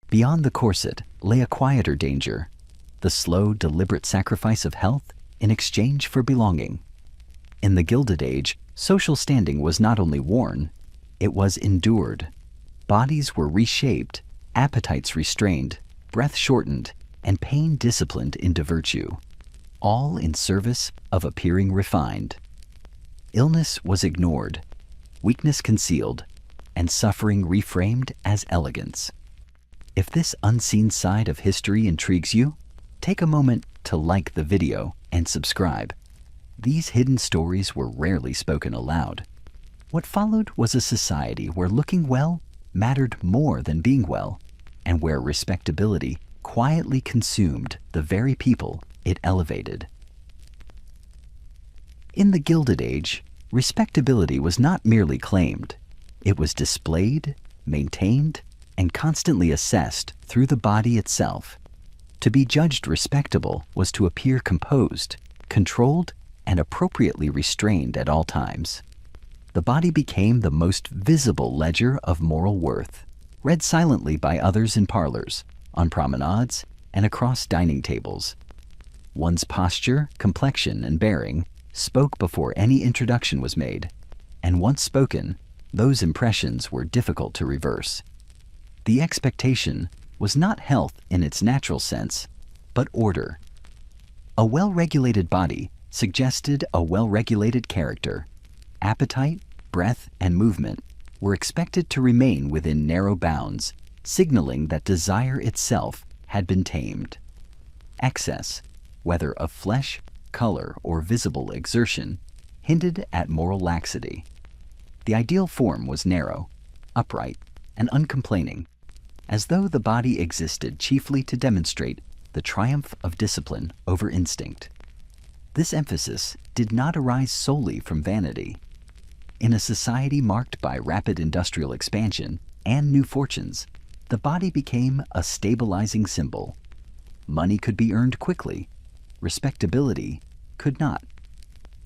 Beyond the corset lay a quieter danger, the slow, deliberate sacrifice of health in exchange for belonging. In the Gilded Age, social standing was not only worn, it was endured. Bodies were reshaped, appetites restrained, breath shortened, and pain disciplined into virtue, all in service of appearing refined. Illness was ignored, weakness concealed, and suffering reframed as elegance. If this unseen side of history intrigues you, take a moment to like the video and subscribe. These hidden stories were rarely spoken aloud. What followed was a society where looking well mattered more than being well, and where respectability quietly consumed the very people it elevated. In the Gilded Age, respectability was not merely claimed. It was displayed, maintained, and constantly assessed through the body itself. To be judged respectable was to appear composed, controlled, and appropriately restrained at all times. The body became the most visible ledger of moral worth, read silently by others in parlors, on promenades, and across dining tables. One's posture, complexion, and bearing spoke before any introduction was made, and once spoken, those impressions were difficult to reverse. The expectation was not health in its natural sense, but order. A well-regulated body suggested a well-regulated character. Appetite, breath, and movement were expected to remain within narrow bounds, signaling that desire itself had been tamed. Excess, whether of flesh, color, or visible exertion, hinted at moral laxity. The ideal form was narrow, upright, and uncomplaining, as though the body existed chiefly to demonstrate the triumph of discipline over instinct. This emphasis did not arise solely from vanity. In a society marked by rapid industrial expansion and new fortunes, the body became a stabilizing symbol. Money could be earned quickly. Respectability could not.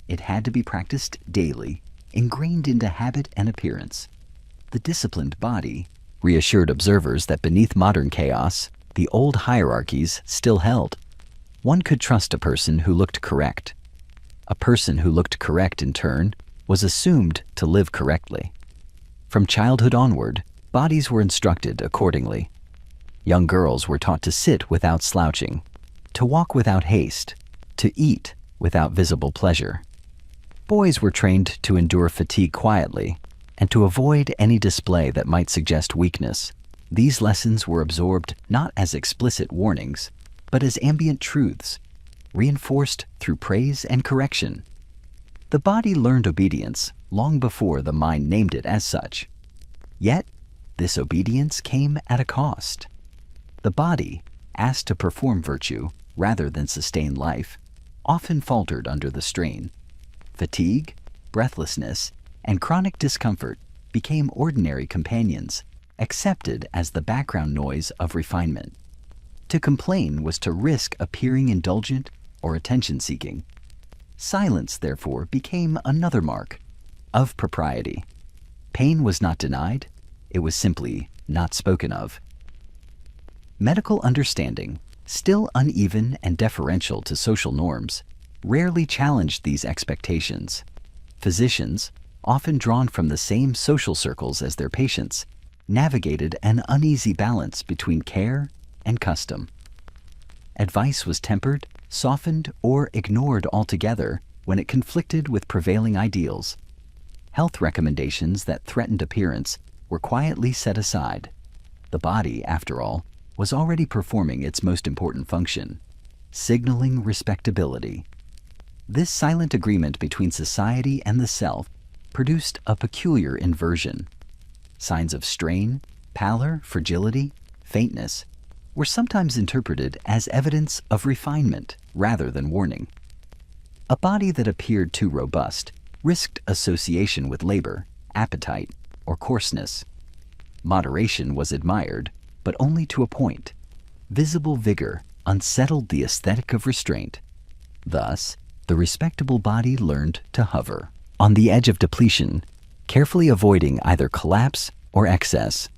It had to be practiced daily, ingrained into habit and appearance. The disciplined body reassured observers that beneath modern chaos, the old hierarchies still held. One could trust a person who looked correct. A person who looked correct, in turn, was assumed to live correctly. From childhood onward, bodies were instructed accordingly. Young girls were taught to sit without slouching, to walk without haste, to eat without visible pleasure. Boys were trained to endure fatigue quietly and to avoid any display that might suggest weakness. These lessons were absorbed not as explicit warnings, but as ambient truths, reinforced through praise and correction. The body learned obedience long before the mind named it as such. Yet, this obedience came at a cost. The body, asked to perform virtue rather than sustain life, often faltered under the strain. Fatigue, breathlessness, and chronic discomfort became ordinary companions, accepted as the background noise of refinement. To complain was to risk appearing indulgent or attention-seeking. Silence, therefore, became another mark of propriety. Pain was not denied, it was simply not spoken of. Medical understanding, still uneven and deferential to social norms, rarely challenged these expectations. Physicians, often drawn from the same social circles as their patients, navigated an uneasy balance between care and custom. Advice was tempered, softened, or ignored altogether when it conflicted with prevailing ideals. Health recommendations that threatened appearance were quietly set aside. The body, after all, was already performing its most important function, signaling respectability. This silent agreement between society and the self produced a peculiar inversion. Signs of strain, pallor, fragility, faintness were sometimes interpreted as evidence of refinement rather than warning. A body that appeared too robust risked association with labor, appetite, or coarseness. Moderation was admired, but only to a point. Visible vigor unsettled the aesthetic of restraint. Thus, the respectable body learned to hover on the edge of depletion, carefully avoiding either collapse or excess.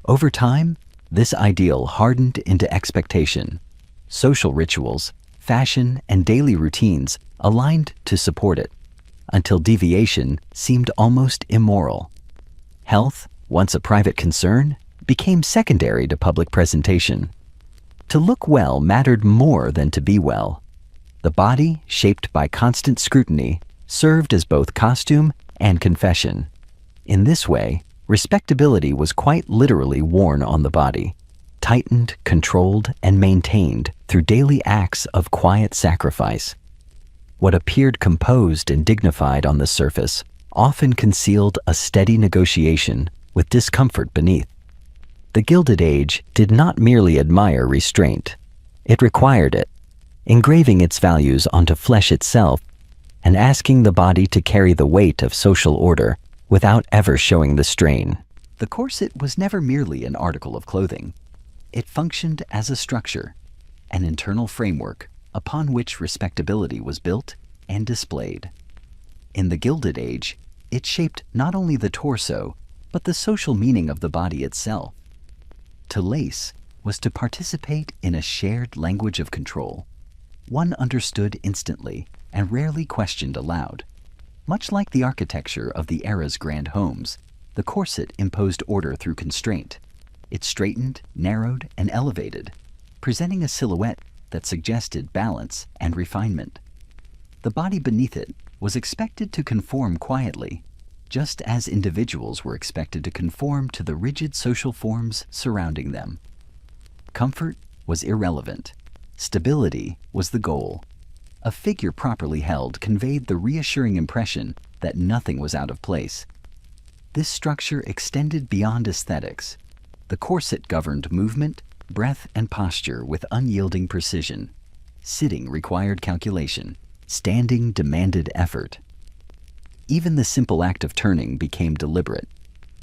Over time, This ideal hardened into expectation. Social rituals, fashion, and daily routines aligned to support it, until deviation seemed almost immoral. Health, once a private concern, became secondary to public presentation. To look well mattered more than to be well. The body, shaped by constant scrutiny, served as both costume and confession. In this way, respectability was quite literally worn on the body, tightened, controlled, and maintained through daily acts of quiet sacrifice. What appeared composed and dignified on the surface often concealed a steady negotiation with discomfort beneath. The Gilded Age did not merely admire restraint. It required it, engraving its values onto flesh itself and asking the body to carry the weight of social order without ever showing the strain. The corset was never merely an article of clothing. It functioned as a structure, an internal framework upon which respectability was built and displayed. In the Gilded Age, it shaped not only the torso, but the social meaning of the body itself. To lace was to participate in a shared language of control, one understood instantly and rarely questioned aloud. Much like the architecture of the era's grand homes, the corset imposed order through constraint. It straightened, narrowed, and elevated, presenting a silhouette that suggested balance and refinement. The body beneath it was expected to conform quietly, just as individuals were expected to conform to the rigid social forms surrounding them. Comfort was irrelevant. Stability was the goal. A figure properly held conveyed the reassuring impression that nothing was out of place. This structure extended beyond aesthetics. The corset governed movement, breath, and posture with unyielding precision. Sitting required calculation. Standing demanded effort. Even the simple act of turning became deliberate.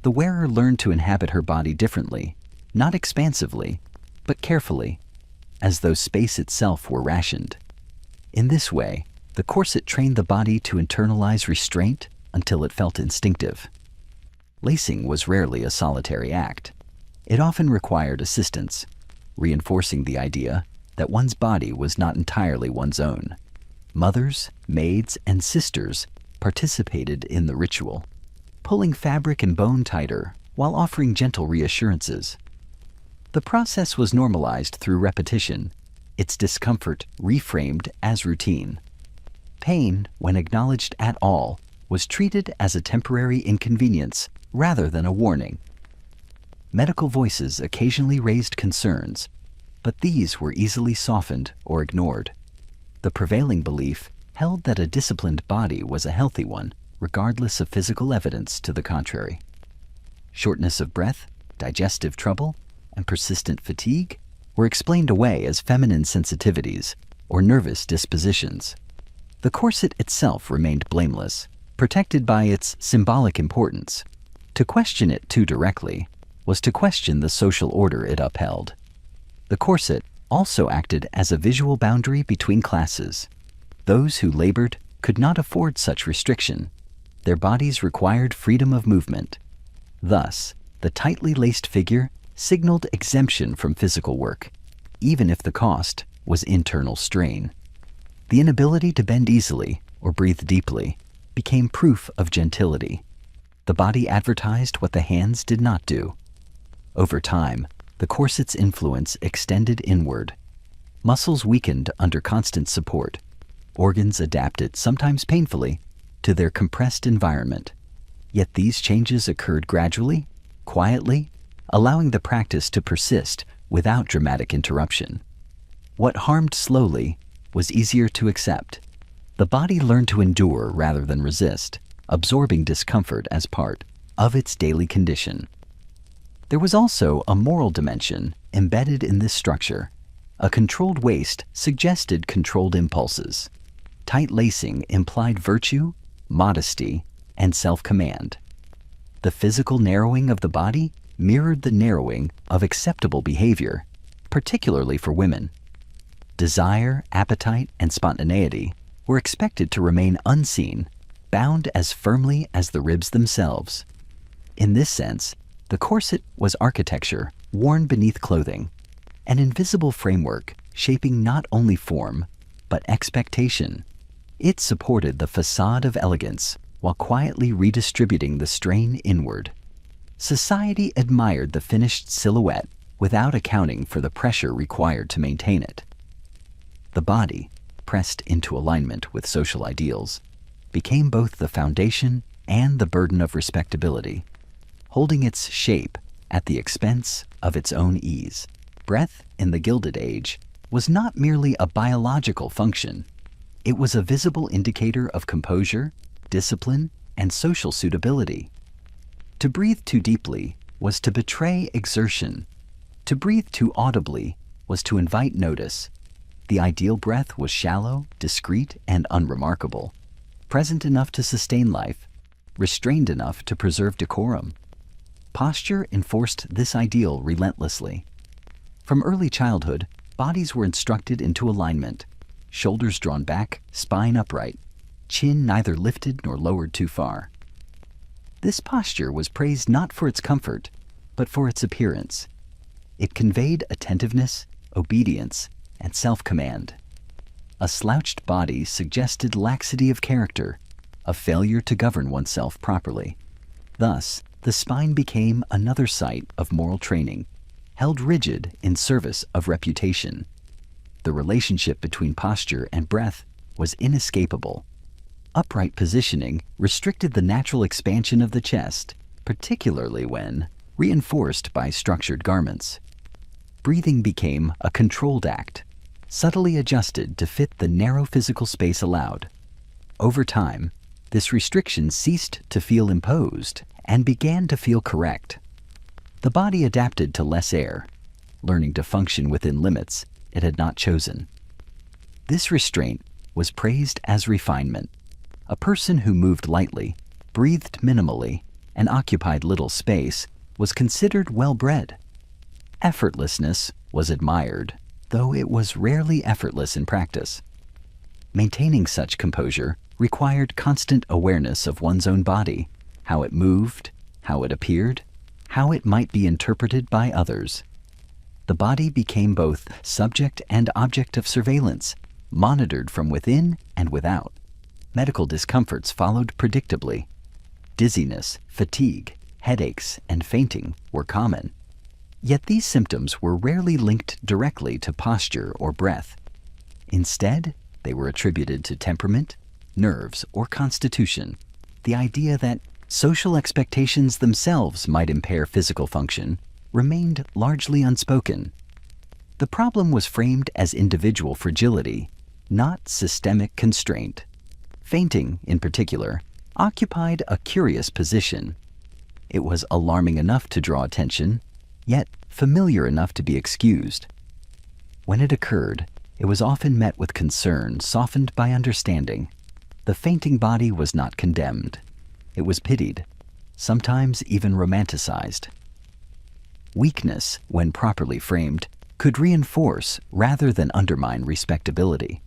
The wearer learned to inhabit her body differently, not expansively, but carefully, as though space itself were rationed. In this way, the corset trained the body to internalize restraint until it felt instinctive. Lacing was rarely a solitary act. It often required assistance, reinforcing the idea that one's body was not entirely one's own. Mothers, maids, and sisters participated in the ritual, pulling fabric and bone tighter while offering gentle reassurances. The process was normalized through repetition, its discomfort reframed as routine. Pain, when acknowledged at all, was treated as a temporary inconvenience rather than a warning. Medical voices occasionally raised concerns, but these were easily softened or ignored. The prevailing belief held that a disciplined body was a healthy one, regardless of physical evidence to the contrary. Shortness of breath, digestive trouble, and persistent fatigue were explained away as feminine sensitivities or nervous dispositions. The corset itself remained blameless, protected by its symbolic importance. To question it too directly was to question the social order it upheld. The corset also acted as a visual boundary between classes. Those who labored could not afford such restriction. Their bodies required freedom of movement. Thus, the tightly laced figure signaled exemption from physical work, even if the cost was internal strain. The inability to bend easily or breathe deeply became proof of gentility. The body advertised what the hands did not do. Over time, the corset's influence extended inward. Muscles weakened under constant support. Organs adapted, sometimes painfully, to their compressed environment. Yet these changes occurred gradually, quietly, allowing the practice to persist without dramatic interruption. What harmed slowly was easier to accept. The body learned to endure rather than resist, absorbing discomfort as part of its daily condition. There was also a moral dimension embedded in this structure. A controlled waist suggested controlled impulses. Tight lacing implied virtue, modesty, and self-command. The physical narrowing of the body mirrored the narrowing of acceptable behavior, particularly for women. Desire, appetite, and spontaneity were expected to remain unseen, bound as firmly as the ribs themselves. In this sense, The corset was architecture worn beneath clothing, an invisible framework shaping not only form, but expectation. It supported the facade of elegance while quietly redistributing the strain inward. Society admired the finished silhouette without accounting for the pressure required to maintain it. The body, pressed into alignment with social ideals, became both the foundation and the burden of respectability, holding its shape at the expense of its own ease. Breath in the Gilded Age was not merely a biological function. It was a visible indicator of composure, discipline, and social suitability. To breathe too deeply was to betray exertion. To breathe too audibly was to invite notice. The ideal breath was shallow, discreet, and unremarkable, present enough to sustain life, restrained enough to preserve decorum. Posture enforced this ideal relentlessly. From early childhood, bodies were instructed into alignment, shoulders drawn back, spine upright, chin neither lifted nor lowered too far. This posture was praised not for its comfort, but for its appearance. It conveyed attentiveness, obedience, and self-command. A slouched body suggested laxity of character, a failure to govern oneself properly. Thus, the spine became another site of moral training, held rigid in service of reputation. The relationship between posture and breath was inescapable. Upright positioning restricted the natural expansion of the chest, particularly when reinforced by structured garments. Breathing became a controlled act, subtly adjusted to fit the narrow physical space allowed. Over time, this restriction ceased to feel imposed and began to feel correct. The body adapted to less air, learning to function within limits it had not chosen. This restraint was praised as refinement. A person who moved lightly, breathed minimally, and occupied little space was considered well-bred. Effortlessness was admired, though it was rarely effortless in practice. Maintaining such composure required constant awareness of one's own body, how it moved, how it appeared, how it might be interpreted by others. The body became both subject and object of surveillance, monitored from within and without. Medical discomforts followed predictably. Dizziness, fatigue, headaches, and fainting were common. Yet these symptoms were rarely linked directly to posture or breath. Instead, they were attributed to temperament, nerves, or constitution. The idea that social expectations themselves might impair physical function remained largely unspoken. The problem was framed as individual fragility, not systemic constraint. Fainting, in particular, occupied a curious position. It was alarming enough to draw attention, yet familiar enough to be excused. When it occurred, it was often met with concern softened by understanding. The fainting body was not condemned. It was pitied, sometimes even romanticized. Weakness, when properly framed, could reinforce rather than undermine respectability.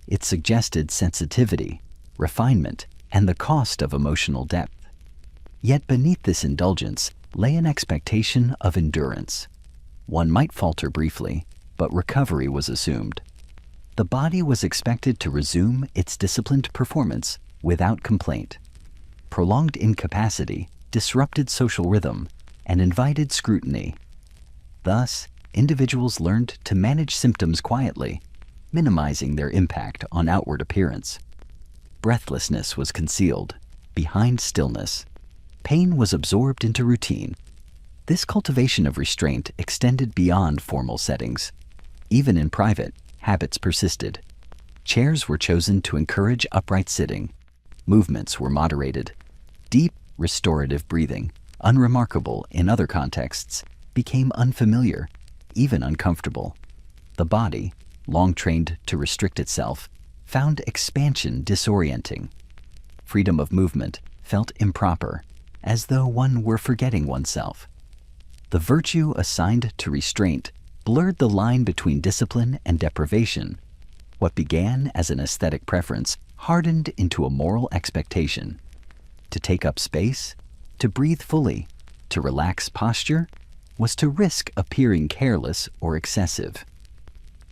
It suggested sensitivity, refinement, and the cost of emotional depth. Yet beneath this indulgence lay an expectation of endurance. One might falter briefly, but recovery was assumed. The body was expected to resume its disciplined performance without complaint. Prolonged incapacity disrupted social rhythm and invited scrutiny. Thus, individuals learned to manage symptoms quietly, minimizing their impact on outward appearance. Breathlessness was concealed behind stillness. Pain was absorbed into routine. This cultivation of restraint extended beyond formal settings. Even in private, habits persisted. Chairs were chosen to encourage upright sitting. Movements were moderated. Deep, restorative breathing, unremarkable in other contexts, became unfamiliar, even uncomfortable. The body, long trained to restrict itself, found expansion disorienting. Freedom of movement felt improper, as though one were forgetting oneself. The virtue assigned to restraint blurred the line between discipline and deprivation. What began as an aesthetic preference hardened into a moral expectation. To take up space, to breathe fully, To relax posture was to risk appearing careless or excessive.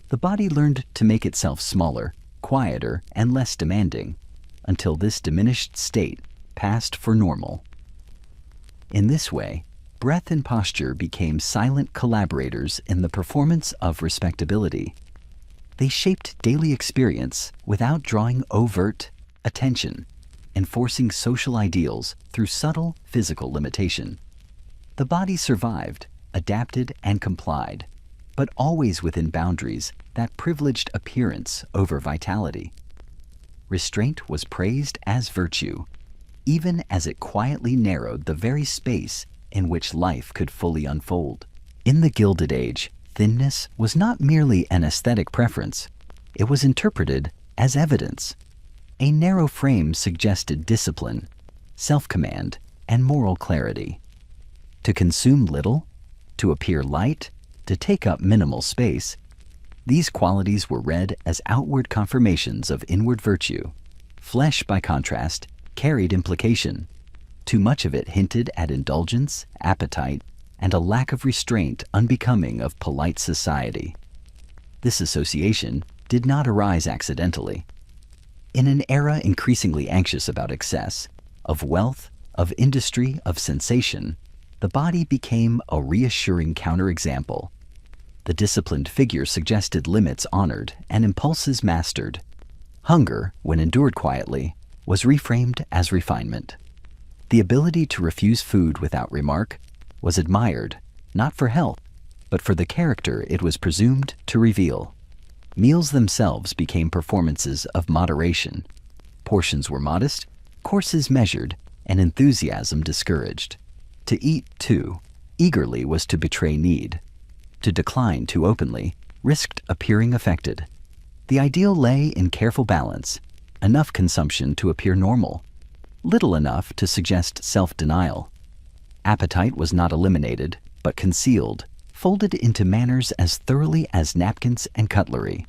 The body learned to make itself smaller, quieter, and less demanding, until this diminished state passed for normal. In this way, breath and posture became silent collaborators in the performance of respectability. They shaped daily experience without drawing overt attention, enforcing social ideals through subtle physical limitation. The body survived, adapted, and complied, but always within boundaries that privileged appearance over vitality. Restraint was praised as virtue, even as it quietly narrowed the very space in which life could fully unfold. In the Gilded Age, thinness was not merely an aesthetic preference. It was interpreted as evidence. A narrow frame suggested discipline, self-command, and moral clarity. To consume little, to appear light, to take up minimal space, these qualities were read as outward confirmations of inward virtue. Flesh, by contrast, carried implication. Too much of it hinted at indulgence, appetite, and a lack of restraint unbecoming of polite society. This association did not arise accidentally. In an era increasingly anxious about excess, of wealth, of industry, of sensation, the body became a reassuring counterexample. The disciplined figure suggested limits honored and impulses mastered. Hunger, when endured quietly, was reframed as refinement. The ability to refuse food without remark was admired, not for health, but for the character it was presumed to reveal. Meals themselves became performances of moderation. Portions were modest, courses measured, and enthusiasm discouraged. To eat too eagerly was to betray need. To decline too openly risked appearing affected. The ideal lay in careful balance, enough consumption to appear normal, little enough to suggest self-denial. Appetite was not eliminated, but concealed, folded into manners as thoroughly as napkins and cutlery.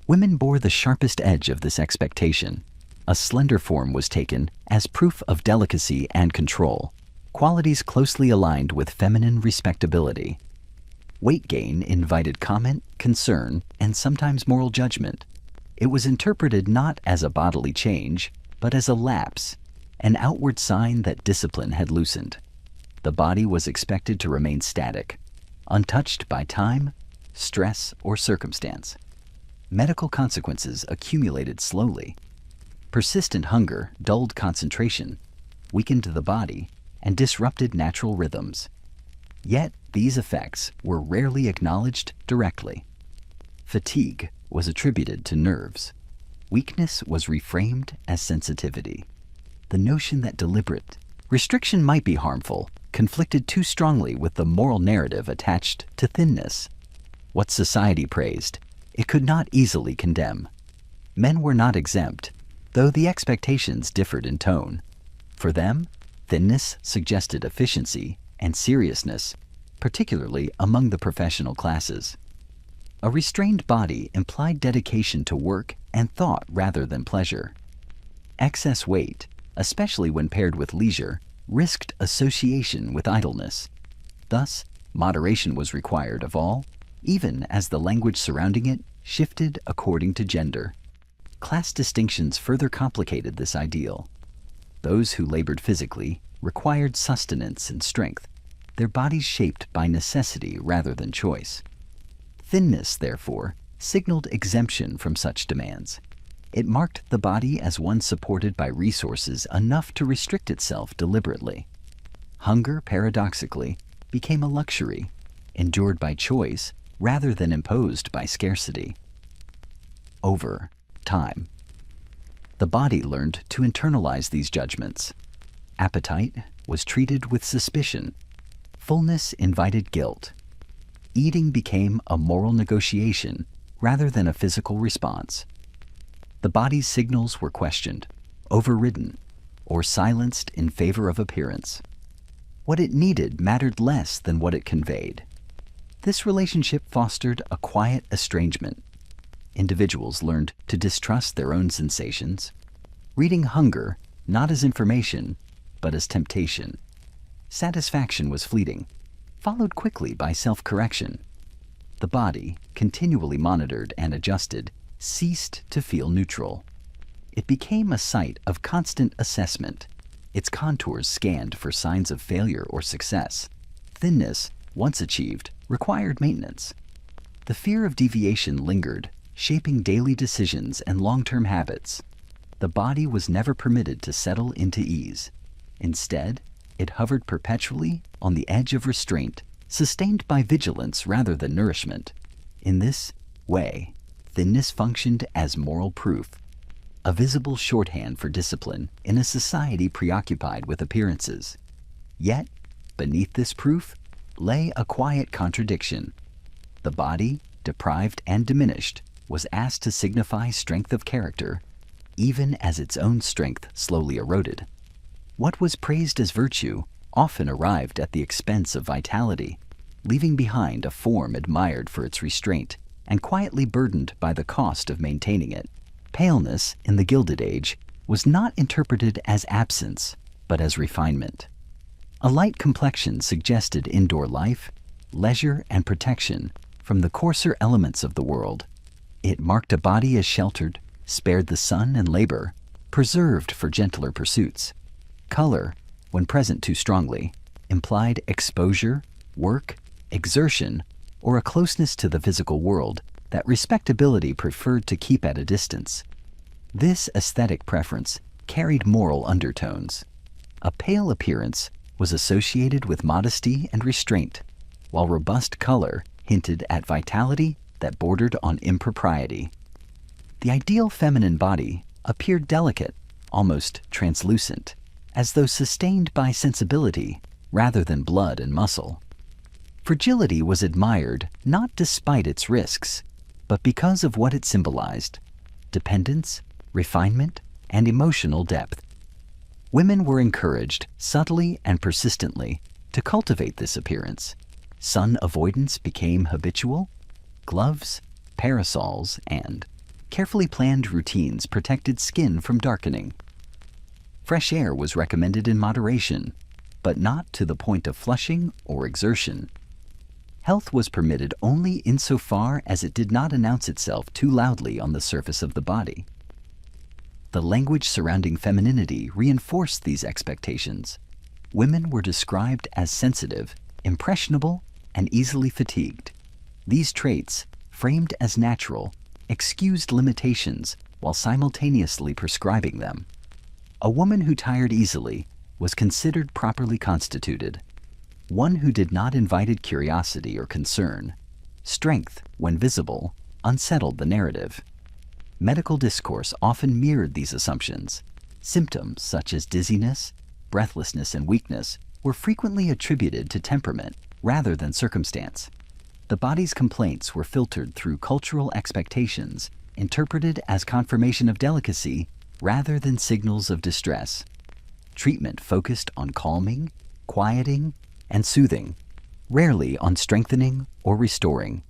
Women bore the sharpest edge of this expectation. A slender form was taken as proof of delicacy and control, qualities closely aligned with feminine respectability. Weight gain invited comment, concern, and sometimes moral judgment. It was interpreted not as a bodily change, but as a lapse, an outward sign that discipline had loosened. The body was expected to remain static, untouched by time, stress, or circumstance. Medical consequences accumulated slowly. Persistent hunger dulled concentration, weakened the body, and disrupted natural rhythms. Yet these effects were rarely acknowledged directly. Fatigue was attributed to nerves. Weakness was reframed as sensitivity. The notion that deliberate restriction might be harmful conflicted too strongly with the moral narrative attached to thinness. What society praised, it could not easily condemn. Men were not exempt, though the expectations differed in tone. For them, thinness suggested efficiency and seriousness, particularly among the professional classes. A restrained body implied dedication to work and thought rather than pleasure. Excess weight, especially when paired with leisure, risked association with idleness. Thus, moderation was required of all, even as the language surrounding it shifted according to gender. Class distinctions further complicated this ideal. Those who labored physically required sustenance and strength, their bodies shaped by necessity rather than choice. Thinness, therefore, signaled exemption from such demands. It marked the body as one supported by resources enough to restrict itself deliberately. Hunger, paradoxically, became a luxury, endured by choice rather than imposed by scarcity. Over time, the body learned to internalize these judgments. Appetite was treated with suspicion. Fullness invited guilt. Eating became a moral negotiation rather than a physical response. The body's signals were questioned, overridden, or silenced in favor of appearance. What it needed mattered less than what it conveyed. This relationship fostered a quiet estrangement. Individuals learned to distrust their own sensations, reading hunger not as information, but as temptation. satisfaction was fleeting, followed quickly by self-correction. The body, continually monitored and adjusted, ceased to feel neutral. It became a site of constant assessment, its contours scanned for signs of failure or success. Thinness, once achieved, required maintenance. The fear of deviation lingered, shaping daily decisions and long-term habits. The body was never permitted to settle into ease. Instead, it hovered perpetually on the edge of restraint, sustained by vigilance rather than nourishment. In this way, thinness functioned as moral proof, a visible shorthand for discipline in a society preoccupied with appearances. Yet, beneath this proof lay a quiet contradiction. The body, deprived and diminished, was asked to signify strength of character, even as its own strength slowly eroded. What was praised as virtue often arrived at the expense of vitality, leaving behind a form admired for its restraint and quietly burdened by the cost of maintaining it. Paleness in the Gilded Age was not interpreted as absence, but as refinement. A light complexion suggested indoor life, leisure, and protection from the coarser elements of the world. It marked a body as sheltered, spared the sun and labor, preserved for gentler pursuits. Color, when present too strongly, implied exposure, work, exertion, or a closeness to the physical world that respectability preferred to keep at a distance. This aesthetic preference carried moral undertones. A pale appearance was associated with modesty and restraint, while robust color hinted at vitality that bordered on impropriety. The ideal feminine body appeared delicate, almost translucent, as though sustained by sensibility rather than blood and muscle. Fragility was admired not despite its risks, but because of what it symbolized: dependence, refinement, and emotional depth. Women were encouraged, subtly and persistently, to cultivate this appearance. Sun avoidance became habitual. Gloves, parasols, and carefully planned routines protected skin from darkening. Fresh air was recommended in moderation, but not to the point of flushing or exertion. Health was permitted only insofar as it did not announce itself too loudly on the surface of the body. The language surrounding femininity reinforced these expectations. Women were described as sensitive, impressionable, and easily fatigued. These traits, framed as natural, excused limitations while simultaneously prescribing them. A woman who tired easily was considered properly constituted. One who did not invite curiosity or concern. Strength, when visible, unsettled the narrative. Medical discourse often mirrored these assumptions. Symptoms such as dizziness, breathlessness, and weakness were frequently attributed to temperament rather than circumstance. The body's complaints were filtered through cultural expectations, interpreted as confirmation of delicacy rather than signals of distress. Treatment focused on calming, quieting, and soothing, rarely on strengthening or restoring.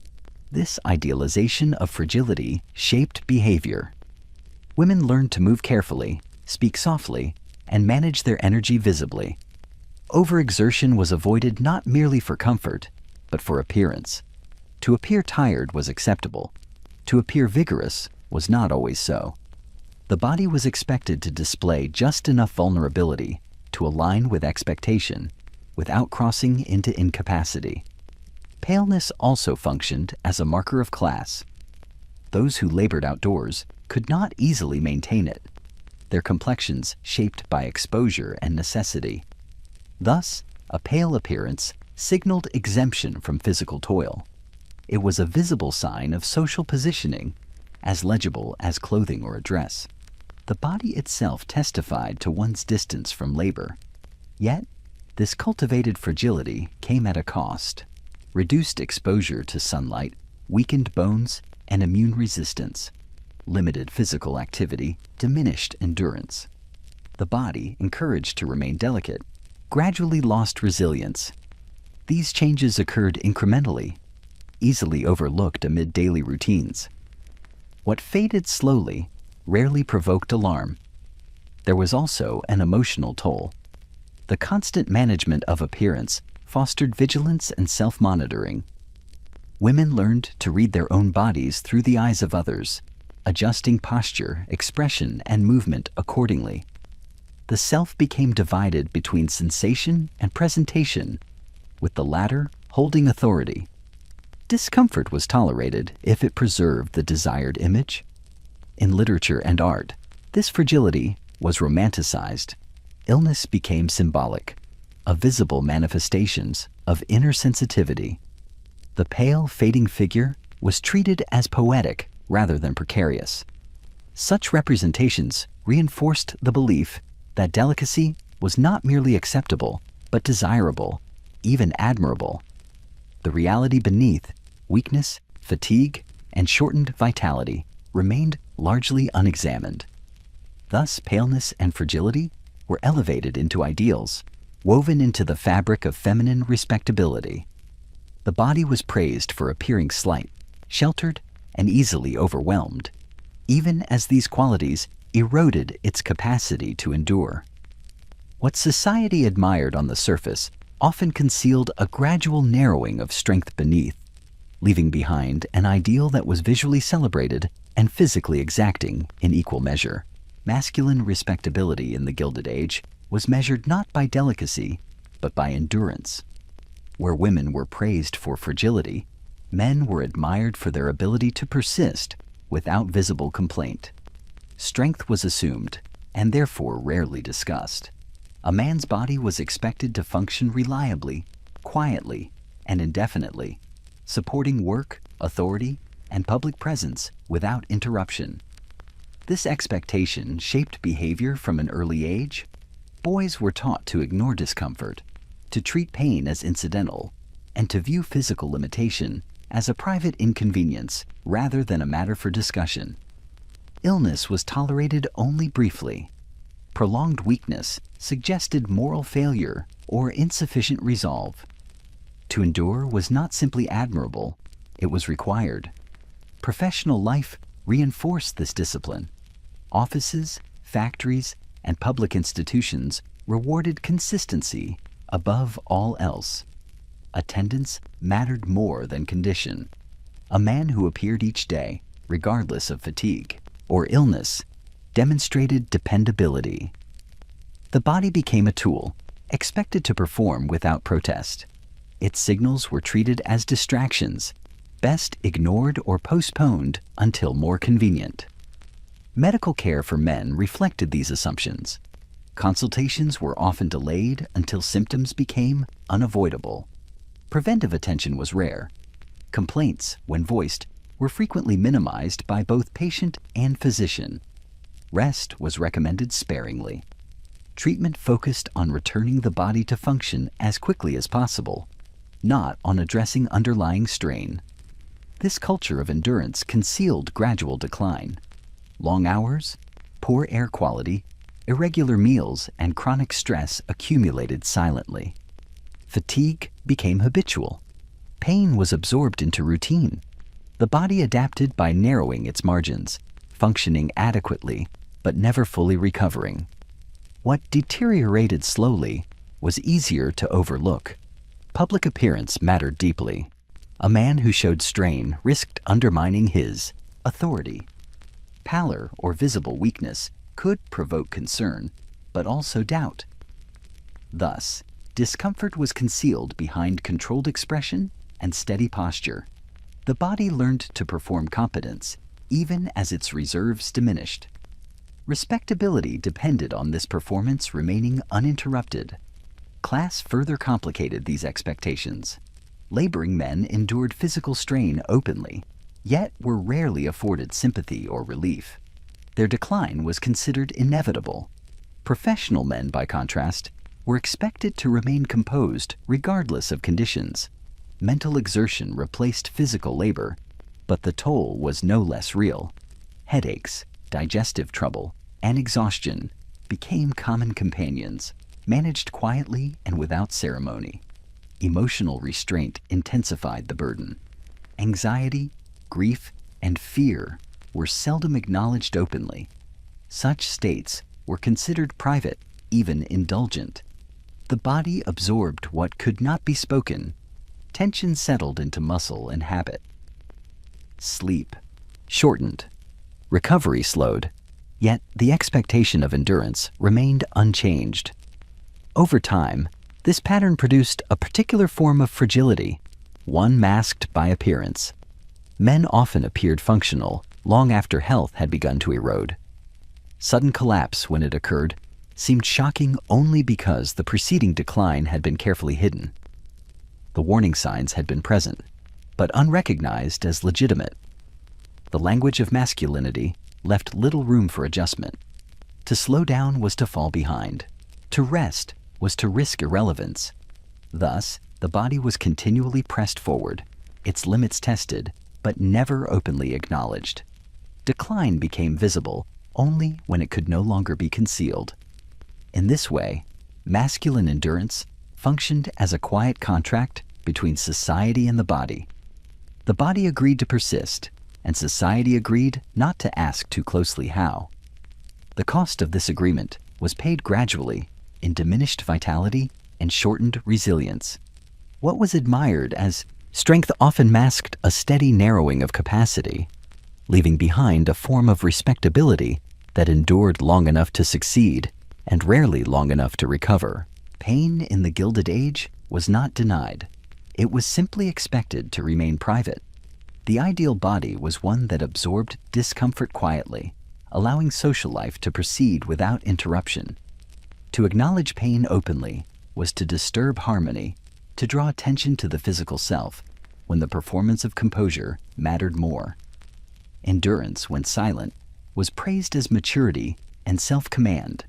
This idealization of fragility shaped behavior. Women learned to move carefully, speak softly, and manage their energy visibly. Overexertion was avoided not merely for comfort, but for appearance. To appear tired was acceptable. To appear vigorous was not always so. The body was expected to display just enough vulnerability to align with expectation, without crossing into incapacity. Paleness also functioned as a marker of class. Those who labored outdoors could not easily maintain it, their complexions shaped by exposure and necessity. Thus, a pale appearance signaled exemption from physical toil. It was a visible sign of social positioning, as legible as clothing or a dress. The body itself testified to one's distance from labor. Yet, this cultivated fragility came at a cost. Reduced exposure to sunlight, weakened bones, and immune resistance. Limited physical activity diminished endurance. The body, encouraged to remain delicate, gradually lost resilience. These changes occurred incrementally, easily overlooked amid daily routines. What faded slowly rarely provoked alarm. There was also an emotional toll. The constant management of appearance fostered vigilance and self-monitoring. Women learned to read their own bodies through the eyes of others, adjusting posture, expression, and movement accordingly. The self became divided between sensation and presentation, with the latter holding authority. Discomfort was tolerated if it preserved the desired image. In literature and art, this fragility was romanticized. Illness became symbolic, of visible manifestations of inner sensitivity. The pale, fading figure was treated as poetic rather than precarious. Such representations reinforced the belief that delicacy was not merely acceptable, but desirable, even admirable. The reality beneath, weakness, fatigue, and shortened vitality, remained largely unexamined. Thus, paleness and fragility were elevated into ideals, woven into the fabric of feminine respectability. The body was praised for appearing slight, sheltered, and easily overwhelmed, even as these qualities eroded its capacity to endure. What society admired on the surface often concealed a gradual narrowing of strength beneath, leaving behind an ideal that was visually celebrated and physically exacting in equal measure. Masculine respectability in the Gilded Age was measured not by delicacy, but by endurance. Where women were praised for fragility, men were admired for their ability to persist without visible complaint. Strength was assumed, and therefore rarely discussed. A man's body was expected to function reliably, quietly, and indefinitely, supporting work, authority, and public presence without interruption. This expectation shaped behavior from an early age. Boys were taught to ignore discomfort, to treat pain as incidental, and to view physical limitation as a private inconvenience rather than a matter for discussion. Illness was tolerated only briefly. Prolonged weakness suggested moral failure or insufficient resolve. To endure was not simply admirable, it was required. Professional life reinforced this discipline. Offices, factories, and public institutions rewarded consistency above all else. Attendance mattered more than condition. A man who appeared each day, regardless of fatigue or illness, demonstrated dependability. The body became a tool, expected to perform without protest. Its signals were treated as distractions, best ignored or postponed until more convenient. Medical care for men reflected these assumptions. Consultations were often delayed until symptoms became unavoidable. Preventive attention was rare. Complaints, when voiced, were frequently minimized by both patient and physician. Rest was recommended sparingly. Treatment focused on returning the body to function as quickly as possible, not on addressing underlying strain. This culture of endurance concealed gradual decline. Long hours, poor air quality, irregular meals, and chronic stress accumulated silently. Fatigue became habitual. Pain was absorbed into routine. The body adapted by narrowing its margins, functioning adequately, but never fully recovering. What deteriorated slowly was easier to overlook. Public appearance mattered deeply. A man who showed strain risked undermining his authority. Pallor or visible weakness could provoke concern, but also doubt. Thus, discomfort was concealed behind controlled expression and steady posture. The body learned to perform competence, even as its reserves diminished. Respectability depended on this performance remaining uninterrupted. Class further complicated these expectations. Laboring men endured physical strain openly, yet were rarely afforded sympathy or relief. Their decline was considered inevitable. Professional men, by contrast, were expected to remain composed regardless of conditions. Mental exertion replaced physical labor, but the toll was no less real. Headaches, digestive trouble, and exhaustion became common companions, managed quietly and without ceremony. Emotional restraint intensified the burden. Anxiety, grief, and fear were seldom acknowledged openly. Such states were considered private, even indulgent. The body absorbed what could not be spoken. Tension settled into muscle and habit. Sleep shortened. Recovery slowed. Yet the expectation of endurance remained unchanged. Over time, this pattern produced a particular form of fragility, one masked by appearance. Men often appeared functional long after health had begun to erode. Sudden collapse, when it occurred, seemed shocking only because the preceding decline had been carefully hidden. The warning signs had been present, but unrecognized as legitimate. The language of masculinity left little room for adjustment. To slow down was to fall behind. To rest was to risk irrelevance. Thus, the body was continually pressed forward, its limits tested, but never openly acknowledged. Decline became visible only when it could no longer be concealed. In this way, masculine endurance functioned as a quiet contract between society and the body. The body agreed to persist, and society agreed not to ask too closely how. The cost of this agreement was paid gradually in diminished vitality and shortened resilience. What was admired as strength often masked a steady narrowing of capacity, leaving behind a form of respectability that endured long enough to succeed and rarely long enough to recover. Pain in the Gilded Age was not denied. It was simply expected to remain private. The ideal body was one that absorbed discomfort quietly, allowing social life to proceed without interruption. To acknowledge pain openly was to disturb harmony, to draw attention to the physical self when the performance of composure mattered more. Endurance, when silent, was praised as maturity and self-command.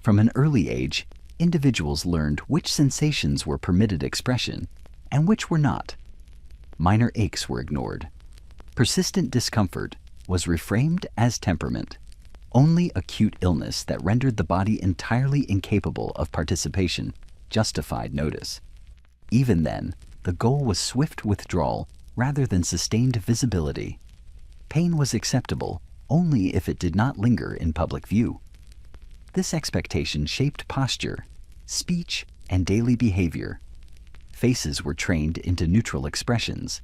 From an early age, individuals learned which sensations were permitted expression and which were not. Minor aches were ignored. Persistent discomfort was reframed as temperament. Only acute illness that rendered the body entirely incapable of participation justified notice. Even then, the goal was swift withdrawal rather than sustained visibility. Pain was acceptable only if it did not linger in public view. This expectation shaped posture, speech, and daily behavior. Faces were trained into neutral expressions.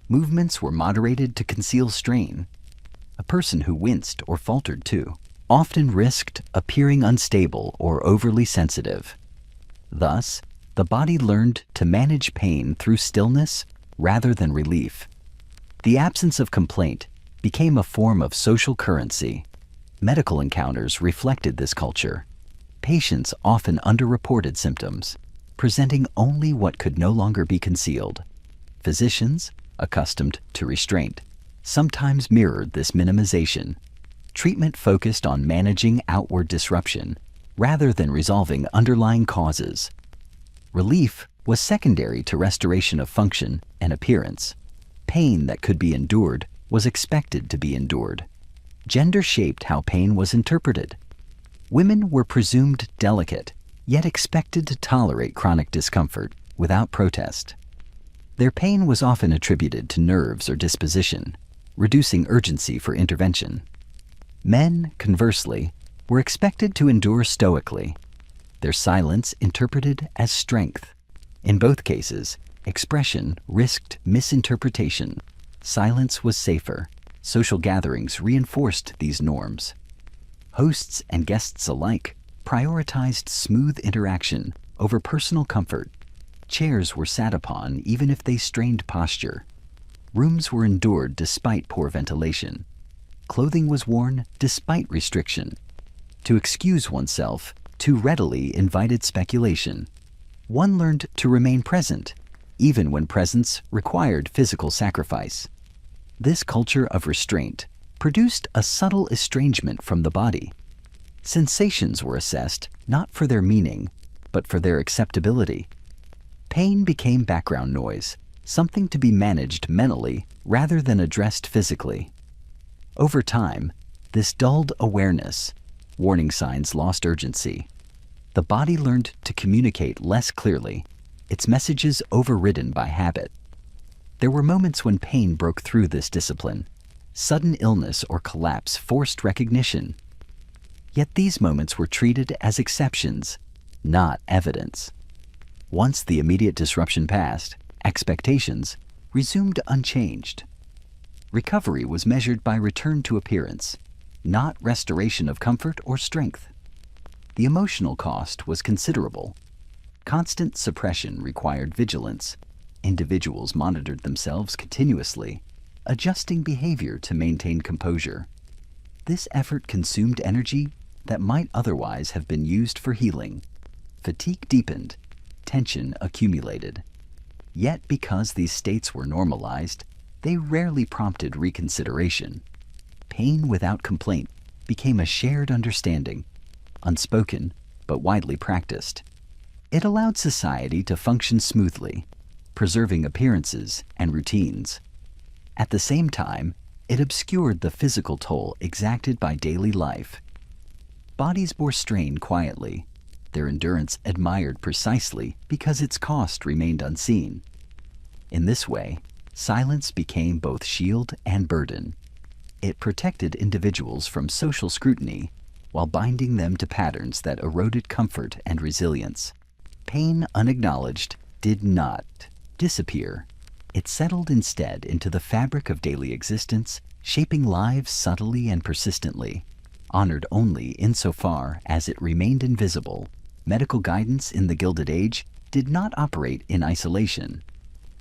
Movements were moderated to conceal strain. A person who winced or faltered too often risked appearing unstable or overly sensitive. Thus, the body learned to manage pain through stillness rather than relief. The absence of complaint became a form of social currency. Medical encounters reflected this culture. Patients often underreported symptoms, presenting only what could no longer be concealed. Physicians, accustomed to restraint, sometimes mirrored this minimization. Treatment focused on managing outward disruption rather than resolving underlying causes. Relief was secondary to restoration of function and appearance. Pain that could be endured was expected to be endured. Gender shaped how pain was interpreted. Women were presumed delicate, yet expected to tolerate chronic discomfort without protest. Their pain was often attributed to nerves or disposition, reducing urgency for intervention. Men, conversely, were expected to endure stoically, their silence interpreted as strength. In both cases, expression risked misinterpretation. Silence was safer. Social gatherings reinforced these norms. Hosts and guests alike prioritized smooth interaction over personal comfort. Chairs were sat upon even if they strained posture. Rooms were endured despite poor ventilation. Clothing was worn despite restriction. To excuse oneself too readily invited speculation. One learned to remain present, even when presence required physical sacrifice. This culture of restraint produced a subtle estrangement from the body. Sensations were assessed not for their meaning, but for their acceptability. Pain became background noise, something to be managed mentally rather than addressed physically. Over time, this dulled awareness. Warning signs lost urgency. The body learned to communicate less clearly, its messages overridden by habit. There were moments when pain broke through this discipline. Sudden illness or collapse forced recognition. Yet these moments were treated as exceptions. not evidence. Once the immediate disruption passed, expectations resumed unchanged. Recovery was measured by return to appearance, not restoration of comfort or strength. The emotional cost was considerable. Constant suppression required vigilance. Individuals monitored themselves continuously, adjusting behavior to maintain composure. This effort consumed energy that might otherwise have been used for healing. Fatigue deepened, tension accumulated. Yet because these states were normalized, they rarely prompted reconsideration. Pain without complaint became a shared understanding, unspoken but widely practiced. It allowed society to function smoothly, preserving appearances and routines. At the same time, it obscured the physical toll exacted by daily life. Bodies bore strain quietly, their endurance admired precisely because its cost remained unseen. In this way, silence became both shield and burden. It protected individuals from social scrutiny while binding them to patterns that eroded comfort and resilience. Pain unacknowledged did not disappear. It settled instead into the fabric of daily existence, shaping lives subtly and persistently. Honored only insofar as it remained invisible, medical guidance in the Gilded Age did not operate in isolation.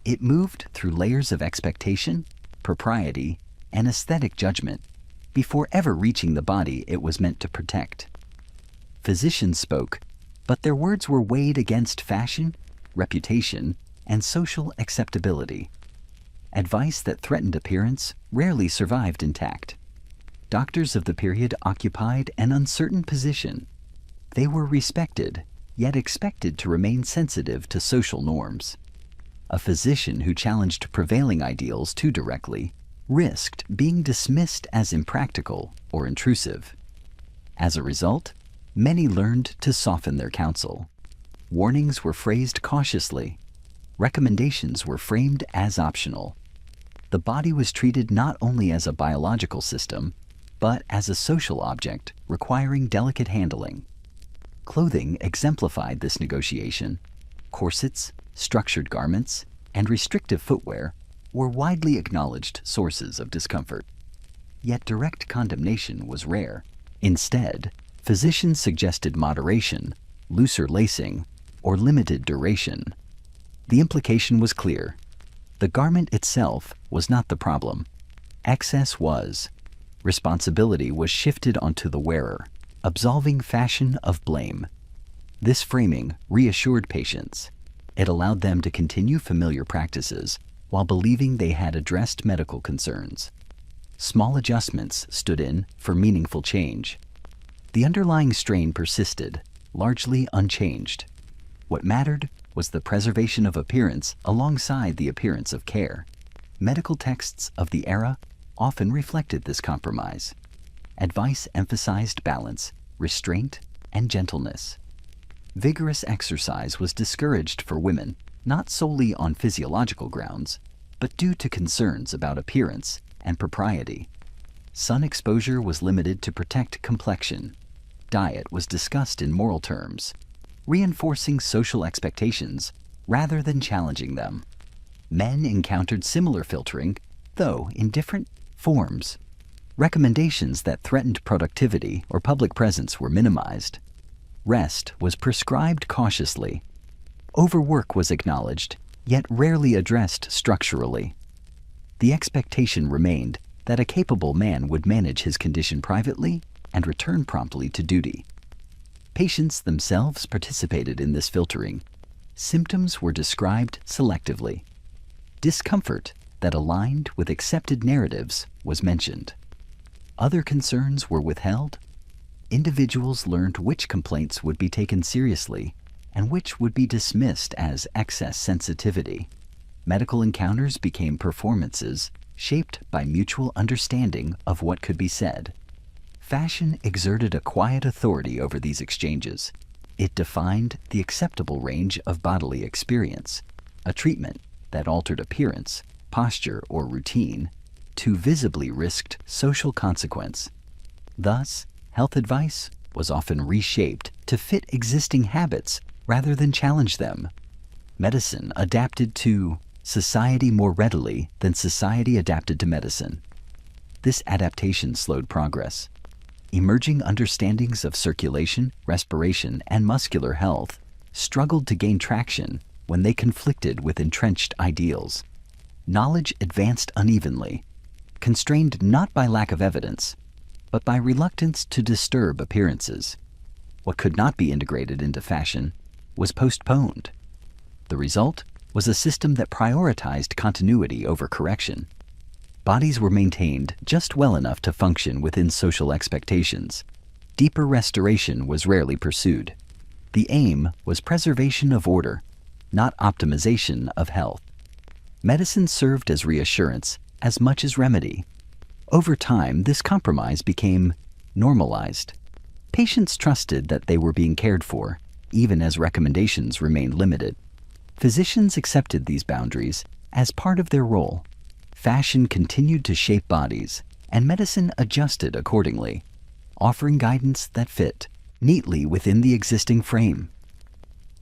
It moved through layers of expectation, propriety, and aesthetic judgment before ever reaching the body it was meant to protect. Physicians spoke, but their words were weighed against fashion, reputation, and social acceptability. Advice that threatened appearance rarely survived intact. Doctors of the period occupied an uncertain position. They were respected, yet expected to remain sensitive to social norms. A physician who challenged prevailing ideals too directly risked being dismissed as impractical or intrusive. As a result, many learned to soften their counsel. Warnings were phrased cautiously. Recommendations were framed as optional. The body was treated not only as a biological system, but as a social object requiring delicate handling. Clothing exemplified this negotiation. Corsets, structured garments, and restrictive footwear were widely acknowledged sources of discomfort. Yet direct condemnation was rare. Instead, physicians suggested moderation, looser lacing, or limited duration. The implication was clear. The garment itself was not the problem. Excess was. Responsibility was shifted onto the wearer, absolving fashion of blame. This framing reassured patients. It allowed them to continue familiar practices while believing they had addressed medical concerns. Small adjustments stood in for meaningful change. The underlying strain persisted, largely unchanged. What mattered was the preservation of appearance alongside the appearance of care. Medical texts of the era often reflected this compromise. Advice emphasized balance, restraint, and gentleness. Vigorous exercise was discouraged for women, not solely on physiological grounds, but due to concerns about appearance and propriety. Sun exposure was limited to protect complexion. Diet was discussed in moral terms, reinforcing social expectations rather than challenging them. Men encountered similar filtering, though in different forms. Recommendations that threatened productivity or public presence were minimized. Rest was prescribed cautiously. Overwork was acknowledged, yet rarely addressed structurally. The expectation remained that a capable man would manage his condition privately and return promptly to duty. Patients themselves participated in this filtering. Symptoms were described selectively. Discomfort that aligned with accepted narratives was mentioned. Other concerns were withheld. Individuals learned which complaints would be taken seriously and which would be dismissed as excess sensitivity. Medical encounters became performances shaped by mutual understanding of what could be said. Fashion exerted a quiet authority over these exchanges. It defined the acceptable range of bodily experience. A treatment that altered appearance, posture, or routine too visibly risked social consequence. Thus, health advice was often reshaped to fit existing habits rather than challenge them. Medicine adapted to society more readily than society adapted to medicine. This adaptation slowed progress. Emerging understandings of circulation, respiration, and muscular health struggled to gain traction when they conflicted with entrenched ideals. Knowledge advanced unevenly, constrained not by lack of evidence, but by reluctance to disturb appearances. What could not be integrated into fashion was postponed. The result was a system that prioritized continuity over correction. Bodies were maintained just well enough to function within social expectations. Deeper restoration was rarely pursued. The aim was preservation of order, not optimization of health. Medicine served as reassurance as much as remedy. Over time, this compromise became normalized. Patients trusted that they were being cared for, even as recommendations remained limited. Physicians accepted these boundaries as part of their role. Fashion continued to shape bodies, and medicine adjusted accordingly, offering guidance that fit neatly within the existing frame.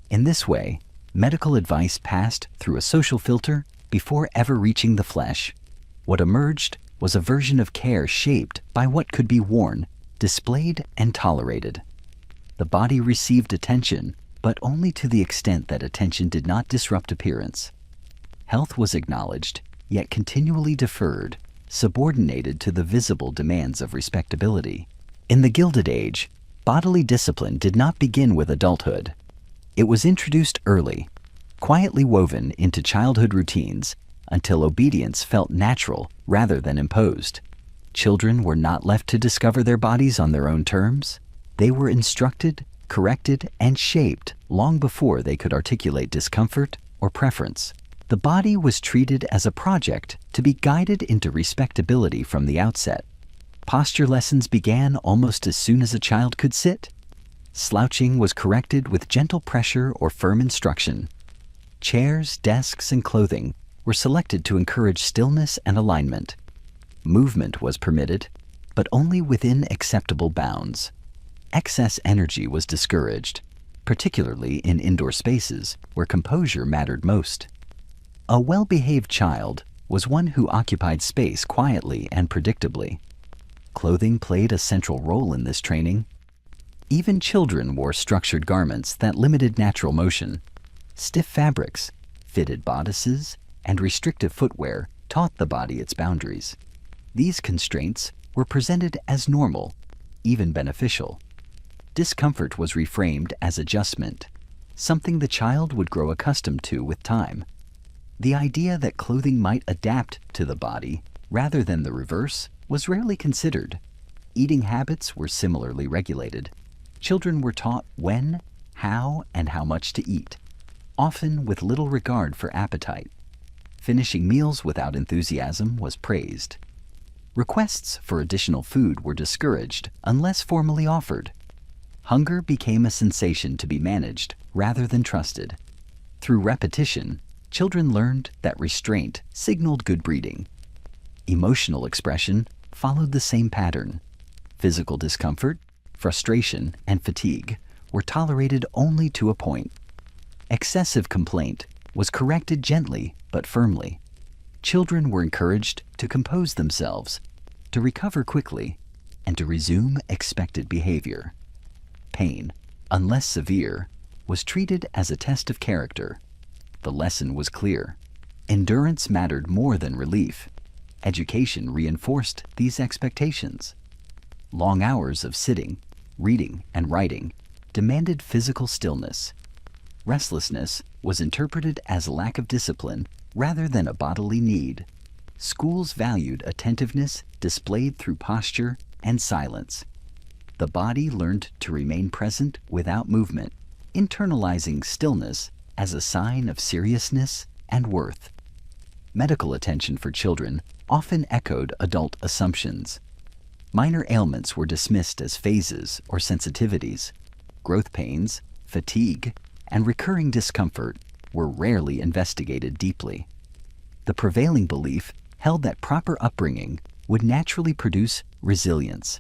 In this way, medical advice passed through a social filter before ever reaching the flesh. What emerged was a version of care shaped by what could be worn, displayed, and tolerated. The body received attention, but only to the extent that attention did not disrupt appearance. Health was acknowledged, yet continually deferred, subordinated to the visible demands of respectability. In the Gilded Age, bodily discipline did not begin with adulthood. It was introduced early, quietly woven into childhood routines until obedience felt natural rather than imposed. Children were not left to discover their bodies on their own terms. They were instructed, corrected, and shaped long before they could articulate discomfort or preference. The body was treated as a project to be guided into respectability from the outset. Posture lessons began almost as soon as a child could sit. Slouching was corrected with gentle pressure or firm instruction. Chairs, desks, and clothing were selected to encourage stillness and alignment. Movement was permitted, but only within acceptable bounds. Excess energy was discouraged, particularly in indoor spaces where composure mattered most. A well-behaved child was one who occupied space quietly and predictably. Clothing played a central role in this training. Even children wore structured garments that limited natural motion. Stiff fabrics, fitted bodices, and restrictive footwear taught the body its boundaries. These constraints were presented as normal, even beneficial. Discomfort was reframed as adjustment, something the child would grow accustomed to with time. The idea that clothing might adapt to the body rather than the reverse was rarely considered. Eating habits were similarly regulated. Children were taught when, how, and how much to eat, often with little regard for appetite. Finishing meals without enthusiasm was praised. Requests for additional food were discouraged unless formally offered. Hunger became a sensation to be managed rather than trusted. Through repetition, children learned that restraint signaled good breeding. Emotional expression followed the same pattern. Physical discomfort, frustration, and fatigue were tolerated only to a point. Excessive complaint was corrected gently but firmly. Children were encouraged to compose themselves, to recover quickly, and to resume expected behavior. Pain, unless severe, was treated as a test of character. The lesson was clear. Endurance mattered more than relief. Education reinforced these expectations. Long hours of sitting, reading, and writing demanded physical stillness. Restlessness was interpreted as a lack of discipline rather than a bodily need. Schools valued attentiveness displayed through posture and silence. The body learned to remain present without movement, internalizing stillness as a sign of seriousness and worth. Medical attention for children often echoed adult assumptions. Minor ailments were dismissed as phases or sensitivities. Growth pains, fatigue, and recurring discomfort were rarely investigated deeply. The prevailing belief held that proper upbringing would naturally produce resilience.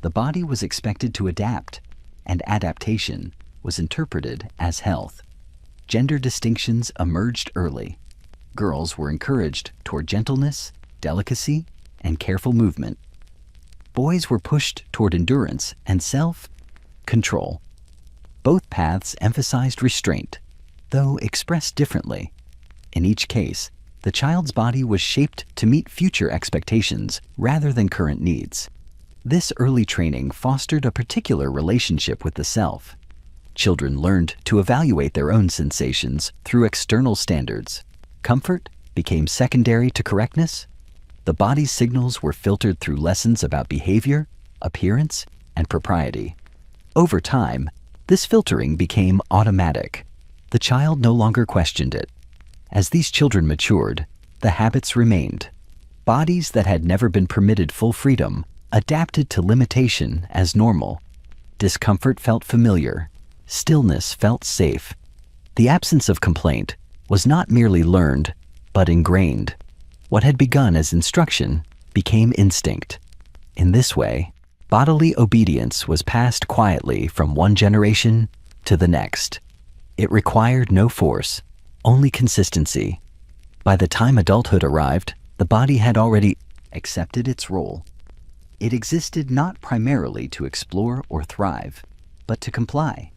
The body was expected to adapt, and adaptation was interpreted as health. Gender distinctions emerged early. Girls were encouraged toward gentleness, delicacy, and careful movement. Boys were pushed toward endurance and self-control. Both paths emphasized restraint, though expressed differently. In each case, the child's body was shaped to meet future expectations rather than current needs. This early training fostered a particular relationship with the self. Children learned to evaluate their own sensations through external standards. Comfort became secondary to correctness. The body's signals were filtered through lessons about behavior, appearance, and propriety. Over time, this filtering became automatic. The child no longer questioned it. As these children matured, the habits remained. Bodies that had never been permitted full freedom adapted to limitation as normal. Discomfort felt familiar. Stillness felt safe. The absence of complaint was not merely learned, but ingrained. What had begun as instruction became instinct. In this way, bodily obedience was passed quietly from one generation to the next. It required no force, only consistency. By the time adulthood arrived, the body had already accepted its role. It existed not primarily to explore or thrive, but to comply.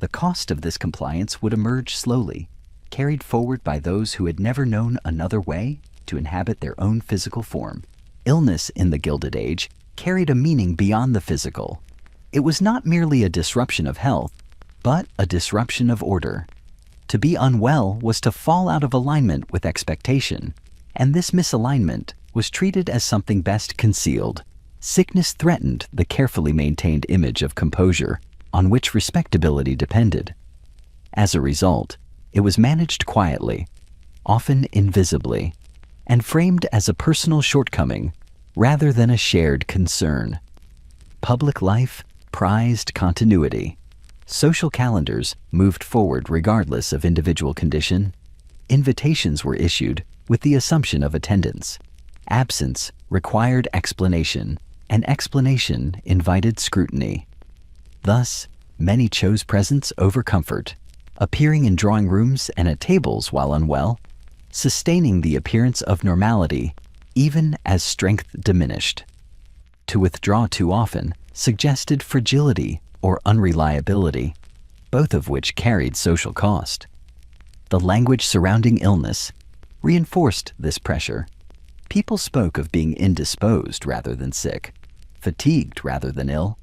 The cost of this compliance would emerge slowly, carried forward by those who had never known another way to inhabit their own physical form. Illness in the Gilded Age carried a meaning beyond the physical. It was not merely a disruption of health, but a disruption of order. To be unwell was to fall out of alignment with expectation, and this misalignment was treated as something best concealed. Sickness threatened the carefully maintained image of composure on which respectability depended. As a result, it was managed quietly, often invisibly, and framed as a personal shortcoming rather than a shared concern. Public life prized continuity. Social calendars moved forward regardless of individual condition. Invitations were issued with the assumption of attendance. Absence required explanation, and explanation invited scrutiny. Thus, many chose presence over comfort, appearing in drawing rooms and at tables while unwell, sustaining the appearance of normality even as strength diminished. To withdraw too often suggested fragility or unreliability, both of which carried social cost. The language surrounding illness reinforced this pressure. People spoke of being indisposed rather than sick, fatigued rather than ill.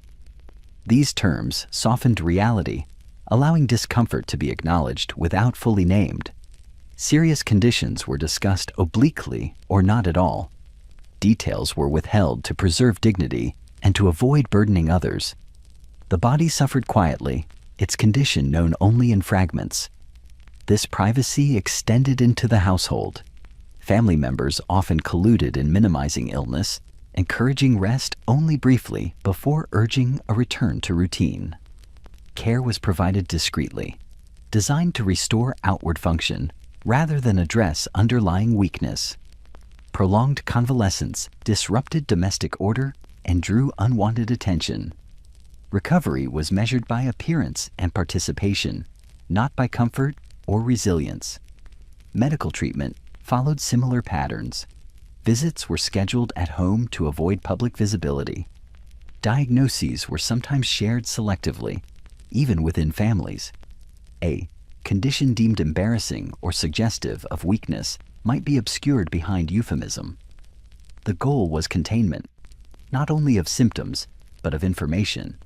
These terms softened reality, allowing discomfort to be acknowledged without fully named. Serious conditions were discussed obliquely or not at all. Details were withheld to preserve dignity and to avoid burdening others. The body suffered quietly, its condition known only in fragments. This privacy extended into the household. Family members often colluded in minimizing illness, encouraging rest only briefly before urging a return to routine. Care was provided discreetly, designed to restore outward function rather than address underlying weakness. Prolonged convalescence disrupted domestic order and drew unwanted attention. Recovery was measured by appearance and participation, not by comfort or resilience. Medical treatment followed similar patterns. Visits were scheduled at home to avoid public visibility. Diagnoses were sometimes shared selectively, even within families. A condition deemed embarrassing or suggestive of weakness might be obscured behind euphemism. The goal was containment, not only of symptoms, but of information.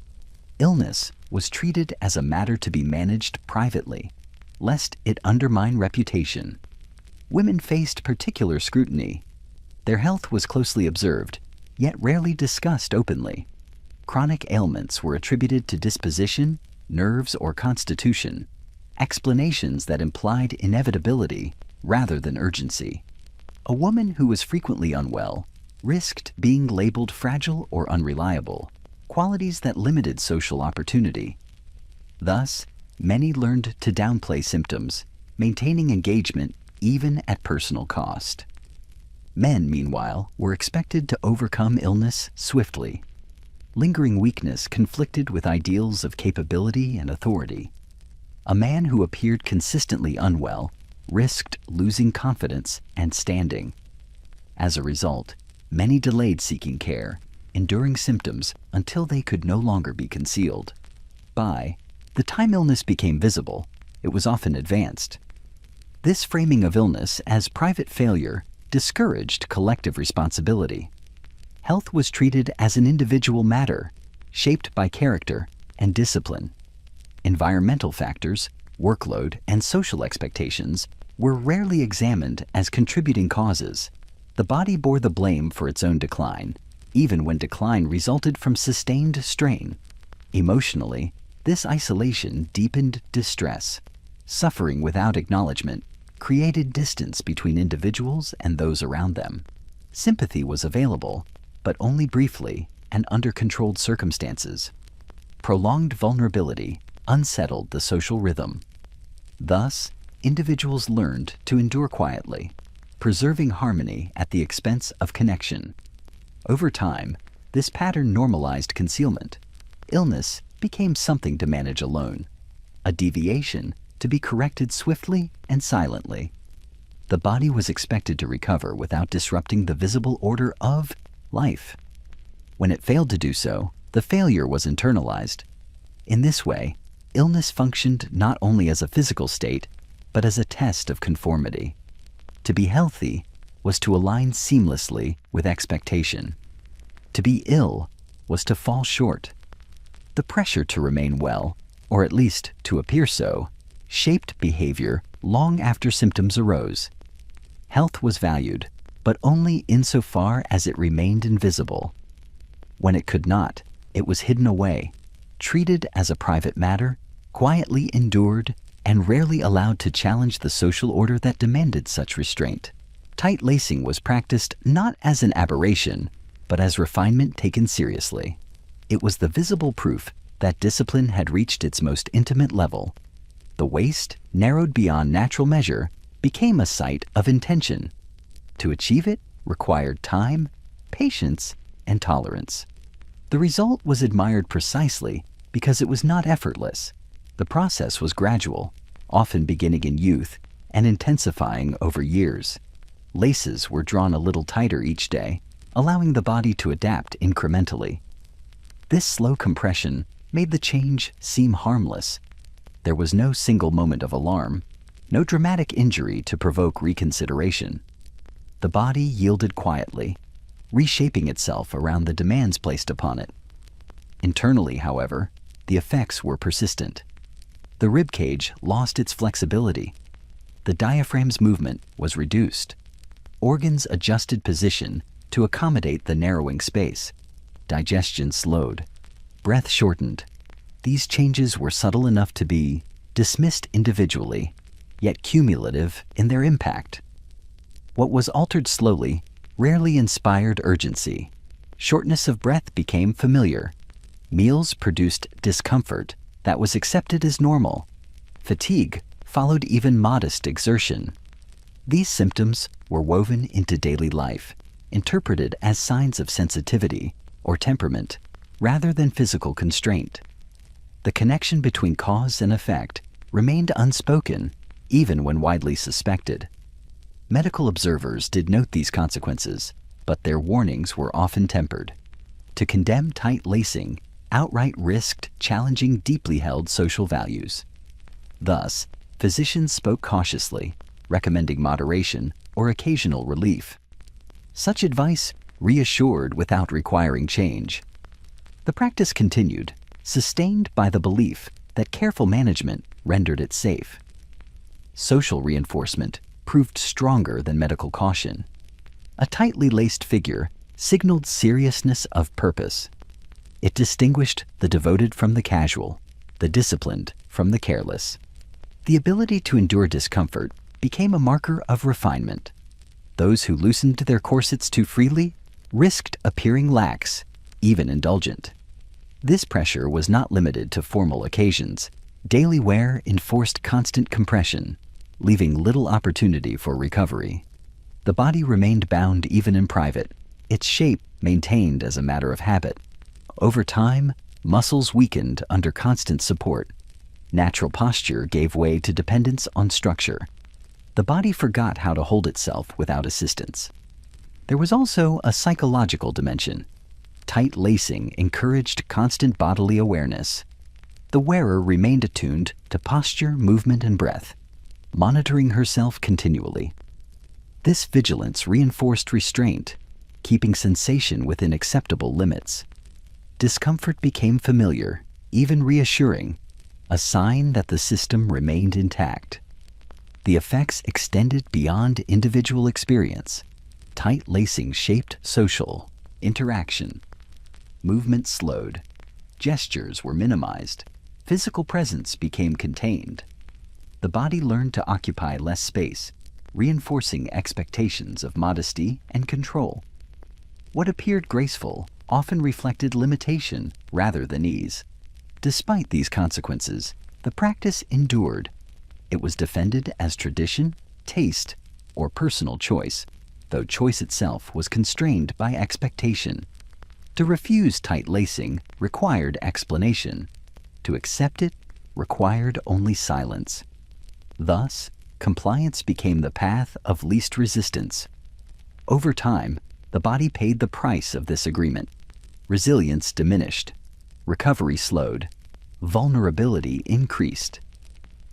Illness was treated as a matter to be managed privately, lest it undermine reputation. Women faced particular scrutiny. Their health was closely observed, yet rarely discussed openly. Chronic ailments were attributed to disposition, nerves, or constitution, explanations that implied inevitability rather than urgency. A woman who was frequently unwell risked being labeled fragile or unreliable, qualities that limited social opportunity. Thus, many learned to downplay symptoms, maintaining engagement even at personal cost. Men, meanwhile, were expected to overcome illness swiftly. lingering weakness conflicted with ideals of capability and authority. A man who appeared consistently unwell risked losing confidence and standing. As a result, many delayed seeking care, enduring symptoms until they could no longer be concealed. By the time illness became visible, it was often advanced. This framing of illness as private failure discouraged collective responsibility. Health was treated as an individual matter, shaped by character and discipline. Environmental factors, workload, and social expectations were rarely examined as contributing causes. The body bore the blame for its own decline, even when decline resulted from sustained strain. Emotionally, this isolation deepened distress. Suffering without acknowledgement created distance between individuals and those around them. Sympathy was available, but only briefly and under controlled circumstances. Prolonged vulnerability unsettled the social rhythm. Thus, individuals learned to endure quietly, preserving harmony at the expense of connection. Over time, this pattern normalized concealment. Illness became something to manage alone, a deviation to be corrected swiftly and silently. The body was expected to recover without disrupting the visible order of life. When it failed to do so, the failure was internalized. In this way, illness functioned not only as a physical state, but as a test of conformity. To be healthy was to align seamlessly with expectation. To be ill was to fall short. The pressure to remain well, or at least to appear so, shaped behavior long after symptoms arose. Health was valued, but only insofar as it remained invisible. When it could not, it was hidden away, treated as a private matter, quietly endured, and rarely allowed to challenge the social order that demanded such restraint. Tight lacing was practiced not as an aberration, but as refinement taken seriously. It was the visible proof that discipline had reached its most intimate level. The waist, narrowed beyond natural measure, became a site of intention. To achieve it required time, patience, and tolerance. The result was admired precisely because it was not effortless. The process was gradual, often beginning in youth and intensifying over years. Laces were drawn a little tighter each day, allowing the body to adapt incrementally. This slow compression made the change seem harmless. There was no single moment of alarm, no dramatic injury to provoke reconsideration. The body yielded quietly, reshaping itself around the demands placed upon it. Internally, however, the effects were persistent. The rib cage lost its flexibility. The diaphragm's movement was reduced. Organs adjusted position to accommodate the narrowing space. Digestion slowed. Breath shortened. These changes were subtle enough to be dismissed individually, yet cumulative in their impact. What was altered slowly rarely inspired urgency. Shortness of breath became familiar. Meals produced discomfort that was accepted as normal. Fatigue followed even modest exertion. These symptoms were woven into daily life, interpreted as signs of sensitivity or temperament rather than physical constraint. The connection between cause and effect remained unspoken, even when widely suspected. Medical observers did note these consequences, but their warnings were often tempered. To condemn tight lacing outright risked challenging deeply held social values. Thus, physicians spoke cautiously, recommending moderation or occasional relief. Such advice reassured without requiring change. The practice continued, sustained by the belief that careful management rendered it safe. Social reinforcement proved stronger than medical caution. A tightly laced figure signaled seriousness of purpose. It distinguished the devoted from the casual, the disciplined from the careless. The ability to endure discomfort became a marker of refinement. Those who loosened their corsets too freely risked appearing lax, even indulgent. This pressure was not limited to formal occasions. Daily wear enforced constant compression, leaving little opportunity for recovery. The body remained bound even in private, its shape maintained as a matter of habit. Over time, muscles weakened under constant support. Natural posture gave way to dependence on structure. The body forgot how to hold itself without assistance. There was also a psychological dimension. Tight lacing encouraged constant bodily awareness. The wearer remained attuned to posture, movement, and breath, monitoring herself continually. This vigilance reinforced restraint, keeping sensation within acceptable limits. Discomfort became familiar, even reassuring, a sign that the system remained intact. The effects extended beyond individual experience. Tight lacing shaped social interaction. Movement slowed. Gestures were minimized. Physical presence became contained. The body learned to occupy less space, reinforcing expectations of modesty and control. What appeared graceful often reflected limitation rather than ease. Despite these consequences, the practice endured. It was defended as tradition, taste, or personal choice, though choice itself was constrained by expectation. To refuse tight lacing required explanation. To accept it required only silence. Thus, compliance became the path of least resistance. Over time, the body paid the price of this agreement. Resilience diminished. Recovery slowed. Vulnerability increased.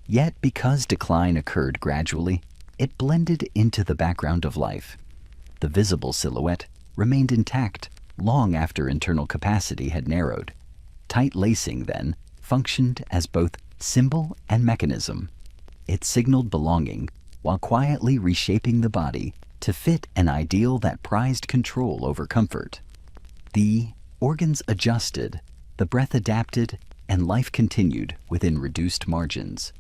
Yet, because decline occurred gradually, it blended into the background of life. The visible silhouette remained intact long after internal capacity had narrowed. Tight lacing, then, functioned as both symbol and mechanism. It signaled belonging while quietly reshaping the body to fit an ideal that prized control over comfort. The organs adjusted, the breath adapted, and life continued within reduced margins.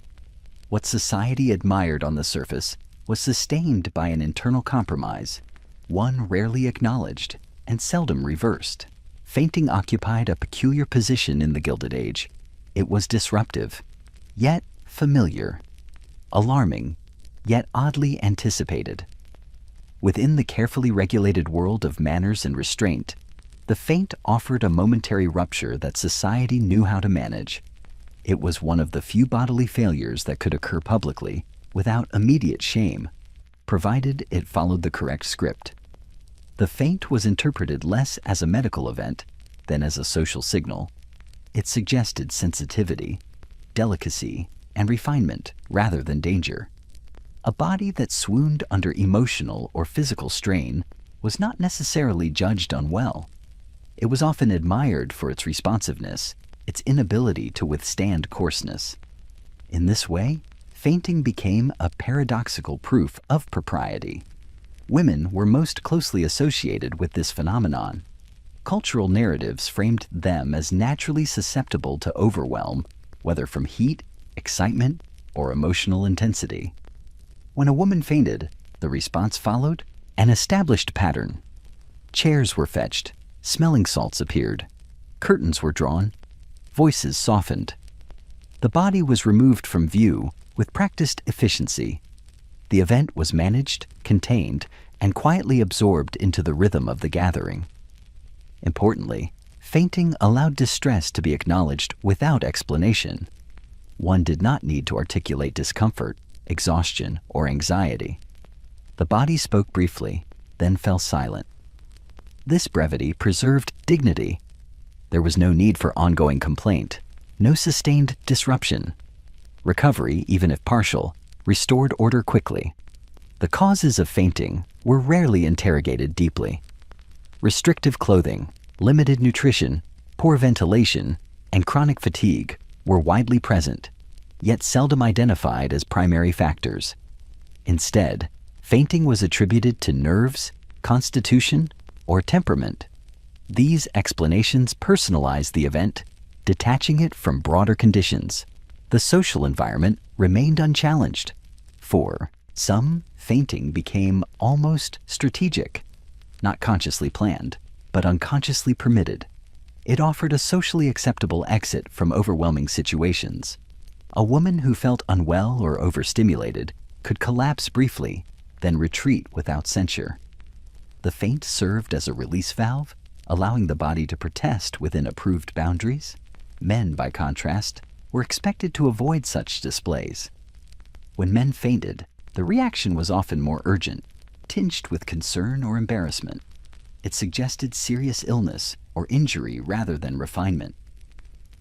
What society admired on the surface was sustained by an internal compromise, one rarely acknowledged and seldom reversed. Fainting occupied a peculiar position in the Gilded Age. It was disruptive, yet familiar, alarming, yet oddly anticipated. Within the carefully regulated world of manners and restraint, the feint offered a momentary rupture that society knew how to manage. It was one of the few bodily failures that could occur publicly without immediate shame, provided it followed the correct script. The feint was interpreted less as a medical event than as a social signal. It suggested sensitivity, delicacy, and refinement rather than danger. A body that swooned under emotional or physical strain was not necessarily judged unwell. It was often admired for its responsiveness, its inability to withstand coarseness. In this way, fainting became a paradoxical proof of propriety. Women were most closely associated with this phenomenon. Cultural narratives framed them as naturally susceptible to overwhelm, whether from heat, excitement, or emotional intensity. When a woman fainted, the response followed an established pattern. Chairs were fetched, smelling salts appeared, curtains were drawn, voices softened. The body was removed from view with practiced efficiency. The event was managed, contained, and quietly absorbed into the rhythm of the gathering. Importantly, fainting allowed distress to be acknowledged without explanation. One did not need to articulate discomfort, exhaustion, or anxiety. The body spoke briefly, then fell silent. This brevity preserved dignity. There was no need for ongoing complaint, no sustained disruption. Recovery, even if partial, restored order quickly. The causes of fainting were rarely interrogated deeply. Restrictive clothing, limited nutrition, poor ventilation, and chronic fatigue were widely present, yet seldom identified as primary factors. Instead, fainting was attributed to nerves, constitution, or temperament. These explanations personalized the event, detaching it from broader conditions. The social environment remained unchallenged. For some, fainting became almost strategic, not consciously planned, but unconsciously permitted. It offered a socially acceptable exit from overwhelming situations. A woman who felt unwell or overstimulated could collapse briefly, then retreat without censure. The feint served as a release valve, allowing the body to protest within approved boundaries. Men, by contrast, were expected to avoid such displays. When men fainted, the reaction was often more urgent, tinged with concern or embarrassment. It suggested serious illness or injury rather than refinement.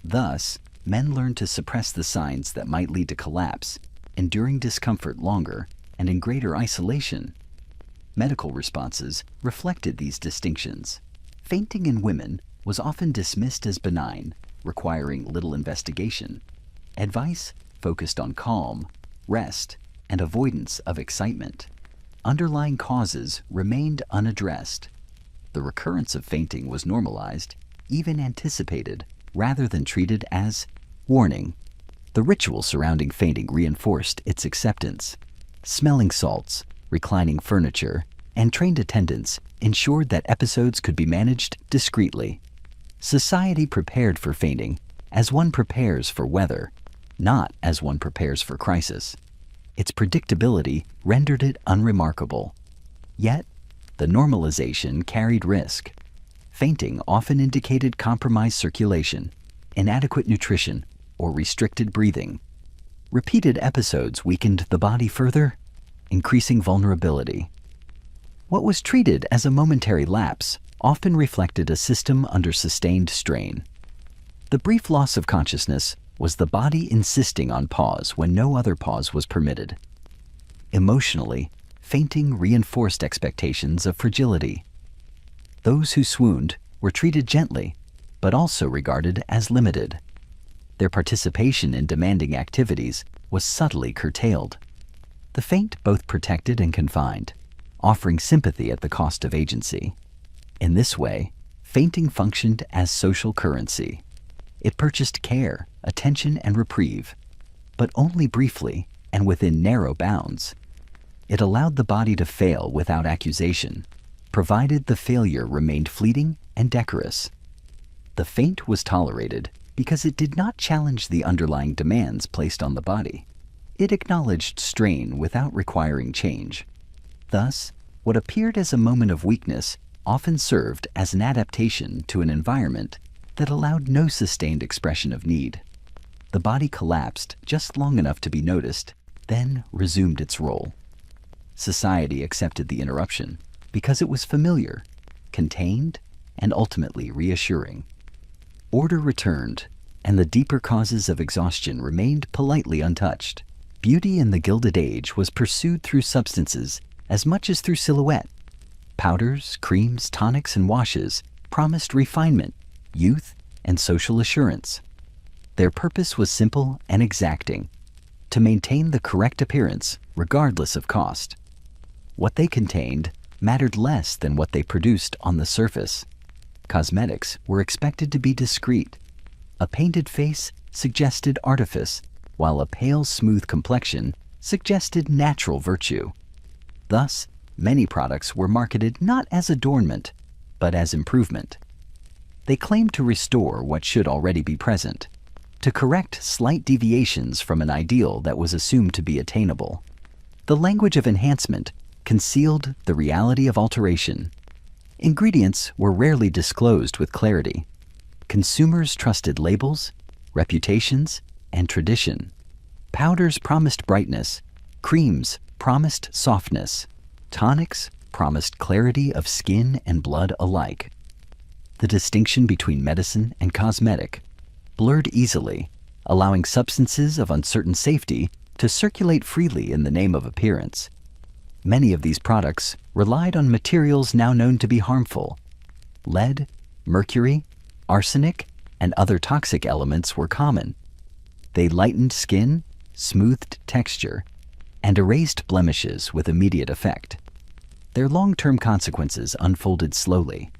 Thus, men learned to suppress the signs that might lead to collapse, enduring discomfort longer and in greater isolation. Medical responses reflected these distinctions. Fainting in women was often dismissed as benign, requiring little investigation. Advice focused on calm, rest, and avoidance of excitement. Underlying causes remained unaddressed. The recurrence of fainting was normalized, even anticipated, rather than treated as warning. The ritual surrounding fainting reinforced its acceptance. Smelling salts, reclining furniture, and trained attendants ensured that episodes could be managed discreetly. Society prepared for fainting as one prepares for weather, not as one prepares for crisis. Its predictability rendered it unremarkable. Yet, the normalization carried risk. Fainting often indicated compromised circulation, inadequate nutrition, or restricted breathing. Repeated episodes weakened the body further, increasing vulnerability. What was treated as a momentary lapse often reflected a system under sustained strain. The brief loss of consciousness was the body insisting on pause when no other pause was permitted. Emotionally, fainting reinforced expectations of fragility. Those who swooned were treated gently, but also regarded as limited. Their participation in demanding activities was subtly curtailed. The faint both protected and confined, offering sympathy at the cost of agency. In this way, fainting functioned as social currency. It purchased care, attention, and reprieve, but only briefly and within narrow bounds. It allowed the body to fail without accusation, provided the failure remained fleeting and decorous. The faint was tolerated because it did not challenge the underlying demands placed on the body. It acknowledged strain without requiring change. Thus, what appeared as a moment of weakness often served as an adaptation to an environment that allowed no sustained expression of need. The body collapsed just long enough to be noticed, then resumed its role. Society accepted the interruption because it was familiar, contained, and ultimately reassuring. Order returned, and the deeper causes of exhaustion remained politely untouched. Beauty in the Gilded Age was pursued through substances as much as through silhouette. Powders, creams, tonics, and washes promised refinement, youth, and social assurance. Their purpose was simple and exacting: to maintain the correct appearance regardless of cost. What they contained mattered less than what they produced on the surface. Cosmetics were expected to be discreet. A painted face suggested artifice, while a pale, smooth complexion suggested natural virtue. Thus, many products were marketed not as adornment, but as improvement. They claimed to restore what should already be present, to correct slight deviations from an ideal that was assumed to be attainable. The language of enhancement concealed the reality of alteration. Ingredients were rarely disclosed with clarity. Consumers trusted labels, reputations, and tradition. Powders promised brightness, creams promised softness, tonics promised clarity of skin and blood alike. The distinction between medicine and cosmetic blurred easily, allowing substances of uncertain safety to circulate freely in the name of appearance. Many of these products relied on materials now known to be harmful. Lead, mercury, arsenic, and other toxic elements were common. They lightened skin, smoothed texture, and erased blemishes with immediate effect. Their long-term consequences unfolded slowly,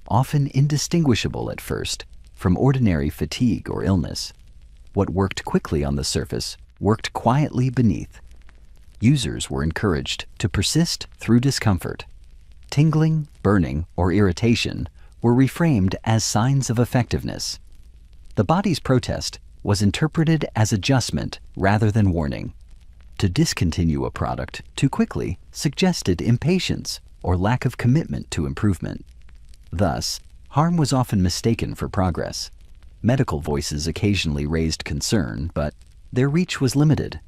often indistinguishable at first from ordinary fatigue or illness. What worked quickly on the surface worked quietly beneath. Users were encouraged to persist through discomfort. Tingling, burning, or irritation were reframed as signs of effectiveness. The body's protest was interpreted as adjustment rather than warning. To discontinue a product too quickly suggested impatience or lack of commitment to improvement. Thus, Harm was often mistaken for progress. Medical voices occasionally raised concern, but their reach was limited.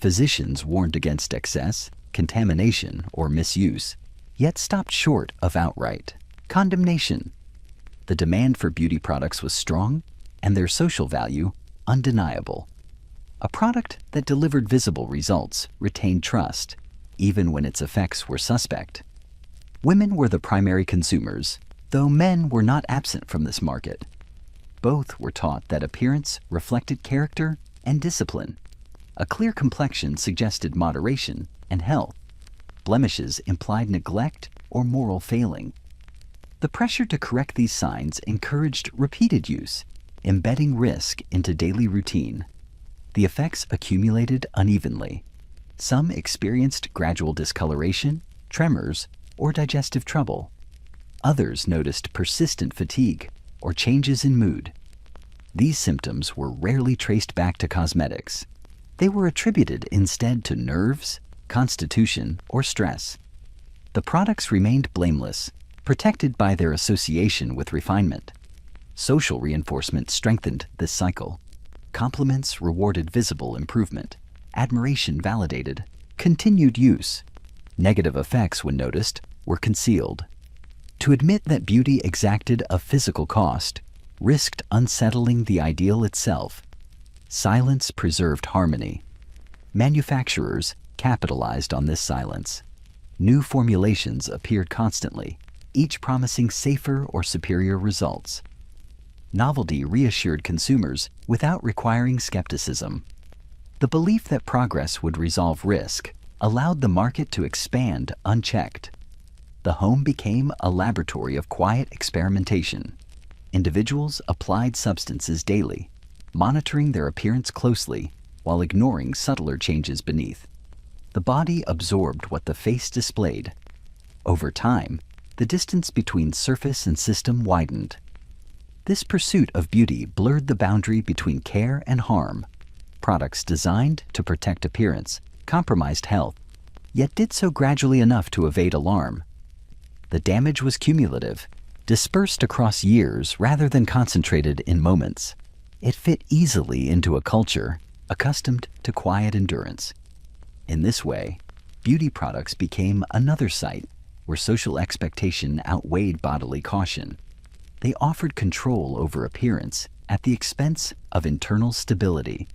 Physicians warned against excess, contamination, or misuse, yet stopped short of outright condemnation. The demand for beauty products was strong, and their social value undeniable. A product that delivered visible results retained trust, even when its effects were suspect. Women were the primary consumers, though men were not absent from this market. Both were taught that appearance reflected character and discipline. A clear complexion suggested moderation and health. Blemishes implied neglect or moral failing. The pressure to correct these signs encouraged repeated use, embedding risk into daily routine. The effects accumulated unevenly. Some experienced gradual discoloration, tremors, or digestive trouble. Others noticed persistent fatigue or changes in mood. These symptoms were rarely traced back to cosmetics. They were attributed instead to nerves, constitution, or stress. The products remained blameless, protected by their association with refinement. Social reinforcement strengthened this cycle. Compliments rewarded visible improvement. Admiration validated continued use. Negative effects, when noticed, were concealed. To admit that beauty exacted a physical cost risked unsettling the ideal itself. Silence preserved harmony. Manufacturers capitalized on this silence. New formulations appeared constantly, each promising safer or superior results. Novelty reassured consumers without requiring skepticism. The belief that progress would resolve risk allowed the market to expand unchecked. The home became a laboratory of quiet experimentation. Individuals applied substances daily, monitoring their appearance closely while ignoring subtler changes beneath. The body absorbed what the face displayed. Over time, the distance between surface and system widened. This pursuit of beauty blurred the boundary between care and harm. Products designed to protect appearance compromised health, yet did so gradually enough to evade alarm. The damage was cumulative, dispersed across years rather than concentrated in moments. It fit easily into a culture accustomed to quiet endurance. In this way, beauty products became another site where social expectation outweighed bodily caution. They offered control over appearance at the expense of internal stability.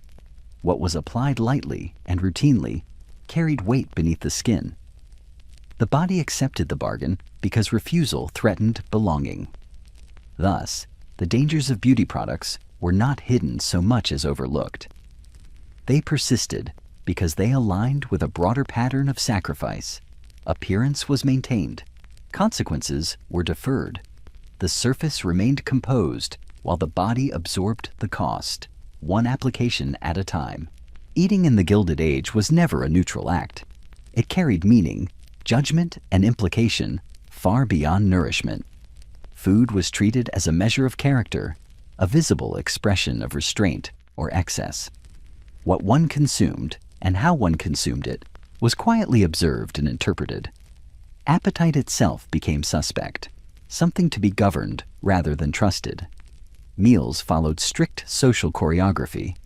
What was applied lightly and routinely carried weight beneath the skin. The body accepted the bargain because refusal threatened belonging. Thus, the dangers of beauty products were not hidden so much as overlooked. They persisted because they aligned with a broader pattern of sacrifice. Appearance was maintained. Consequences were deferred. The surface remained composed while the body absorbed the cost, one application at a time. Eating in the Gilded Age was never a neutral act. It carried meaning, judgment, and implication far beyond nourishment. Food was treated as a measure of character, a visible expression of restraint or excess. What one consumed and how one consumed it was quietly observed and interpreted. Appetite itself became suspect, something to be governed rather than trusted. Meals followed strict social choreography.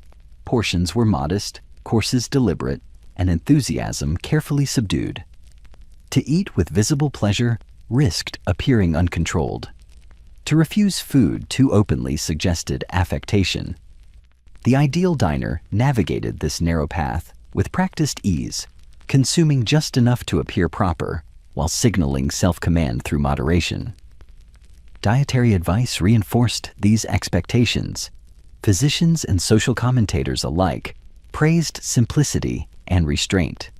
Portions were modest, courses deliberate, and enthusiasm carefully subdued. To eat with visible pleasure risked appearing uncontrolled. To refuse food too openly suggested affectation. The ideal diner navigated this narrow path with practiced ease, consuming just enough to appear proper while signaling self-command through moderation. Dietary advice reinforced these expectations. Physicians and social commentators alike praised simplicity and restraint.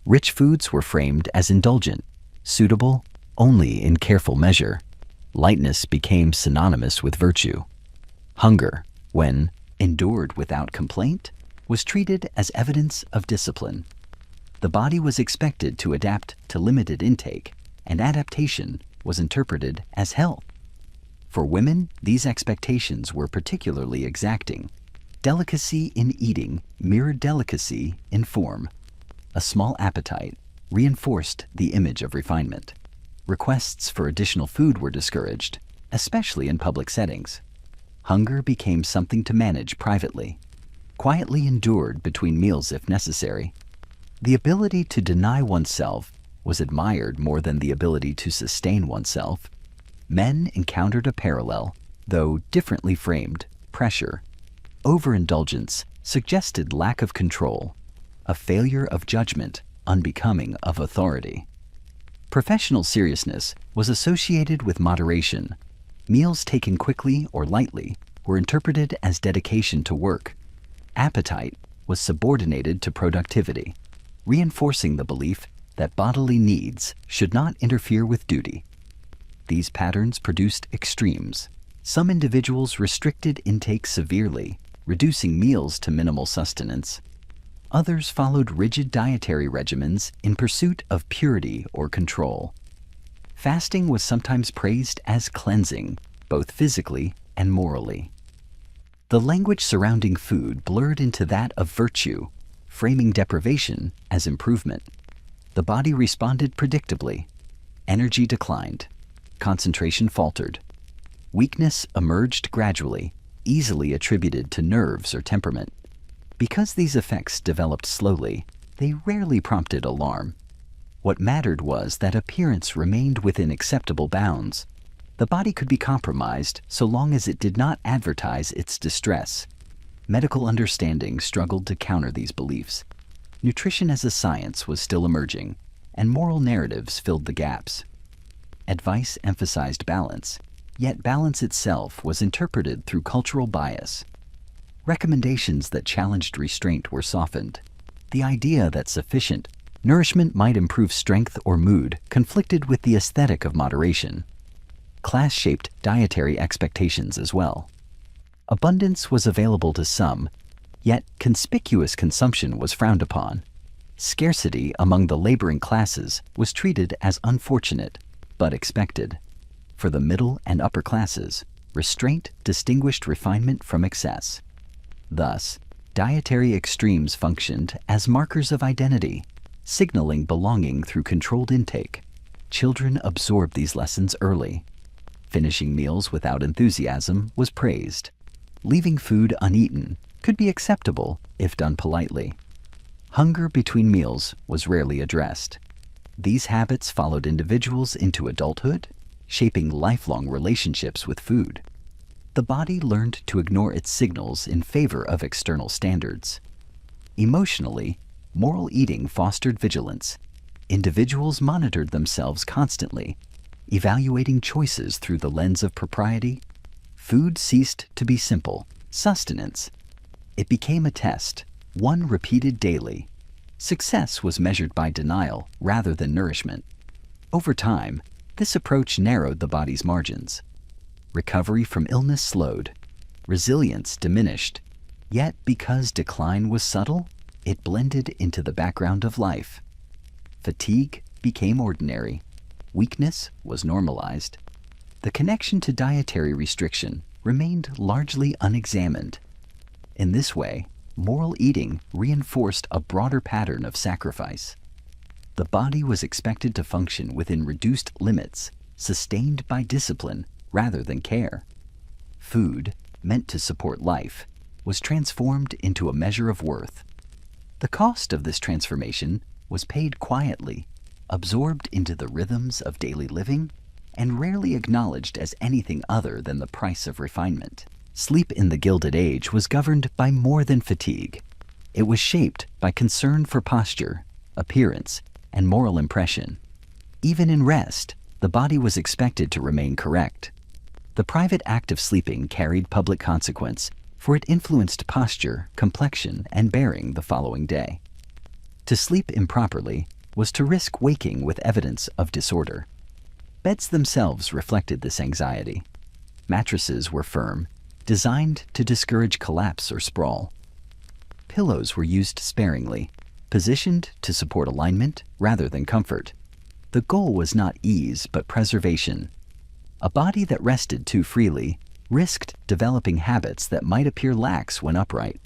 Rich foods were framed as indulgent, suitable only in careful measure. Lightness became synonymous with virtue. Hunger, when endured without complaint, was treated as evidence of discipline. The body was expected to adapt to limited intake, and adaptation was interpreted as health. For women, these expectations were particularly exacting. Delicacy in eating mirrored delicacy in form. A small appetite reinforced the image of refinement. Requests for additional food were discouraged. especially in public settings. Hunger became something to manage privately, quietly endured between meals if necessary. The ability to deny oneself was admired more than the ability to sustain oneself. Men encountered a parallel, though differently framed, pressure. Overindulgence suggested lack of control, a failure of judgment unbecoming of authority. Professional seriousness was associated with moderation. Meals taken quickly or lightly were interpreted as dedication to work. Appetite was subordinated to productivity, reinforcing the belief that bodily needs should not interfere with duty. These patterns produced extremes. Some individuals restricted intake severely, reducing meals to minimal sustenance. Others followed rigid dietary regimens in pursuit of purity or control. Fasting was sometimes praised as cleansing, both physically and morally. The language surrounding food blurred into that of virtue, framing deprivation as improvement. The body responded predictably. Energy declined. Concentration faltered. Weakness emerged gradually, easily attributed to nerves or temperament. Because these effects developed slowly, they rarely prompted alarm. What mattered was that appearance remained within acceptable bounds. The body could be compromised so long as it did not advertise its distress. Medical understanding struggled to counter these beliefs. Nutrition as a science was still emerging, and moral narratives filled the gaps. Advice emphasized balance, yet balance itself was interpreted through cultural bias. Recommendations that challenged restraint were softened. The idea that sufficient nourishment might improve strength or mood conflicted with the aesthetic of moderation. Class shaped dietary expectations as well. Abundance was available to some, yet conspicuous consumption was frowned upon. Scarcity among the laboring classes was treated as unfortunate, but expected. For the middle and upper classes, restraint distinguished refinement from excess. Thus, dietary extremes functioned as markers of identity, signaling belonging through controlled intake. Children absorbed these lessons early. Finishing meals without enthusiasm was praised. Leaving food uneaten could be acceptable if done politely. Hunger between meals was rarely addressed. These habits followed individuals into adulthood, shaping lifelong relationships with food. The body learned to ignore its signals in favor of external standards. Emotionally, moral eating fostered vigilance. Individuals monitored themselves constantly, evaluating choices through the lens of propriety. Food ceased to be simple sustenance. It became a test, one repeated daily. Success was measured by denial rather than nourishment. Over time, this approach narrowed the body's margins. Recovery from illness slowed. Resilience diminished. Yet, because decline was subtle, it blended into the background of life. Fatigue became ordinary. Weakness was normalized. The connection to dietary restriction remained largely unexamined. In this way, moral eating reinforced a broader pattern of sacrifice. The body was expected to function within reduced limits, sustained by discipline rather than care. Food, meant to support life, was transformed into a measure of worth. The cost of this transformation was paid quietly, absorbed into the rhythms of daily living, and rarely acknowledged as anything other than the price of refinement. Sleep in the Gilded Age was governed by more than fatigue. It was shaped by concern for posture, appearance, and moral impression. Even in rest, the body was expected to remain correct. The private act of sleeping carried public consequence, for it influenced posture, complexion, and bearing the following day. To sleep improperly was to risk waking with evidence of disorder. Beds themselves reflected this anxiety. Mattresses were firm, designed to discourage collapse or sprawl. Pillows were used sparingly, positioned to support alignment rather than comfort. The goal was not ease but preservation. A body that rested too freely risked developing habits that might appear lax when upright.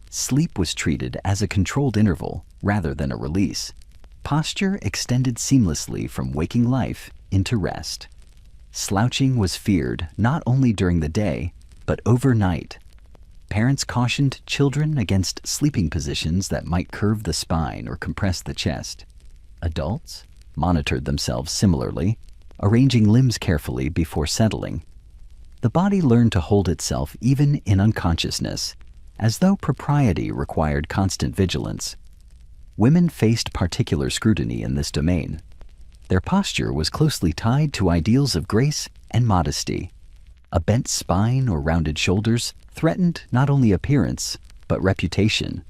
Sleep was treated as a controlled interval rather than a release. Posture extended seamlessly from waking life into rest. Slouching was feared not only during the day, but overnight. Parents cautioned children against sleeping positions that might curve the spine or compress the chest. Adults monitored themselves similarly, arranging limbs carefully before settling. The body learned to hold itself even in unconsciousness, as though propriety required constant vigilance. Women faced particular scrutiny in this domain. Their posture was closely tied to ideals of grace and modesty. A bent spine or rounded shoulders threatened not only appearance, but reputation.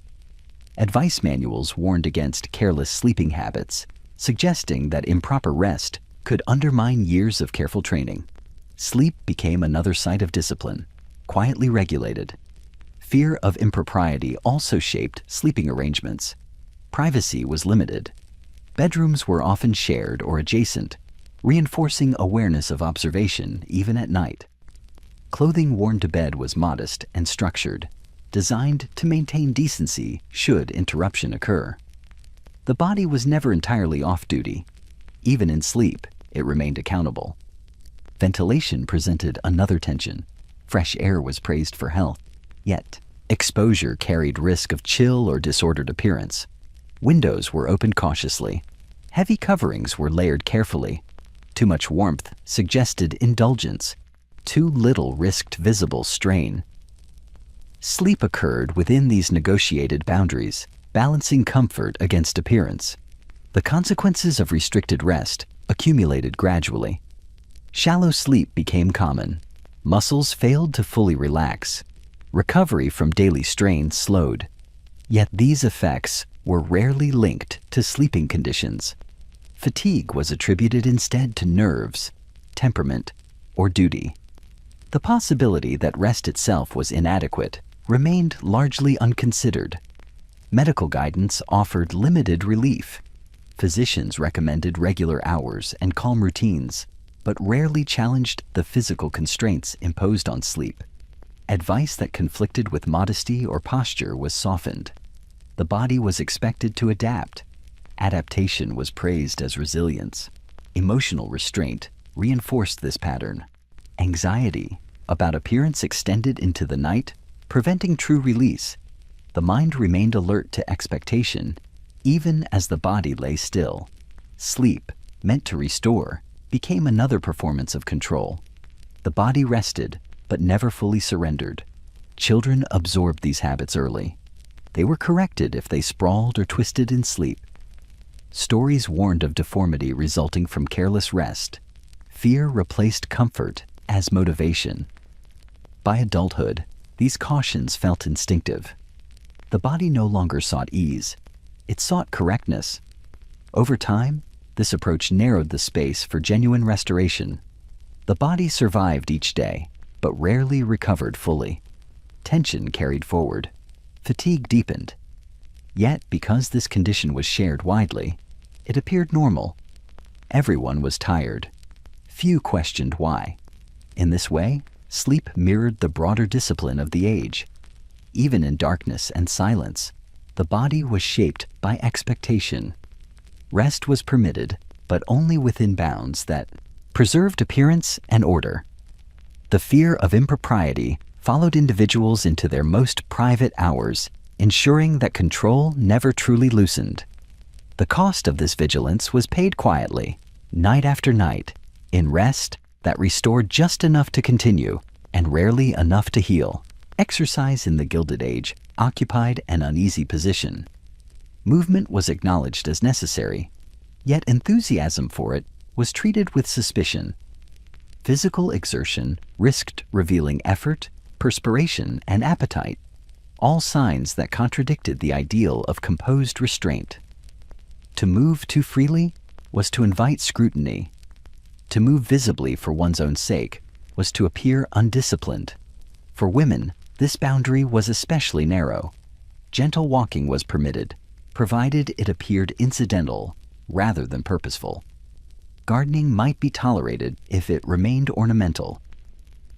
Advice manuals warned against careless sleeping habits, suggesting that improper rest could undermine years of careful training. Sleep became another site of discipline, quietly regulated. Fear of impropriety also shaped sleeping arrangements. Privacy was limited. Bedrooms were often shared or adjacent, reinforcing awareness of observation even at night. Clothing worn to bed was modest and structured, designed to maintain decency should interruption occur. The body was never entirely off-duty. Even in sleep, it remained accountable. Ventilation presented another tension. Fresh air was praised for health, yet exposure carried risk of chill or disordered appearance. Windows were opened cautiously. Heavy coverings were layered carefully. Too much warmth suggested indulgence. Too little risked visible strain. Sleep occurred within these negotiated boundaries, balancing comfort against appearance. The consequences of restricted rest accumulated gradually. Shallow sleep became common. Muscles failed to fully relax. Recovery from daily strain slowed. Yet these effects were rarely linked to sleeping conditions. Fatigue was attributed instead to nerves, temperament, or duty. The possibility that rest itself was inadequate remained largely unconsidered. Medical guidance offered limited relief. Physicians recommended regular hours and calm routines, but rarely challenged the physical constraints imposed on sleep. Advice that conflicted with modesty or posture was softened. The body was expected to adapt. Adaptation was praised as resilience. Emotional restraint reinforced this pattern. Anxiety about appearance extended into the night, preventing true release. The mind remained alert to expectation, even as the body lay still. Sleep, meant to restore, became another performance of control. The body rested, but never fully surrendered. Children absorbed these habits early. They were corrected if they sprawled or twisted in sleep. Stories warned of deformity resulting from careless rest. Fear replaced comfort as motivation. By adulthood, these cautions felt instinctive. The body no longer sought ease. It sought correctness. Over time, this approach narrowed the space for genuine restoration. The body survived each day, but rarely recovered fully. Tension carried forward. Fatigue deepened. Yet, because this condition was shared widely, it appeared normal. Everyone was tired. Few questioned why. In this way, sleep mirrored the broader discipline of the age. Even in darkness and silence, the body was shaped by expectation. Rest was permitted, but only within bounds that preserved appearance and order. The fear of impropriety followed individuals into their most private hours, ensuring that control never truly loosened. The cost of this vigilance was paid quietly, night after night, in rest that restored just enough to continue and rarely enough to heal. Exercise in the Gilded Age occupied an uneasy position. Movement was acknowledged as necessary, yet enthusiasm for it was treated with suspicion. Physical exertion risked revealing effort, perspiration, and appetite, all signs that contradicted the ideal of composed restraint. To move too freely was to invite scrutiny. To move visibly for one's own sake was to appear undisciplined. For women, this boundary was especially narrow. Gentle walking was permitted, provided it appeared incidental rather than purposeful. Gardening might be tolerated if it remained ornamental.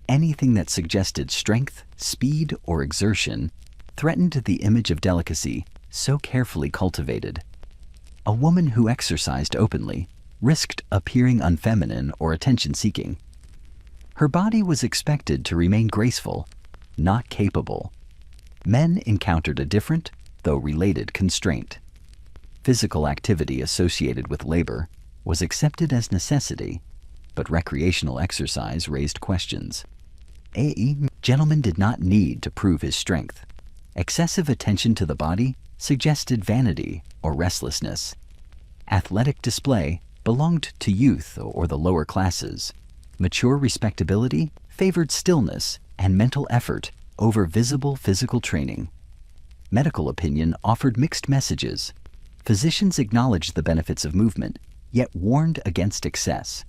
Anything that suggested strength, speed, or exertion threatened the image of delicacy so carefully cultivated. A woman who exercised openly risked appearing unfeminine or attention-seeking. Her body was expected to remain graceful, not capable. Men encountered a different, though related, constraint. Physical activity associated with labor was accepted as necessity, but recreational exercise raised questions. Gentleman did not need to prove his strength. Excessive attention to the body suggested vanity or restlessness. Athletic display belonged to youth or the lower classes. Mature respectability favored stillness and mental effort over visible physical training. Medical opinion offered mixed messages. Physicians acknowledged the benefits of movement, yet warned against excess.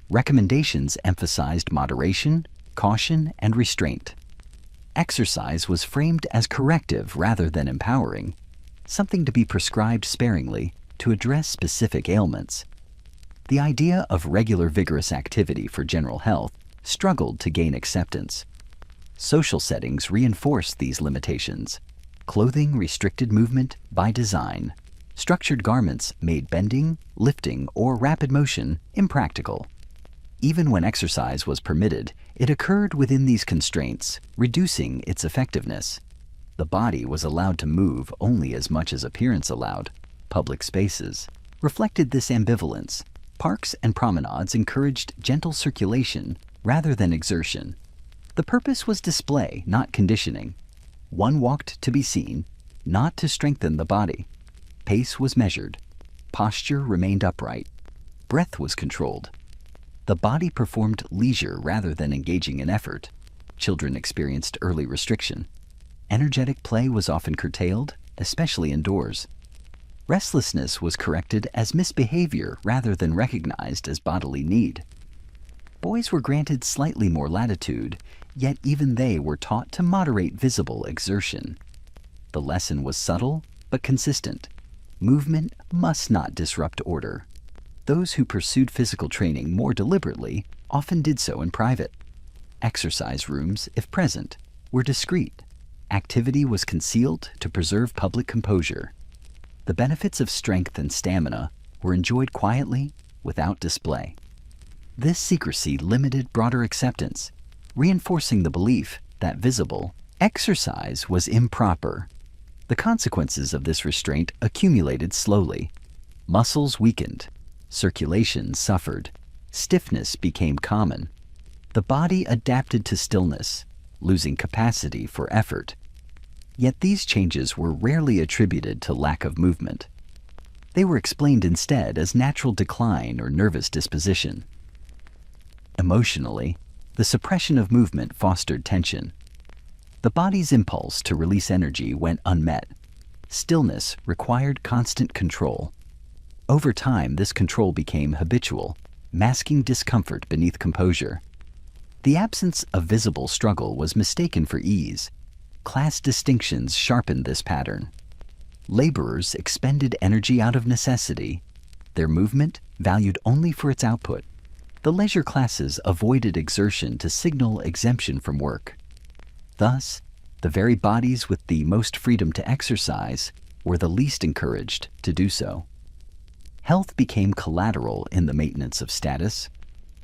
Recommendations emphasized moderation, caution, and restraint. Exercise was framed as corrective rather than empowering, something to be prescribed sparingly to address specific ailments. The idea of regular vigorous activity for general health struggled to gain acceptance. Social settings reinforced these limitations. Clothing restricted movement by design. Structured garments made bending, lifting, or rapid motion impractical. Even when exercise was permitted, it occurred within these constraints, reducing its effectiveness. The body was allowed to move only as much as appearance allowed. Public spaces reflected this ambivalence. Parks and promenades encouraged gentle circulation rather than exertion. The purpose was display, not conditioning. One walked to be seen, not to strengthen the body. Pace was measured. Posture remained upright. Breath was controlled. The body performed leisure rather than engaging in effort. Children experienced early restriction. Energetic play was often curtailed, especially indoors. Restlessness was corrected as misbehavior rather than recognized as bodily need. Boys were granted slightly more latitude, yet even they were taught to moderate visible exertion. The lesson was subtle but consistent. Movement must not disrupt order. Those who pursued physical training more deliberately often did so in private. Exercise rooms, if present, were discreet. Activity was concealed to preserve public composure. The benefits of strength and stamina were enjoyed quietly, without display. This secrecy limited broader acceptance, reinforcing the belief that visible exercise was improper. The consequences of this restraint accumulated slowly. Muscles weakened. Circulation suffered. Stiffness became common. The body adapted to stillness, losing capacity for effort. Yet these changes were rarely attributed to lack of movement. They were explained instead as natural decline or nervous disposition. Emotionally, the suppression of movement fostered tension. The body's impulse to release energy went unmet. Stillness required constant control. Over time, this control became habitual, masking discomfort beneath composure. The absence of visible struggle was mistaken for ease. Class distinctions sharpened this pattern. Laborers expended energy out of necessity, their movement valued only for its output. The leisure classes avoided exertion to signal exemption from work. Thus, the very bodies with the most freedom to exercise were the least encouraged to do so. Health became collateral in the maintenance of status.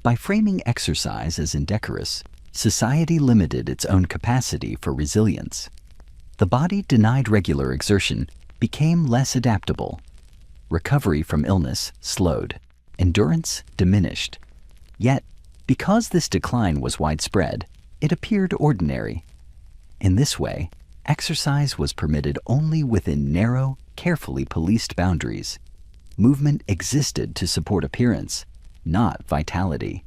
By framing exercise as indecorous, society limited its own capacity for resilience. The body denied regular exertion became less adaptable. Recovery from illness slowed. Endurance diminished. Yet, because this decline was widespread, it appeared ordinary. In this way, exercise was permitted only within narrow, carefully policed boundaries. Movement existed to support appearance, not vitality.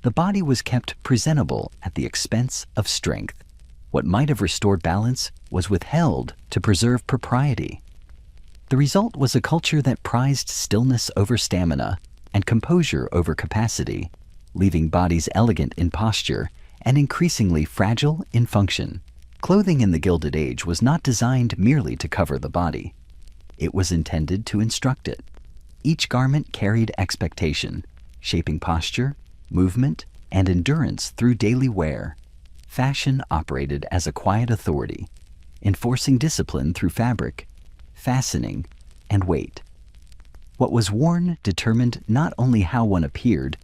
The body was kept presentable at the expense of strength. What might have restored balance was withheld to preserve propriety. The result was a culture that prized stillness over stamina and composure over capacity, leaving bodies elegant in posture and increasingly fragile in function. Clothing in the Gilded Age was not designed merely to cover the body. It was intended to instruct it. Each garment carried expectation, shaping posture, movement, and endurance through daily wear. Fashion operated as a quiet authority, enforcing discipline through fabric, fastening, and weight. What was worn determined not only how one appeared,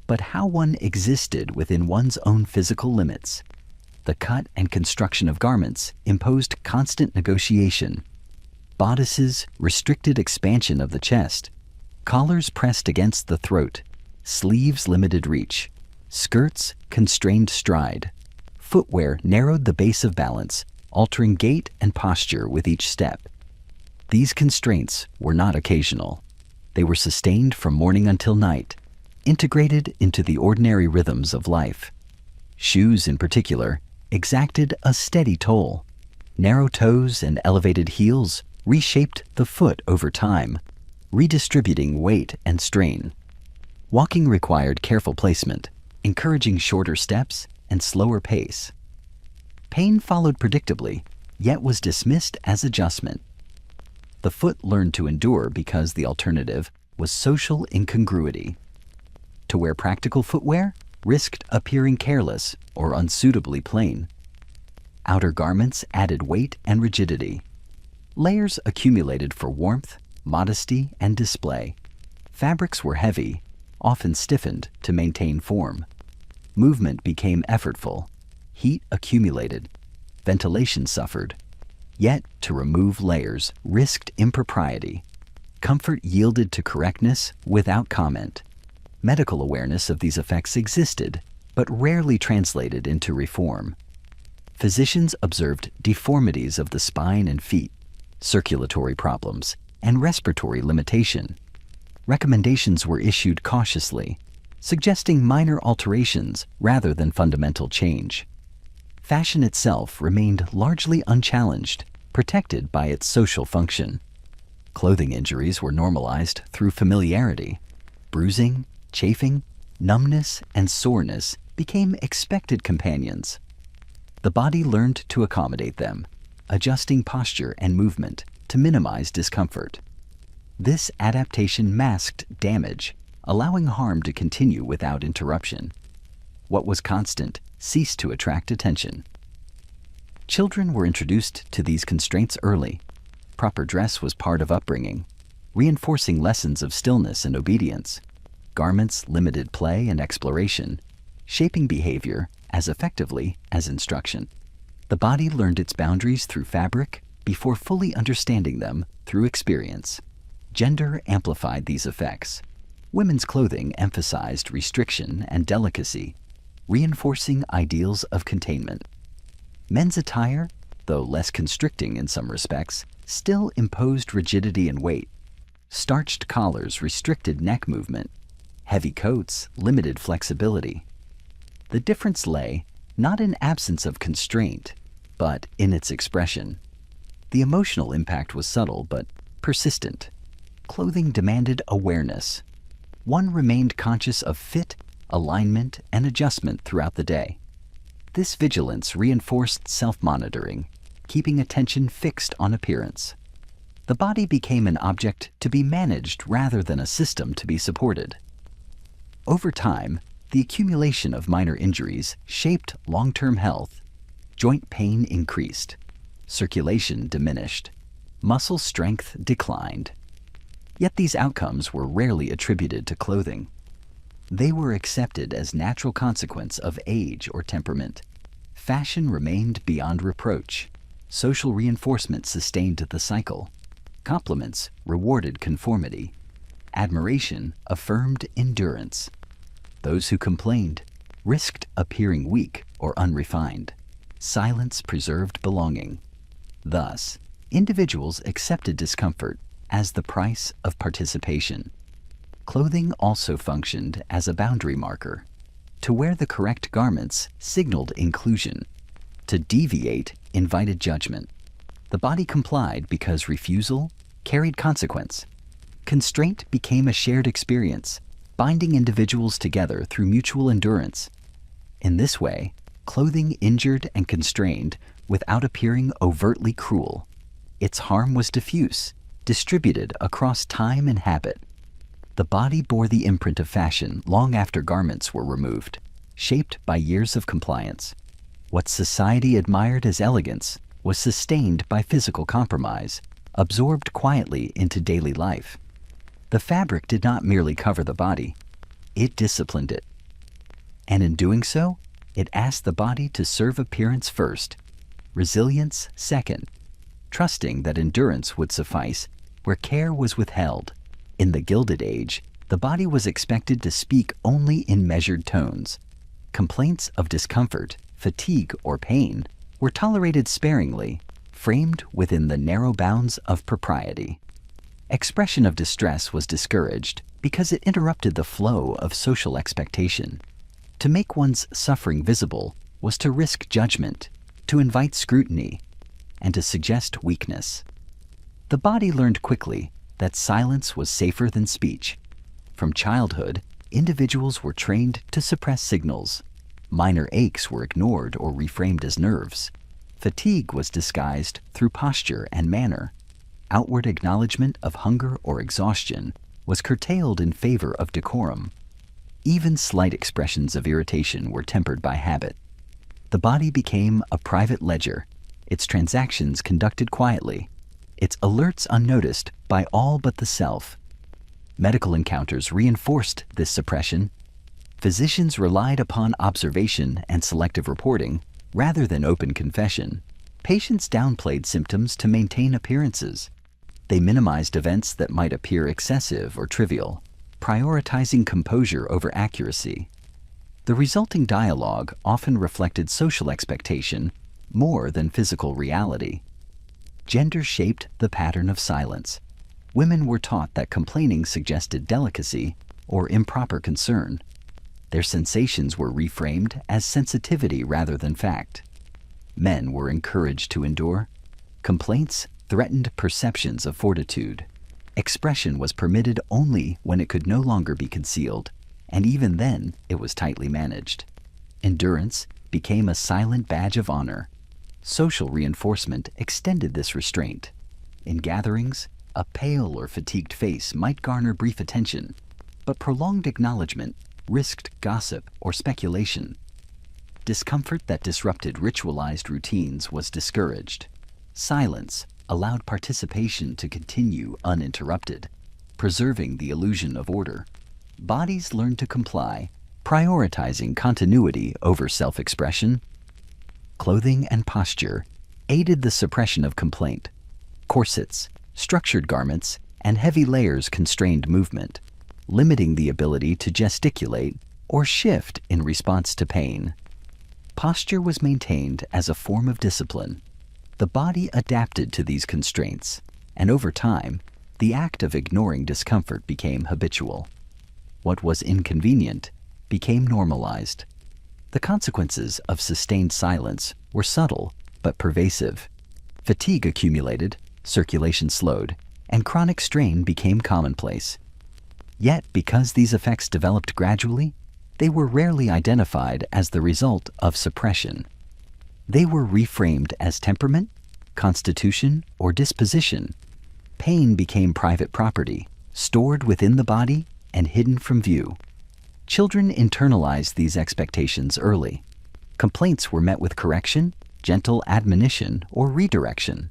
but how one existed within one's own physical limits. The cut and construction of garments imposed constant negotiation. Bodices restricted expansion of the chest, collars pressed against the throat, sleeves limited reach, skirts constrained stride. Footwear narrowed the base of balance, altering gait and posture with each step. These constraints were not occasional. They were sustained from morning until night, integrated into the ordinary rhythms of life. Shoes, in particular, exacted a steady toll. Narrow toes and elevated heels reshaped the foot over time, redistributing weight and strain. Walking required careful placement, encouraging shorter steps and slower pace. Pain followed predictably, yet was dismissed as adjustment. The foot learned to endure because the alternative was social incongruity. To wear practical footwear risked appearing careless or unsuitably plain. Outer garments added weight and rigidity. Layers accumulated for warmth, modesty, and display. Fabrics were heavy, often stiffened to maintain form. Movement became effortful. Heat accumulated. Ventilation suffered. Yet, to remove layers risked impropriety. Comfort yielded to correctness without comment. Medical awareness of these effects existed, but rarely translated into reform. Physicians observed deformities of the spine and feet, circulatory problems, and respiratory limitation. Recommendations were issued cautiously, suggesting minor alterations rather than fundamental change. Fashion itself remained largely unchallenged, protected by its social function. Clothing injuries were normalized through familiarity. Bruising, chafing, numbness, and soreness became expected companions. The body learned to accommodate them, adjusting posture and movement to minimize discomfort. This adaptation masked damage, allowing harm to continue without interruption. What was constant ceased to attract attention. Children were introduced to these constraints early. Proper dress was part of upbringing, reinforcing lessons of stillness and obedience. Garments limited play and exploration, shaping behavior as effectively as instruction. The body learned its boundaries through fabric before fully understanding them through experience. Gender amplified these effects. Women's clothing emphasized restriction and delicacy, reinforcing ideals of containment. Men's attire, though less constricting in some respects, still imposed rigidity and weight. Starched collars restricted neck movement. Heavy coats limited flexibility. The difference lay not in absence of constraint, but in its expression. The emotional impact was subtle but persistent. Clothing demanded awareness. One remained conscious of fit, alignment, and adjustment throughout the day. This vigilance reinforced self-monitoring, keeping attention fixed on appearance. The body became an object to be managed rather than a system to be supported. Over time, the accumulation of minor injuries shaped long-term health. Joint pain increased. Circulation diminished. Muscle strength declined. Yet these outcomes were rarely attributed to clothing. They were accepted as natural consequence of age or temperament. Fashion remained beyond reproach. Social reinforcement sustained the cycle. Compliments rewarded conformity. Admiration affirmed endurance. Those who complained risked appearing weak or unrefined. Silence preserved belonging. Thus, individuals accepted discomfort as the price of participation. Clothing also functioned as a boundary marker. To wear the correct garments signaled inclusion. To deviate invited judgment. The body complied because refusal carried consequence. Constraint became a shared experience, binding individuals together through mutual endurance. In this way, clothing injured and constrained without appearing overtly cruel. Its harm was diffuse, distributed across time and habit. The body bore the imprint of fashion long after garments were removed, shaped by years of compliance. What society admired as elegance was sustained by physical compromise, absorbed quietly into daily life. The fabric did not merely cover the body, it disciplined it, And in doing so, it asked the body to serve appearance first, resilience second, trusting that endurance would suffice where care was withheld. In the Gilded Age, the body was expected to speak only in measured tones. Complaints of discomfort, fatigue, or pain were tolerated sparingly, framed within the narrow bounds of propriety. Expression of distress was discouraged because it interrupted the flow of social expectation. To make one's suffering visible was to risk judgment, to invite scrutiny, and to suggest weakness. The body learned quickly that silence was safer than speech. From childhood, individuals were trained to suppress signals. Minor aches were ignored or reframed as nerves. Fatigue was disguised through posture and manner. Outward acknowledgement of hunger or exhaustion was curtailed in favor of decorum. Even slight expressions of irritation were tempered by habit. The body became a private ledger, its transactions conducted quietly, its alerts unnoticed by all but the self. Medical encounters reinforced this suppression. Physicians relied upon observation and selective reporting rather than open confession. Patients downplayed symptoms to maintain appearances. They minimized events that might appear excessive or trivial, prioritizing composure over accuracy. The resulting dialogue often reflected social expectation more than physical reality. Gender shaped the pattern of silence. Women were taught that complaining suggested delicacy or improper concern. Their sensations were reframed as sensitivity rather than fact. Men were encouraged to endure. Complaints threatened perceptions of fortitude. Expression was permitted only when it could no longer be concealed, and even then it was tightly managed. Endurance became a silent badge of honor. Social reinforcement extended this restraint. In gatherings, a pale or fatigued face might garner brief attention, but prolonged acknowledgement risked gossip or speculation. Discomfort that disrupted ritualized routines was discouraged. Silence allowed participation to continue uninterrupted, preserving the illusion of order. Bodies learned to comply, prioritizing continuity over self-expression. Clothing and posture aided the suppression of complaint. Corsets, structured garments, and heavy layers constrained movement, limiting the ability to gesticulate or shift in response to pain. Posture was maintained as a form of discipline. The body adapted to these constraints, and over time, the act of ignoring discomfort became habitual. What was inconvenient became normalized. The consequences of sustained silence were subtle but pervasive. Fatigue accumulated, circulation slowed, and chronic strain became commonplace. Yet, because these effects developed gradually, they were rarely identified as the result of suppression. They were reframed as temperament, constitution, or disposition. Pain became private property, stored within the body and hidden from view. Children internalized these expectations early. Complaints were met with correction, gentle admonition, or redirection.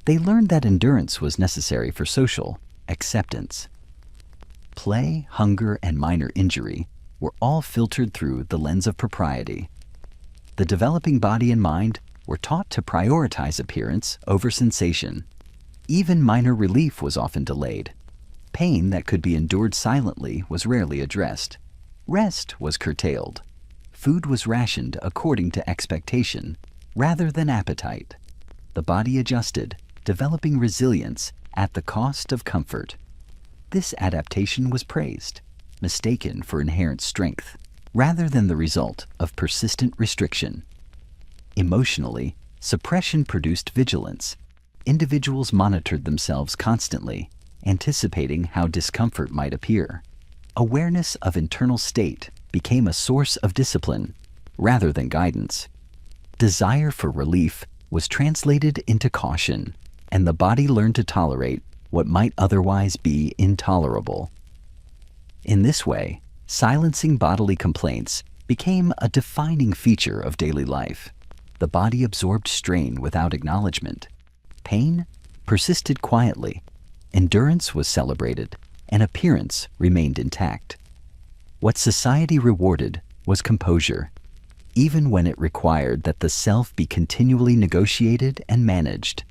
They learned that endurance was necessary for social acceptance. Play, hunger, and minor injury were all filtered through the lens of propriety. The developing body and mind were taught to prioritize appearance over sensation. Even minor relief was often delayed. Pain that could be endured silently was rarely addressed. Rest was curtailed. Food was rationed according to expectation rather than appetite. The body adjusted, developing resilience at the cost of comfort. This adaptation was praised, mistaken for inherent strength, rather than the result of persistent restriction. Emotionally, suppression produced vigilance. Individuals monitored themselves constantly, anticipating how discomfort might appear. Awareness of internal state became a source of discipline rather than guidance. Desire for relief was translated into caution, and the body learned to tolerate what might otherwise be intolerable. In this way, silencing bodily complaints became a defining feature of daily life. The body absorbed strain without acknowledgement. Pain persisted quietly. Endurance was celebrated, and appearance remained intact. What society rewarded was composure, even when it required that the self be continually negotiated and managed,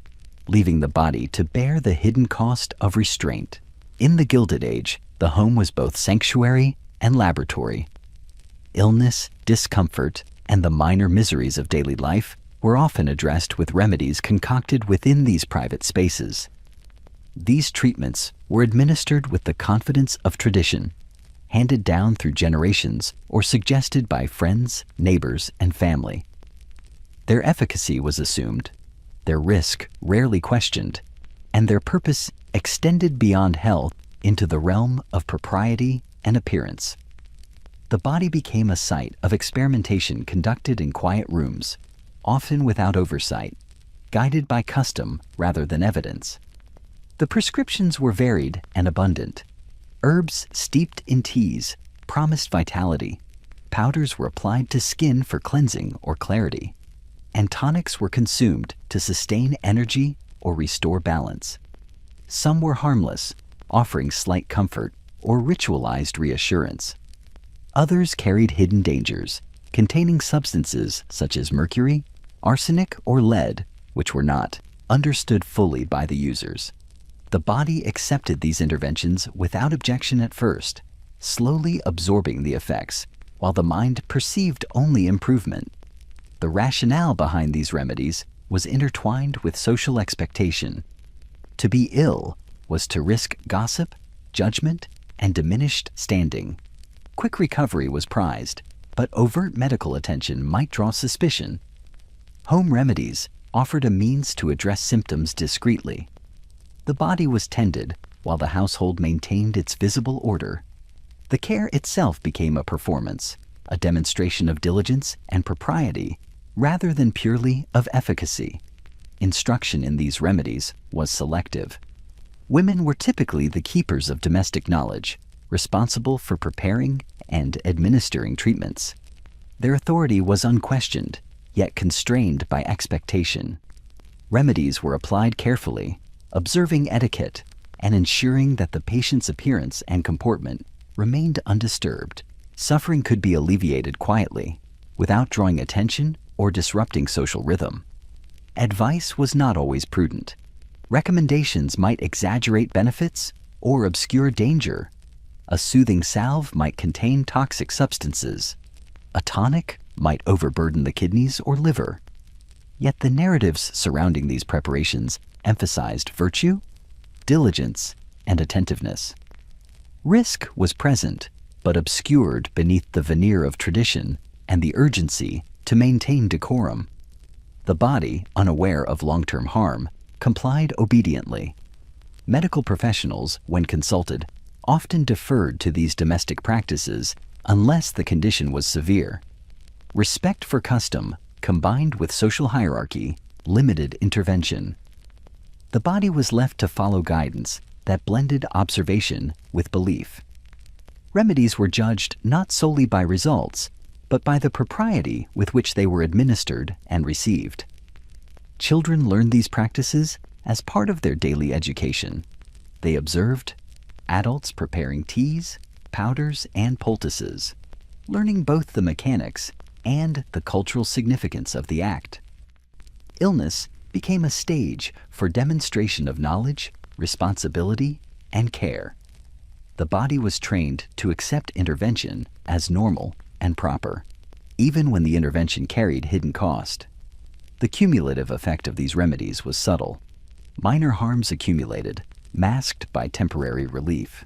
leaving the body to bear the hidden cost of restraint. In the Gilded Age, the home was both sanctuary and laboratory. Illness, discomfort, and the minor miseries of daily life were often addressed with remedies concocted within these private spaces. These treatments were administered with the confidence of tradition, handed down through generations or suggested by friends, neighbors, and family. Their efficacy was assumed, their risk rarely questioned, and their purpose extended beyond health into the realm of propriety and appearance. The body became a site of experimentation conducted in quiet rooms, often without oversight, guided by custom rather than evidence. The prescriptions were varied and abundant. Herbs steeped in teas promised vitality, powders were applied to skin for cleansing or clarity, and tonics were consumed to sustain energy or restore balance. Some were harmless, offering slight comfort or ritualized reassurance. Others carried hidden dangers, containing substances such as mercury, arsenic, or lead, which were not understood fully by the users. The body accepted these interventions without objection at first, slowly absorbing the effects, while the mind perceived only improvement. The rationale behind these remedies was intertwined with social expectation. To be ill was to risk gossip, judgment, and diminished standing. Quick recovery was prized, but overt medical attention might draw suspicion. Home remedies offered a means to address symptoms discreetly. The body was tended while the household maintained its visible order. The care itself became a performance, a demonstration of diligence and propriety rather than purely of efficacy. Instruction in these remedies was selective. Women were typically the keepers of domestic knowledge, responsible for preparing and administering treatments. Their authority was unquestioned, yet constrained by expectation. Remedies were applied carefully, observing etiquette and ensuring that the patient's appearance and comportment remained undisturbed. Suffering could be alleviated quietly, without drawing attention or disrupting social rhythm. Advice was not always prudent. Recommendations might exaggerate benefits or obscure danger. A soothing salve might contain toxic substances. A tonic might overburden the kidneys or liver. Yet the narratives surrounding these preparations emphasized virtue, diligence, and attentiveness. Risk was present, but obscured beneath the veneer of tradition and the urgency to maintain decorum. The body, unaware of long-term harm, complied obediently. Medical professionals, when consulted, often deferred to these domestic practices unless the condition was severe. Respect for custom, combined with social hierarchy, limited intervention. The body was left to follow guidance that blended observation with belief. Remedies were judged not solely by results, but by the propriety with which they were administered and received. Children learned these practices as part of their daily education. They observed adults preparing teas, powders, and poultices, learning both the mechanics and the cultural significance of the act. Illness became a stage for demonstration of knowledge, responsibility, and care. The body was trained to accept intervention as normal and proper, even when the intervention carried hidden cost. The cumulative effect of these remedies was subtle. Minor harms accumulated, masked by temporary relief.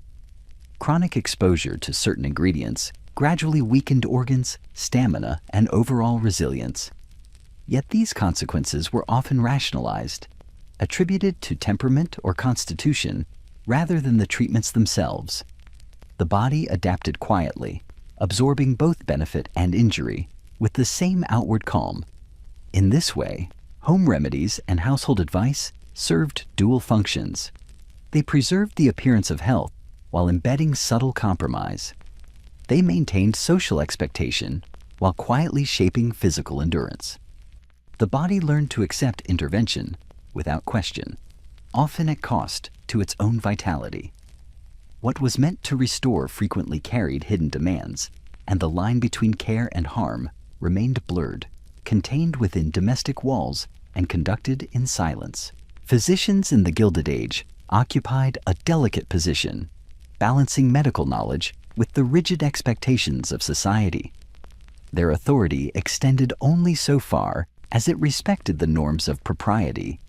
Chronic exposure to certain ingredients gradually weakened organs, stamina, and overall resilience. Yet these consequences were often rationalized, attributed to temperament or constitution rather than the treatments themselves. The body adapted quietly, absorbing both benefit and injury with the same outward calm. In this way, home remedies and household advice served dual functions. They preserved the appearance of health while embedding subtle compromise. They maintained social expectation while quietly shaping physical endurance. The body learned to accept intervention without question, often at cost to its own vitality. What was meant to restore frequently carried hidden demands, and the line between care and harm remained blurred, contained within domestic walls and conducted in silence. Physicians in the Gilded Age occupied a delicate position, balancing medical knowledge with the rigid expectations of society. Their authority extended only so far as it respected the norms of propriety,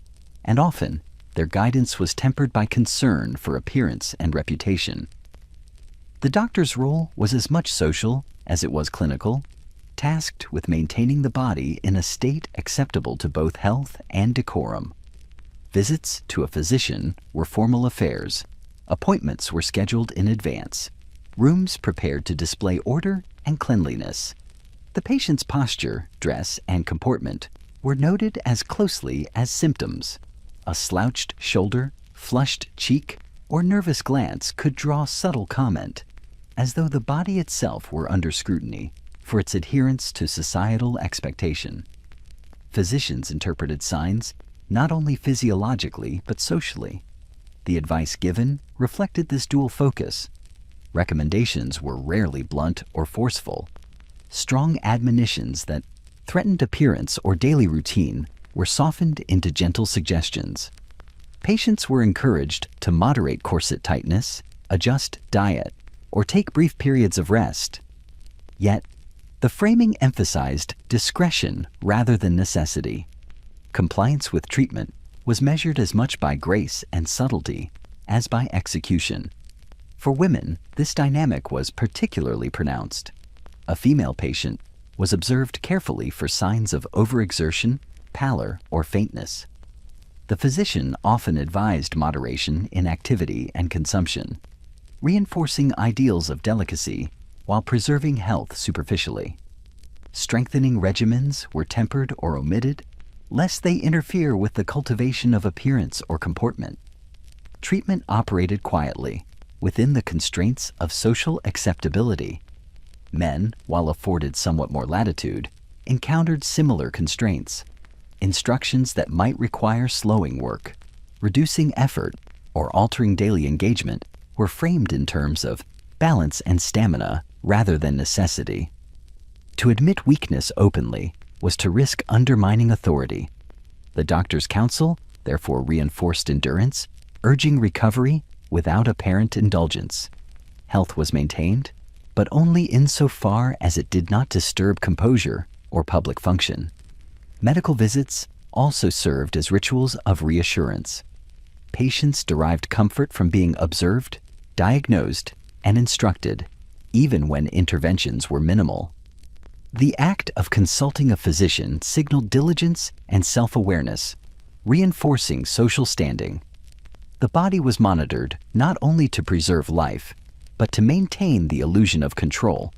and often their guidance was tempered by concern for appearance and reputation. The doctor's role was as much social as it was clinical, tasked with maintaining the body in a state acceptable to both health and decorum. Visits to a physician were formal affairs. Appointments were scheduled in advance. Rooms prepared to display order and cleanliness. The patient's posture, dress, and comportment were noted as closely as symptoms. A slouched shoulder, flushed cheek, or nervous glance could draw subtle comment, as though the body itself were under scrutiny for its adherence to societal expectation. Physicians interpreted signs not only physiologically but socially. The advice given reflected this dual focus. Recommendations were rarely blunt or forceful. Strong admonitions that threatened appearance or daily routine were softened into gentle suggestions. Patients were encouraged to moderate corset tightness, adjust diet, or take brief periods of rest. Yet, the framing emphasized discretion rather than necessity. Compliance with treatment was measured as much by grace and subtlety as by execution. For women, this dynamic was particularly pronounced. A female patient was observed carefully for signs of overexertion, pallor, or faintness. The physician often advised moderation in activity and consumption, reinforcing ideals of delicacy while preserving health superficially. Strengthening regimens were tempered or omitted, lest they interfere with the cultivation of appearance or comportment. Treatment operated quietly, within the constraints of social acceptability. Men, while afforded somewhat more latitude, encountered similar constraints. Instructions that might require slowing work, reducing effort, or altering daily engagement were framed in terms of balance and stamina rather than necessity. To admit weakness openly was to risk undermining authority. The doctor's counsel therefore reinforced endurance, urging recovery without apparent indulgence. Health was maintained, but only insofar as it did not disturb composure or public function. Medical visits also served as rituals of reassurance. Patients derived comfort from being observed, diagnosed, and instructed, even when interventions were minimal. The act of consulting a physician signaled diligence and self-awareness, reinforcing social standing. The body was monitored not only to preserve life, but to maintain the illusion of control,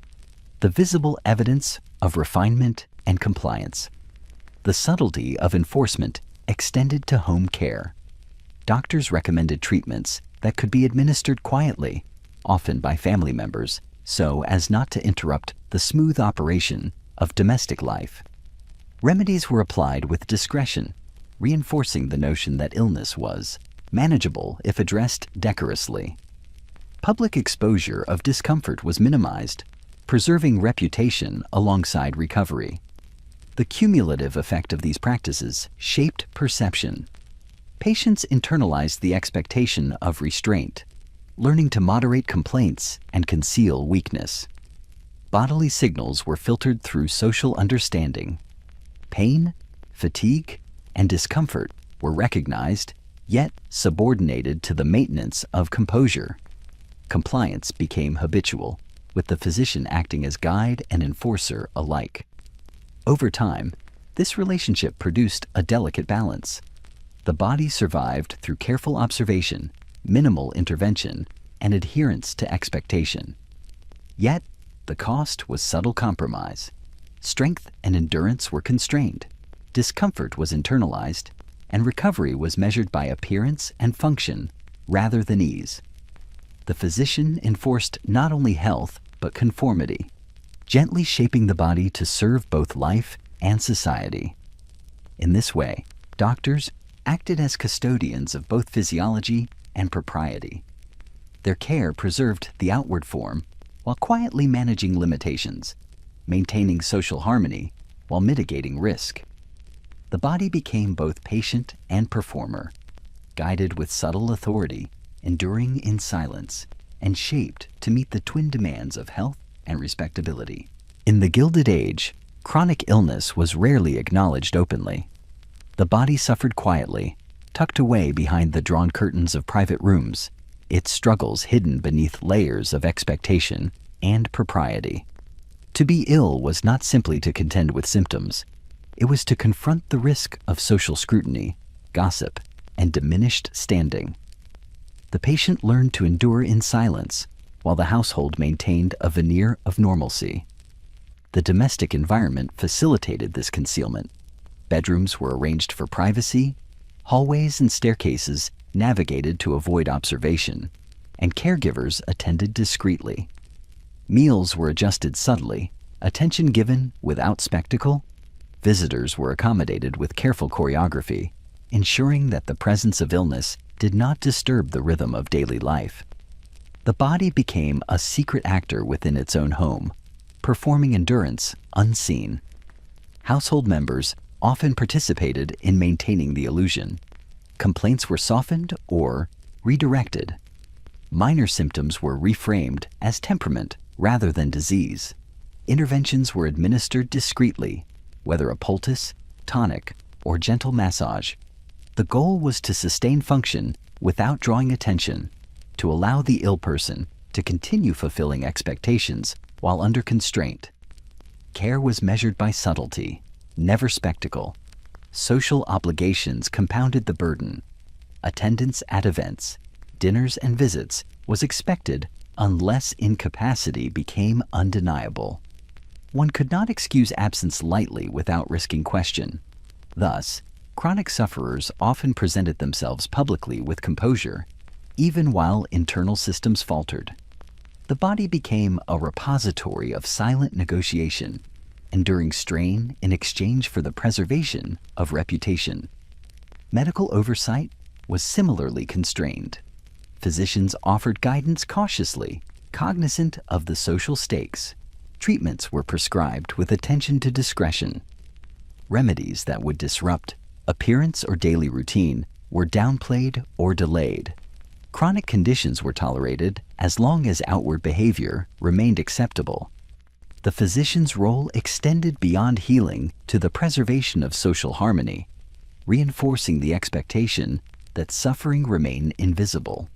the visible evidence of refinement and compliance. The subtlety of enforcement extended to home care. Doctors recommended treatments that could be administered quietly, often by family members, so as not to interrupt the smooth operation of domestic life. Remedies were applied with discretion, reinforcing the notion that illness was manageable if addressed decorously. Public exposure of discomfort was minimized, preserving reputation alongside recovery. The cumulative effect of these practices shaped perception. Patients internalized the expectation of restraint, learning to moderate complaints and conceal weakness. Bodily signals were filtered through social understanding. Pain, fatigue, and discomfort were recognized, yet subordinated to the maintenance of composure. Compliance became habitual, with the physician acting as guide and enforcer alike. Over time, this relationship produced a delicate balance. The body survived through careful observation, minimal intervention, and adherence to expectation. Yet, the cost was subtle compromise. Strength and endurance were constrained, discomfort was internalized, and recovery was measured by appearance and function rather than ease. The physician enforced not only health, but conformity, gently shaping the body to serve both life and society. In this way, doctors acted as custodians of both physiology and propriety. Their care preserved the outward form, while quietly managing limitations, maintaining social harmony while mitigating risk. The body became both patient and performer, guided with subtle authority, enduring in silence, and shaped to meet the twin demands of health and respectability. In the Gilded Age, chronic illness was rarely acknowledged openly. The body suffered quietly, tucked away behind the drawn curtains of private rooms, its struggles hidden beneath layers of expectation and propriety. To be ill was not simply to contend with symptoms. It was to confront the risk of social scrutiny, gossip, and diminished standing. The patient learned to endure in silence, while the household maintained a veneer of normalcy. The domestic environment facilitated this concealment. Bedrooms were arranged for privacy, hallways and staircases navigated to avoid observation, and caregivers attended discreetly. Meals were adjusted subtly, attention given without spectacle. Visitors were accommodated with careful choreography, ensuring that the presence of illness did not disturb the rhythm of daily life. The body became a secret actor within its own home, performing endurance unseen. Household members often participated in maintaining the illusion. Complaints were softened or redirected. Minor symptoms were reframed as temperament rather than disease. Interventions were administered discreetly, whether a poultice, tonic, or gentle massage. The goal was to sustain function without drawing attention, to allow the ill person to continue fulfilling expectations while under constraint. Care was measured by subtlety, never spectacle. Social obligations compounded the burden. Attendance at events, dinners and visits was expected unless incapacity became undeniable. One could not excuse absence lightly without risking question. Thus, chronic sufferers often presented themselves publicly with composure, even while internal systems faltered. The body became a repository of silent negotiation, enduring strain in exchange for the preservation of reputation. Medical oversight was similarly constrained. Physicians offered guidance cautiously, cognizant of the social stakes. Treatments were prescribed with attention to discretion. Remedies that would disrupt appearance or daily routine were downplayed or delayed. Chronic conditions were tolerated as long as outward behavior remained acceptable. The physician's role extended beyond healing to the preservation of social harmony, reinforcing the expectation that suffering remain invisible.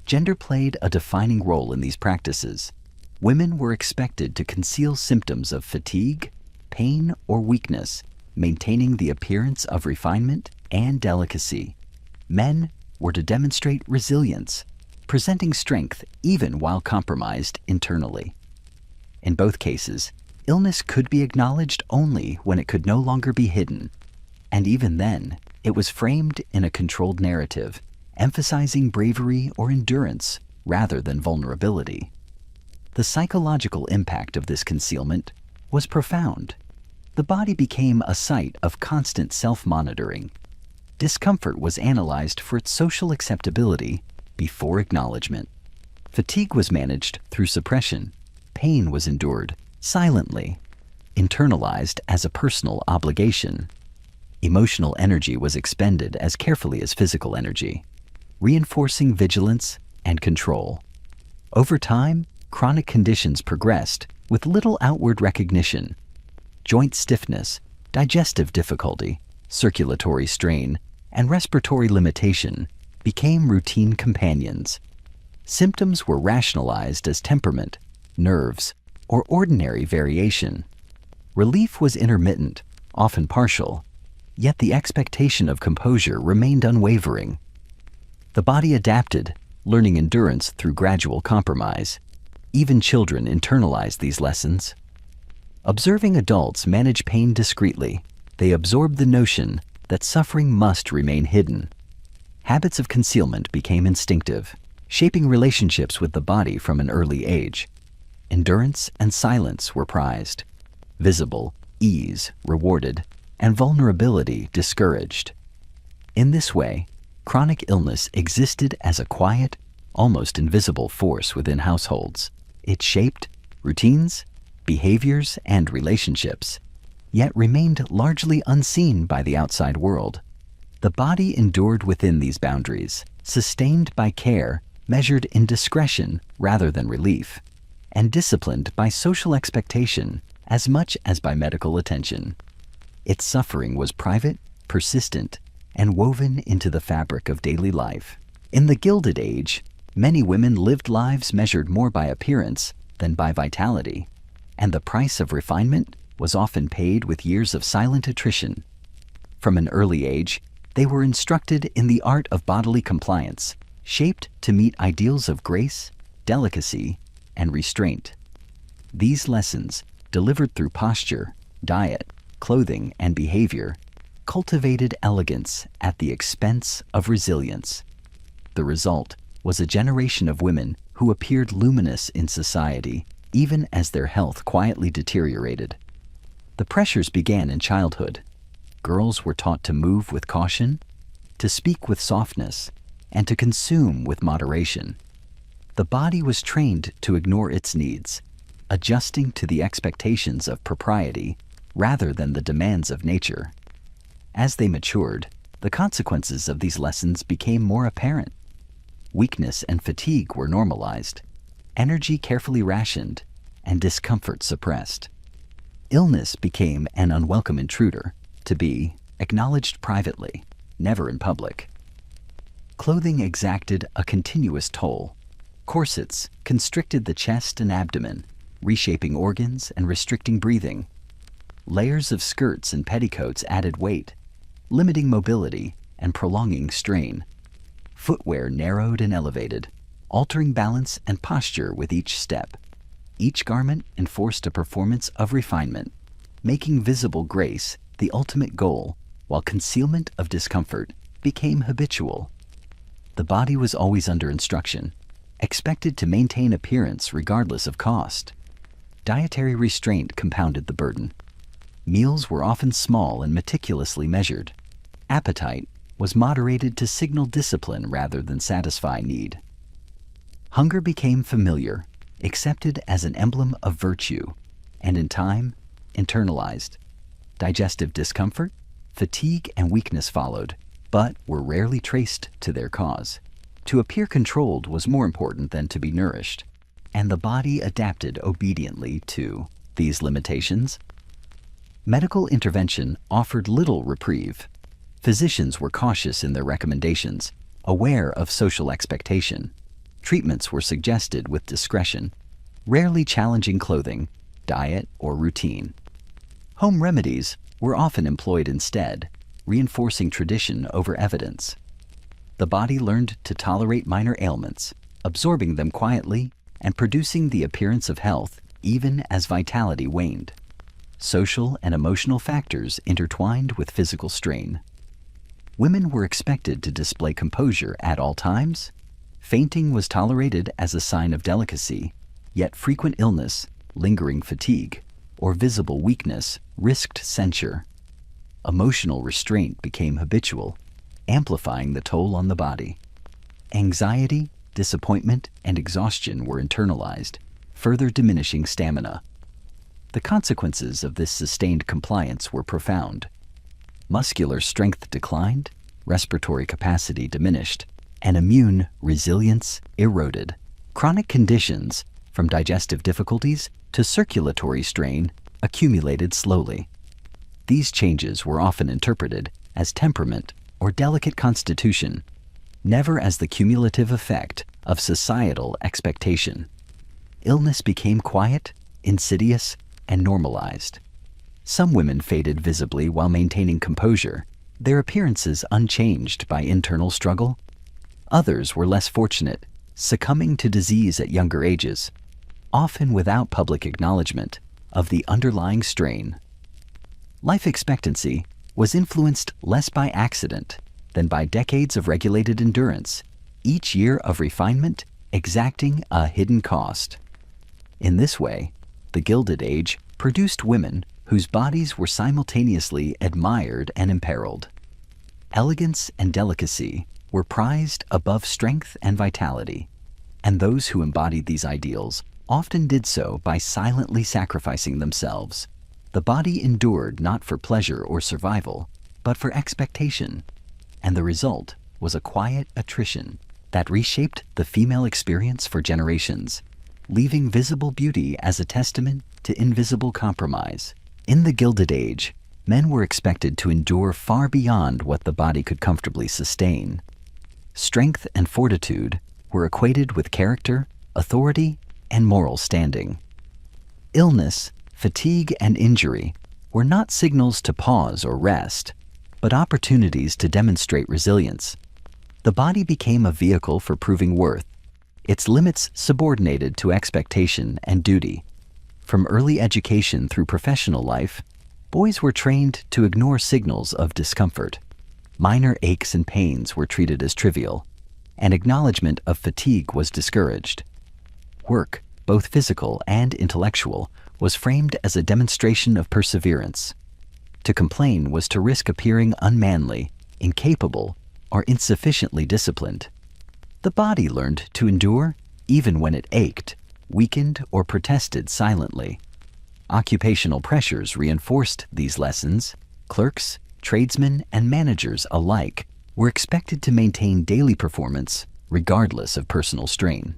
Gender played a defining role in these practices. Women were expected to conceal symptoms of fatigue, pain, or weakness, maintaining the appearance of refinement and delicacy. Men were to demonstrate resilience, presenting strength even while compromised internally. In both cases, illness could be acknowledged only when it could no longer be hidden, and even then, it was framed in a controlled narrative, emphasizing bravery or endurance rather than vulnerability. The psychological impact of this concealment was profound. The body became a site of constant self-monitoring. Discomfort was analyzed for its social acceptability before acknowledgement. Fatigue was managed through suppression. Pain was endured silently, internalized as a personal obligation. Emotional energy was expended as carefully as physical energy, reinforcing vigilance and control. Over time, chronic conditions progressed with little outward recognition. Joint stiffness, digestive difficulty, circulatory strain, and respiratory limitation became routine companions. Symptoms were rationalized as temperament, nerves, or ordinary variation. Relief was intermittent, often partial, yet the expectation of composure remained unwavering. The body adapted, learning endurance through gradual compromise. Even children internalized these lessons. Observing adults manage pain discreetly, they absorbed the notion that suffering must remain hidden. Habits of concealment became instinctive, shaping relationships with the body from an early age. Endurance and silence were prized. Visible ease rewarded, and vulnerability discouraged. In this way, chronic illness existed as a quiet, almost invisible force within households. It shaped routines, behaviors, and relationships, yet remained largely unseen by the outside world. The body endured within these boundaries, sustained by care measured in discretion rather than relief, and disciplined by social expectation as much as by medical attention. Its suffering was private, persistent, and woven into the fabric of daily life. In the Gilded Age, many women lived lives measured more by appearance than by vitality, and the price of refinement was often paid with years of silent attrition. From an early age, they were instructed in the art of bodily compliance, shaped to meet ideals of grace, delicacy, and restraint. These lessons, delivered through posture, diet, clothing, and behavior, cultivated elegance at the expense of resilience. The result was a generation of women who appeared luminous in society, even as their health quietly deteriorated. The pressures began in childhood. Girls were taught to move with caution, to speak with softness, and to consume with moderation. The body was trained to ignore its needs, adjusting to the expectations of propriety rather than the demands of nature. As they matured, the consequences of these lessons became more apparent. Weakness and fatigue were normalized, energy carefully rationed, and discomfort suppressed. Illness became an unwelcome intruder, to be acknowledged privately, never in public. Clothing exacted a continuous toll. Corsets constricted the chest and abdomen, reshaping organs and restricting breathing. Layers of skirts and petticoats added weight, limiting mobility and prolonging strain. Footwear narrowed and elevated, altering balance and posture with each step. Each garment enforced a performance of refinement, making visible grace the ultimate goal, while concealment of discomfort became habitual. The body was always under instruction, expected to maintain appearance regardless of cost. Dietary restraint compounded the burden. Meals were often small and meticulously measured. Appetite was moderated to signal discipline rather than satisfy need. Hunger became familiar, accepted as an emblem of virtue, and in time, internalized. Digestive discomfort, fatigue, and weakness followed, but were rarely traced to their cause. To appear controlled was more important than to be nourished, and the body adapted obediently to these limitations. Medical intervention offered little reprieve. Physicians were cautious in their recommendations, aware of social expectation. Treatments were suggested with discretion, rarely challenging clothing, diet, or routine. Home remedies were often employed instead, reinforcing tradition over evidence. The body learned to tolerate minor ailments, absorbing them quietly and producing the appearance of health even as vitality waned. Social and emotional factors intertwined with physical strain. Women were expected to display composure at all times. Fainting was tolerated as a sign of delicacy, yet frequent illness, lingering fatigue, or visible weakness risked censure. Emotional restraint became habitual, amplifying the toll on the body. Anxiety, disappointment, and exhaustion were internalized, further diminishing stamina. The consequences of this sustained compliance were profound. Muscular strength declined, respiratory capacity diminished, and immune resilience eroded. Chronic conditions, from digestive difficulties to circulatory strain, accumulated slowly. These changes were often interpreted as temperament or delicate constitution, never as the cumulative effect of societal expectation. Illness became quiet, insidious, and normalized. Some women faded visibly while maintaining composure, their appearances unchanged by internal struggle. Others were less fortunate, succumbing to disease at younger ages, often without public acknowledgement of the underlying strain. Life expectancy was influenced less by accident than by decades of regulated endurance, each year of refinement exacting a hidden cost. In this way, the Gilded Age produced women whose bodies were simultaneously admired and imperiled. Elegance and delicacy were prized above strength and vitality, and those who embodied these ideals often did so by silently sacrificing themselves. The body endured not for pleasure or survival, but for expectation, and the result was a quiet attrition that reshaped the female experience for generations, leaving visible beauty as a testament to invisible compromise. In the Gilded Age, men were expected to endure far beyond what the body could comfortably sustain. Strength and fortitude were equated with character, authority, and moral standing. Illness, fatigue, and injury were not signals to pause or rest, but opportunities to demonstrate resilience. The body became a vehicle for proving worth, its limits subordinated to expectation and duty. From early education through professional life, boys were trained to ignore signals of discomfort. Minor aches and pains were treated as trivial, and acknowledgement of fatigue was discouraged. Work, both physical and intellectual, was framed as a demonstration of perseverance. To complain was to risk appearing unmanly, incapable, or insufficiently disciplined. The body learned to endure even when it ached, weakened, or protested silently. Occupational pressures reinforced these lessons. Clerks, tradesmen, and managers alike were expected to maintain daily performance regardless of personal strain.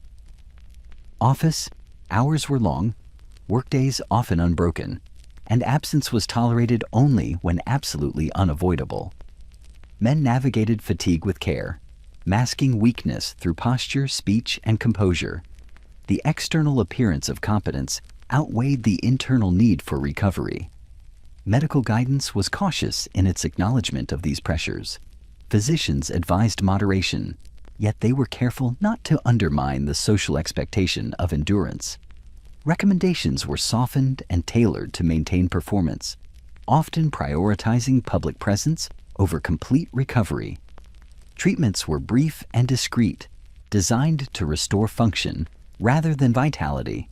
Office hours were long, workdays often unbroken, and absence was tolerated only when absolutely unavoidable. Men navigated fatigue with care, masking weakness through posture, speech, and composure. The external appearance of competence outweighed the internal need for recovery. Medical guidance was cautious in its acknowledgement of these pressures. Physicians advised moderation, yet they were careful not to undermine the social expectation of endurance. Recommendations were softened and tailored to maintain performance, often prioritizing public presence over complete recovery. Treatments were brief and discreet, designed to restore function rather than vitality.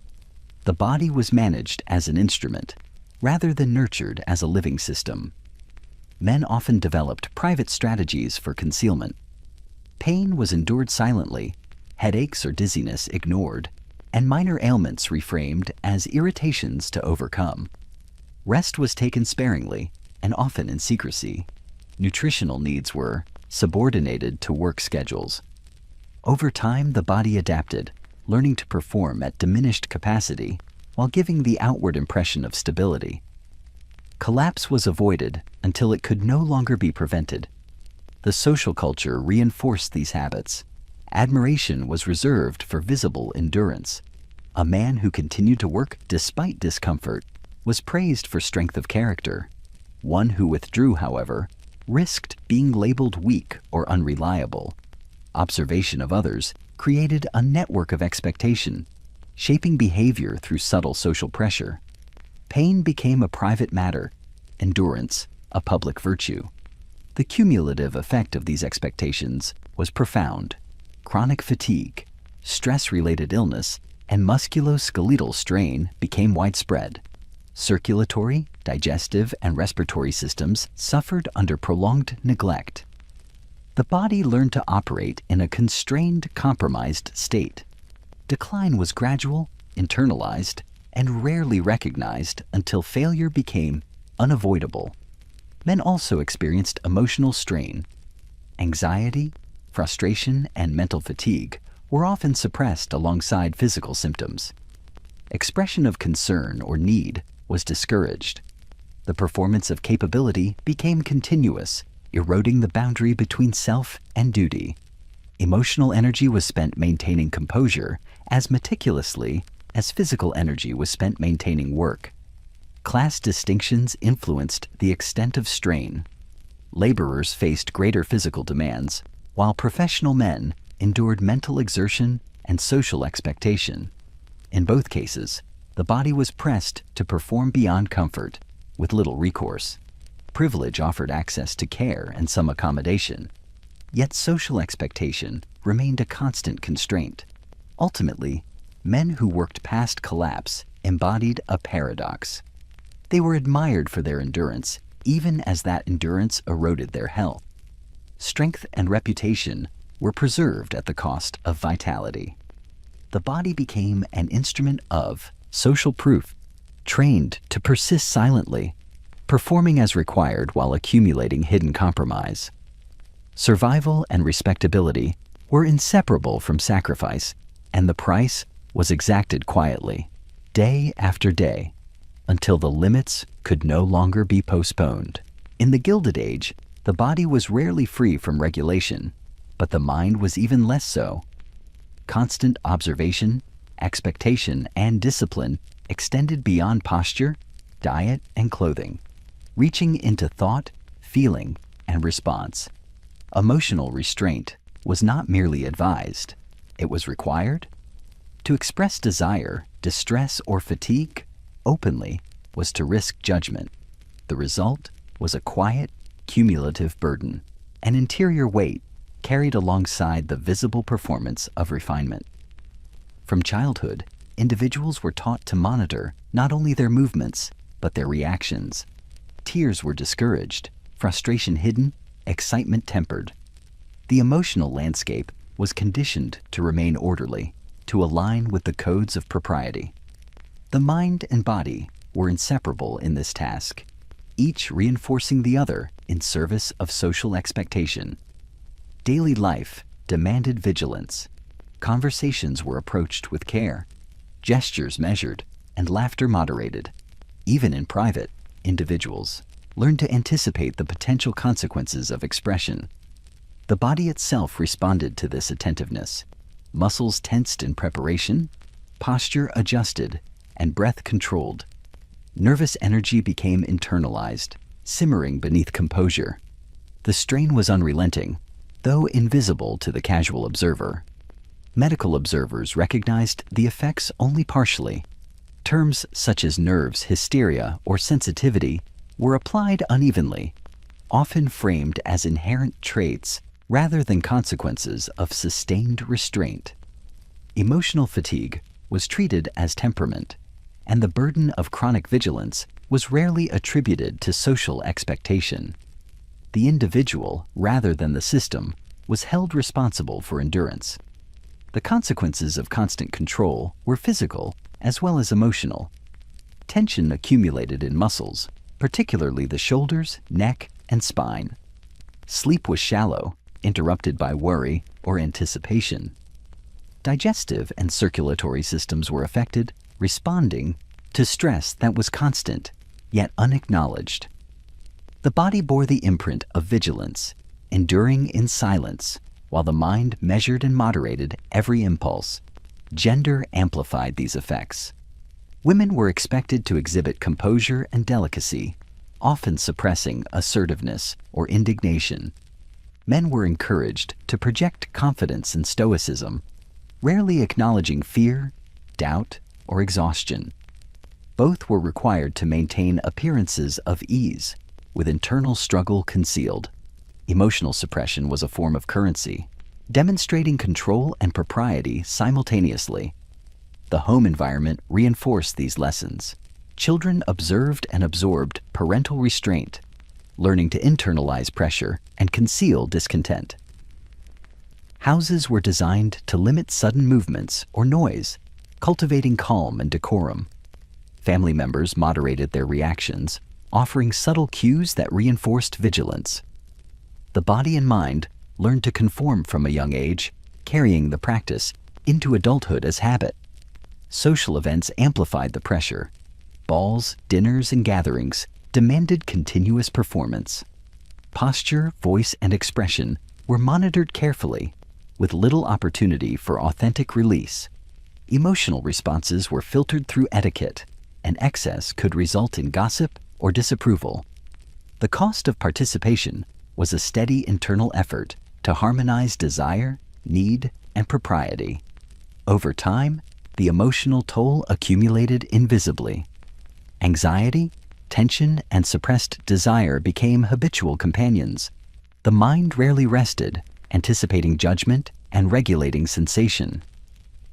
The body was managed as an instrument, rather than nurtured as a living system. Men often developed private strategies for concealment. Pain was endured silently, headaches or dizziness ignored, and minor ailments reframed as irritations to overcome. Rest was taken sparingly and often in secrecy. Nutritional needs were subordinated to work schedules. Over time, the body adapted, learning to perform at diminished capacity while giving the outward impression of stability. Collapse was avoided until it could no longer be prevented. The social culture reinforced these habits. Admiration was reserved for visible endurance. A man who continued to work despite discomfort was praised for strength of character. One who withdrew, however, risked being labeled weak or unreliable. Observation of others created a network of expectation, shaping behavior through subtle social pressure. Pain became a private matter, endurance a public virtue. The cumulative effect of these expectations was profound. Chronic fatigue, stress-related illness, and musculoskeletal strain became widespread. Circulatory, digestive, and respiratory systems suffered under prolonged neglect. The body learned to operate in a constrained, compromised state. Decline was gradual, internalized, and rarely recognized until failure became unavoidable. Men also experienced emotional strain. Anxiety, frustration, and mental fatigue were often suppressed alongside physical symptoms. Expression of concern or need was discouraged. The performance of capability became continuous, eroding the boundary between self and duty. Emotional energy was spent maintaining composure as meticulously as physical energy was spent maintaining work. Class distinctions influenced the extent of strain. Laborers faced greater physical demands, while professional men endured mental exertion and social expectation. In both cases, the body was pressed to perform beyond comfort, with little recourse. Privilege offered access to care and some accommodation, yet social expectation remained a constant constraint. Ultimately, men who worked past collapse embodied a paradox. They were admired for their endurance, even as that endurance eroded their health. Strength and reputation were preserved at the cost of vitality. the body became an instrument of social proof, trained to persist silently, performing as required while accumulating hidden compromise. Survival and respectability were inseparable from sacrifice, and the price was exacted quietly, day after day, until the limits could no longer be postponed. In the Gilded Age, the body was rarely free from regulation, but the mind was even less so. Constant observation, expectation, and discipline extended beyond posture, diet, and clothing, reaching into thought, feeling, and response. Emotional restraint was not merely advised, it was required. To express desire, distress, or fatigue openly was to risk judgment. The result was a quiet, cumulative burden, an interior weight carried alongside the visible performance of refinement. From childhood, individuals were taught to monitor not only their movements, but their reactions. Tears were discouraged, frustration hidden, excitement tempered. The emotional landscape was conditioned to remain orderly, to align with the codes of propriety. The mind and body were inseparable in this task, each reinforcing the other in service of social expectation. Daily life demanded vigilance. Conversations were approached with care, gestures measured, and laughter moderated. Even in private, individuals learned to anticipate the potential consequences of expression. The body itself responded to this attentiveness. Muscles tensed in preparation, posture adjusted, and breath controlled. Nervous energy became internalized, simmering beneath composure. The strain was unrelenting, though invisible to the casual observer. Medical observers recognized the effects only partially. Terms such as nerves, hysteria, or sensitivity were applied unevenly, often framed as inherent traits rather than consequences of sustained restraint. Emotional fatigue was treated as temperament, and the burden of chronic vigilance was rarely attributed to social expectation. The individual, rather than the system, was held responsible for endurance. The consequences of constant control were physical as well as emotional. Tension accumulated in muscles, particularly the shoulders, neck, and spine. Sleep was shallow, interrupted by worry or anticipation. Digestive and circulatory systems were affected, responding to stress that was constant, yet unacknowledged. The body bore the imprint of vigilance, enduring in silence, while the mind measured and moderated every impulse. Gender amplified these effects. Women were expected to exhibit composure and delicacy, often suppressing assertiveness or indignation. Men were encouraged to project confidence and stoicism, rarely acknowledging fear, doubt, or exhaustion. Both were required to maintain appearances of ease, with internal struggle concealed. Emotional suppression was a form of currency, demonstrating control and propriety simultaneously. The home environment reinforced these lessons. Children observed and absorbed parental restraint, learning to internalize pressure and conceal discontent. Houses were designed to limit sudden movements or noise, cultivating calm and decorum. Family members moderated their reactions, offering subtle cues that reinforced vigilance. The body and mind learned to conform from a young age, carrying the practice into adulthood as habit. Social events amplified the pressure. Balls, dinners, and gatherings demanded continuous performance. Posture, voice, and expression were monitored carefully, with little opportunity for authentic release. Emotional responses were filtered through etiquette, and excess could result in gossip or disapproval. The cost of participation was a steady internal effort to harmonize desire, need, and propriety. Over time, the emotional toll accumulated invisibly. Anxiety, tension, and suppressed desire became habitual companions. The mind rarely rested, anticipating judgment and regulating sensation.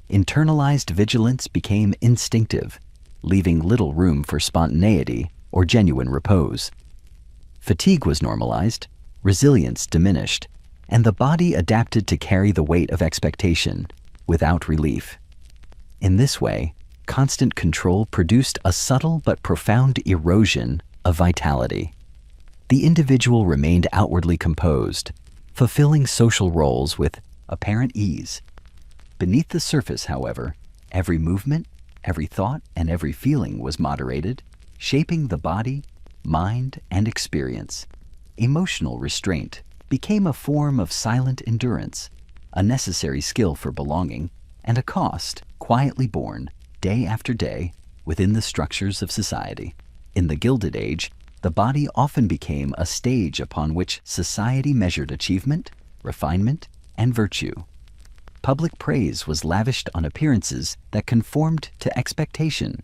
Internalized vigilance became instinctive, leaving little room for spontaneity or genuine repose. Fatigue was normalized, resilience diminished, and the body adapted to carry the weight of expectation without relief. In this way, constant control produced a subtle but profound erosion of vitality. The individual remained outwardly composed, fulfilling social roles with apparent ease. Beneath the surface, however, every movement, every thought, and every feeling was moderated, shaping the body, mind, and experience. Emotional restraint became a form of silent endurance, a necessary skill for belonging, and a cost quietly borne, day after day, within the structures of society. In the Gilded Age, the body often became a stage upon which society measured achievement, refinement, and virtue. Public praise was lavished on appearances that conformed to expectation,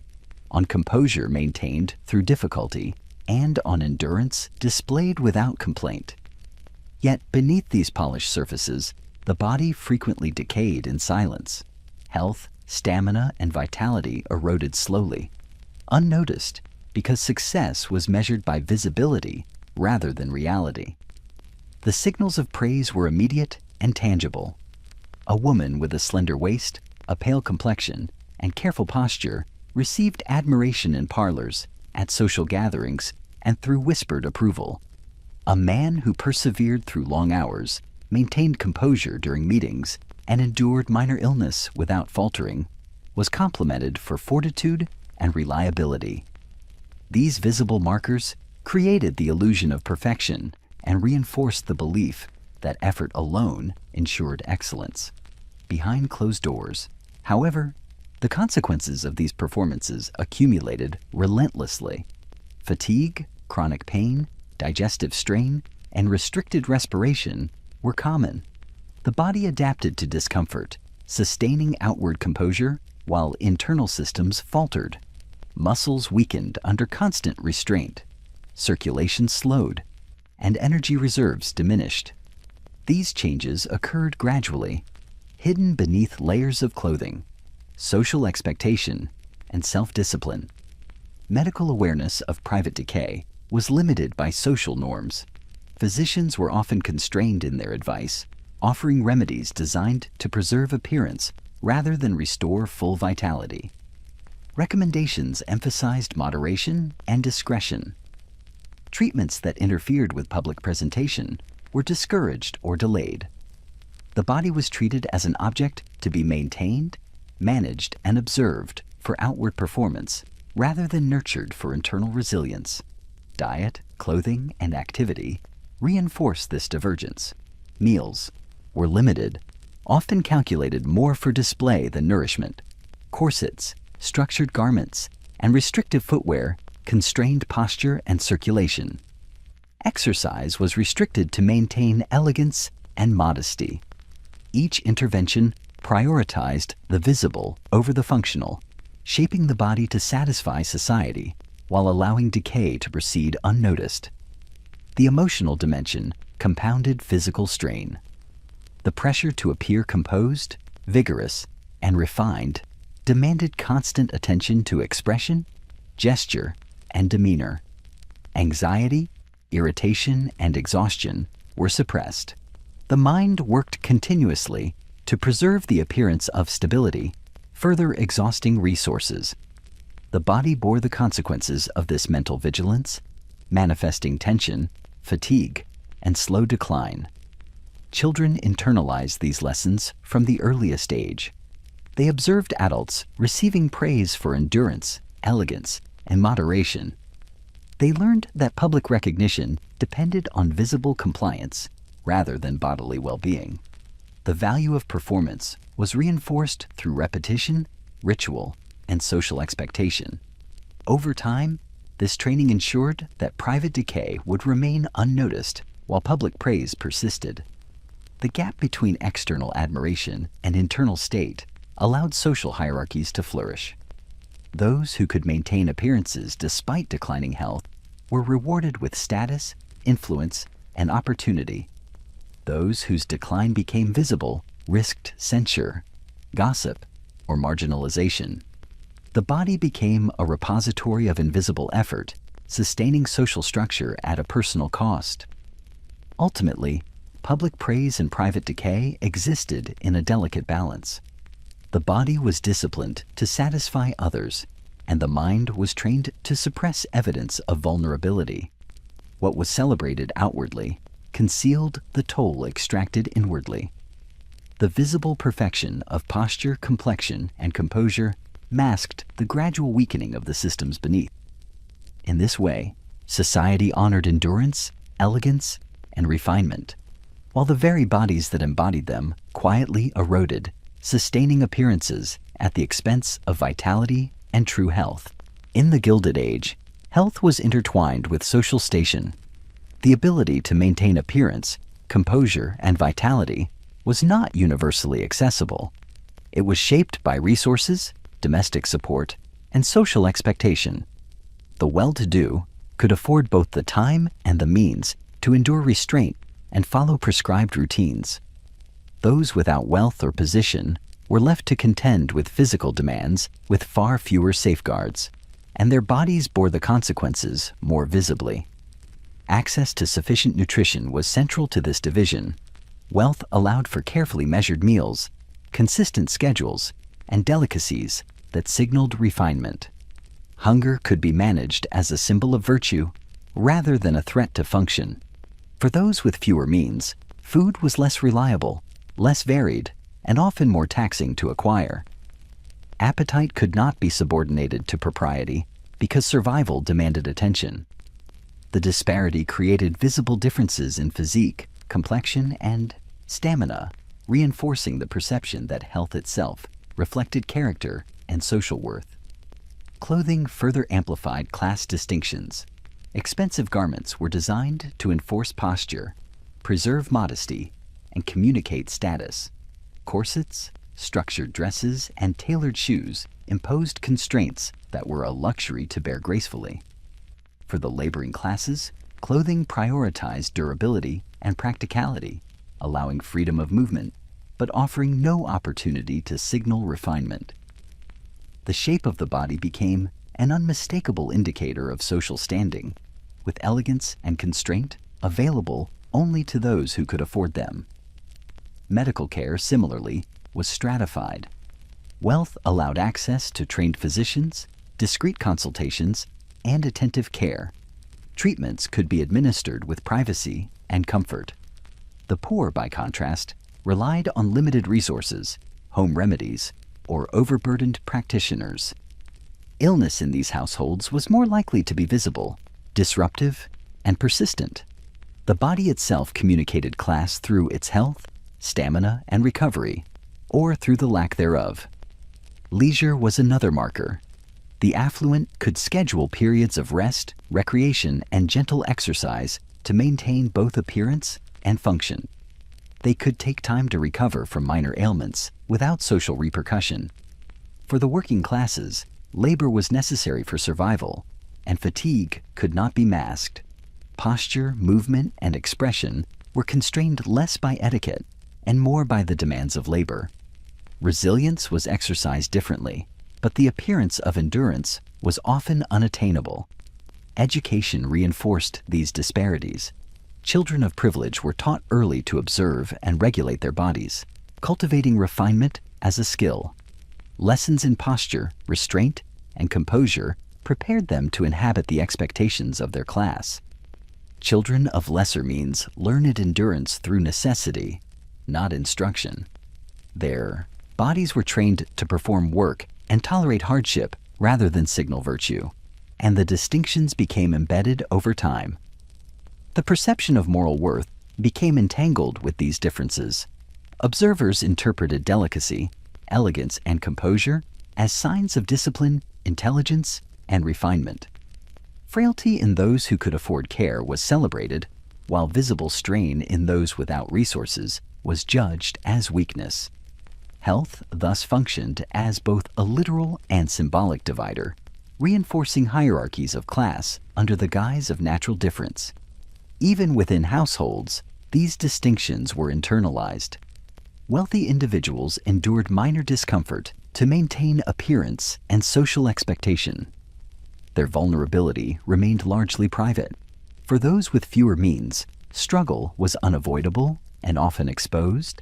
on composure maintained through difficulty, and on endurance displayed without complaint. Yet beneath these polished surfaces, the body frequently decayed in silence. Health, stamina, and vitality eroded slowly, unnoticed, because success was measured by visibility rather than reality. The signals of praise were immediate and tangible. A woman with a slender waist, a pale complexion, and careful posture received admiration in parlors, at social gatherings, and through whispered approval. A man who persevered through long hours, maintained composure during meetings, and endured minor illness without faltering, was complimented for fortitude and reliability. These visible markers created the illusion of perfection and reinforced the belief that effort alone ensured excellence. Behind closed doors, however, the consequences of these performances accumulated relentlessly. Fatigue, chronic pain, digestive strain, and restricted respiration were common. The body adapted to discomfort, sustaining outward composure while internal systems faltered. Muscles weakened under constant restraint. Circulation slowed, and energy reserves diminished. These changes occurred gradually, hidden beneath layers of clothing, social expectation, and self-discipline. Medical awareness of private decay was limited by social norms. Physicians were often constrained in their advice, offering remedies designed to preserve appearance rather than restore full vitality. Recommendations emphasized moderation and discretion. Treatments that interfered with public presentation were discouraged or delayed. The body was treated as an object to be maintained, managed, and observed for outward performance rather than nurtured for internal resilience. Diet, clothing, and activity reinforced this divergence. Meals were limited, often calculated more for display than nourishment. Corsets, structured garments, and restrictive footwear constrained posture and circulation. Exercise was restricted to maintain elegance and modesty. Each intervention prioritized the visible over the functional, shaping the body to satisfy society while allowing decay to proceed unnoticed. The emotional dimension compounded physical strain. The pressure to appear composed, vigorous, and refined demanded constant attention to expression, gesture, and demeanor. Anxiety, irritation, and exhaustion were suppressed. The mind worked continuously to preserve the appearance of stability, further exhausting resources. The body bore the consequences of this mental vigilance, manifesting tension, fatigue, and slow decline. Children internalized these lessons from the earliest age. They observed adults receiving praise for endurance, elegance, and moderation. They learned that public recognition depended on visible compliance rather than bodily well-being. The value of performance was reinforced through repetition, ritual, and social expectation. Over time, this training ensured that private decay would remain unnoticed while public praise persisted. The gap between external admiration and internal state allowed social hierarchies to flourish. Those who could maintain appearances despite declining health were rewarded with status, influence, and opportunity. Those whose decline became visible risked censure, gossip, or marginalization. The body became a repository of invisible effort, sustaining social structure at a personal cost. Ultimately, public praise and private decay existed in a delicate balance. The body was disciplined to satisfy others, and the mind was trained to suppress evidence of vulnerability. What was celebrated outwardly concealed the toll extracted inwardly. The visible perfection of posture, complexion, and composure masked the gradual weakening of the systems beneath. In this way, society honored endurance, elegance, and refinement, while the very bodies that embodied them quietly eroded, sustaining appearances at the expense of vitality and true health. In the Gilded Age, health was intertwined with social station. The ability to maintain appearance, composure, and vitality was not universally accessible. It was shaped by resources, domestic support, and social expectation. The well-to-do could afford both the time and the means to endure restraint and follow prescribed routines. Those without wealth or position were left to contend with physical demands with far fewer safeguards, and their bodies bore the consequences more visibly. Access to sufficient nutrition was central to this division. Wealth allowed for carefully measured meals, consistent schedules, and delicacies that signaled refinement. Hunger could be managed as a symbol of virtue rather than a threat to function. For those with fewer means, food was less reliable, less varied, and often more taxing to acquire. Appetite could not be subordinated to propriety because survival demanded attention. The disparity created visible differences in physique, complexion, and stamina, reinforcing the perception that health itself reflected character and social worth. Clothing further amplified class distinctions. Expensive garments were designed to enforce posture, preserve modesty, and communicate status. Corsets, structured dresses, and tailored shoes imposed constraints that were a luxury to bear gracefully. For the laboring classes, clothing prioritized durability and practicality, allowing freedom of movement, but offering no opportunity to signal refinement. The shape of the body became an unmistakable indicator of social standing, with elegance and constraint available only to those who could afford them. Medical care, similarly, was stratified. Wealth allowed access to trained physicians, discreet consultations, and attentive care. Treatments could be administered with privacy and comfort. The poor, by contrast, relied on limited resources, home remedies, or overburdened practitioners. Illness in these households was more likely to be visible, disruptive, and persistent. The body itself communicated class through its health, stamina, and recovery, or through the lack thereof. Leisure was another marker. The affluent could schedule periods of rest, recreation, and gentle exercise to maintain both appearance and function. They could take time to recover from minor ailments without social repercussion. For the working classes, labor was necessary for survival, and fatigue could not be masked. Posture, movement, and expression were constrained less by etiquette and more by the demands of labor. Resilience was exercised differently, but the appearance of endurance was often unattainable. Education reinforced these disparities. Children of privilege were taught early to observe and regulate their bodies, cultivating refinement as a skill. Lessons in posture, restraint, and composure prepared them to inhabit the expectations of their class. Children of lesser means learned endurance through necessity, not instruction. Their bodies were trained to perform work and tolerate hardship rather than signal virtue, and the distinctions became embedded over time. The perception of moral worth became entangled with these differences. Observers interpreted delicacy, elegance, and composure as signs of discipline, intelligence, and refinement. Frailty in those who could afford care was celebrated, while visible strain in those without resources was judged as weakness. Health thus functioned as both a literal and symbolic divider, reinforcing hierarchies of class under the guise of natural difference. Even within households, these distinctions were internalized. Wealthy individuals endured minor discomfort to maintain appearance and social expectation. Their vulnerability remained largely private. For those with fewer means, struggle was unavoidable and often exposed.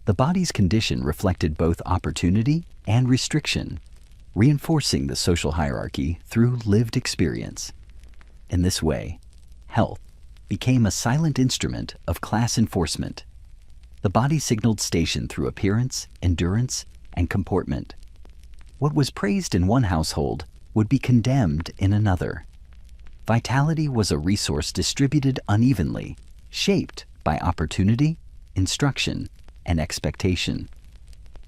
The body's condition reflected both opportunity and restriction, reinforcing the social hierarchy through lived experience. In this way, health became a silent instrument of class enforcement. The body signaled station through appearance, endurance, and comportment. What was praised in one household would be condemned in another. Vitality was a resource distributed unevenly, shaped by opportunity, instruction, and expectation.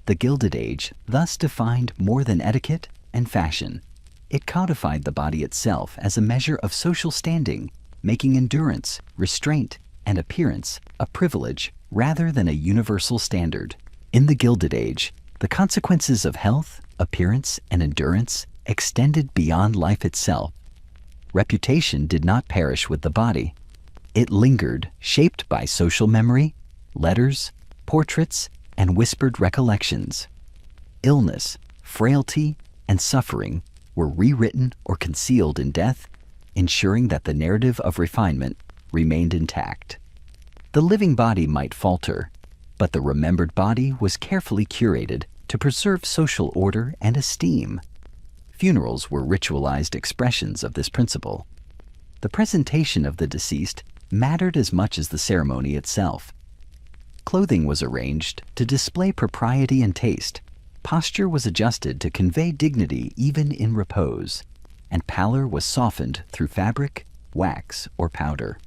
The Gilded Age thus defined more than etiquette and fashion. It codified the body itself as a measure of social standing, making endurance, restraint, and appearance a privilege rather than a universal standard. In the Gilded Age, the consequences of health, appearance, and endurance extended beyond life itself. Reputation did not perish with the body. It lingered, shaped by social memory, letters, portraits, and whispered recollections. Illness, frailty, and suffering were rewritten or concealed in death, ensuring that the narrative of refinement remained intact. The living body might falter, but the remembered body was carefully curated to preserve social order and esteem. Funerals were ritualized expressions of this principle. The presentation of the deceased mattered as much as the ceremony itself. Clothing was arranged to display propriety and taste. Posture was adjusted to convey dignity even in repose, and pallor was softened through fabric, wax, or powder.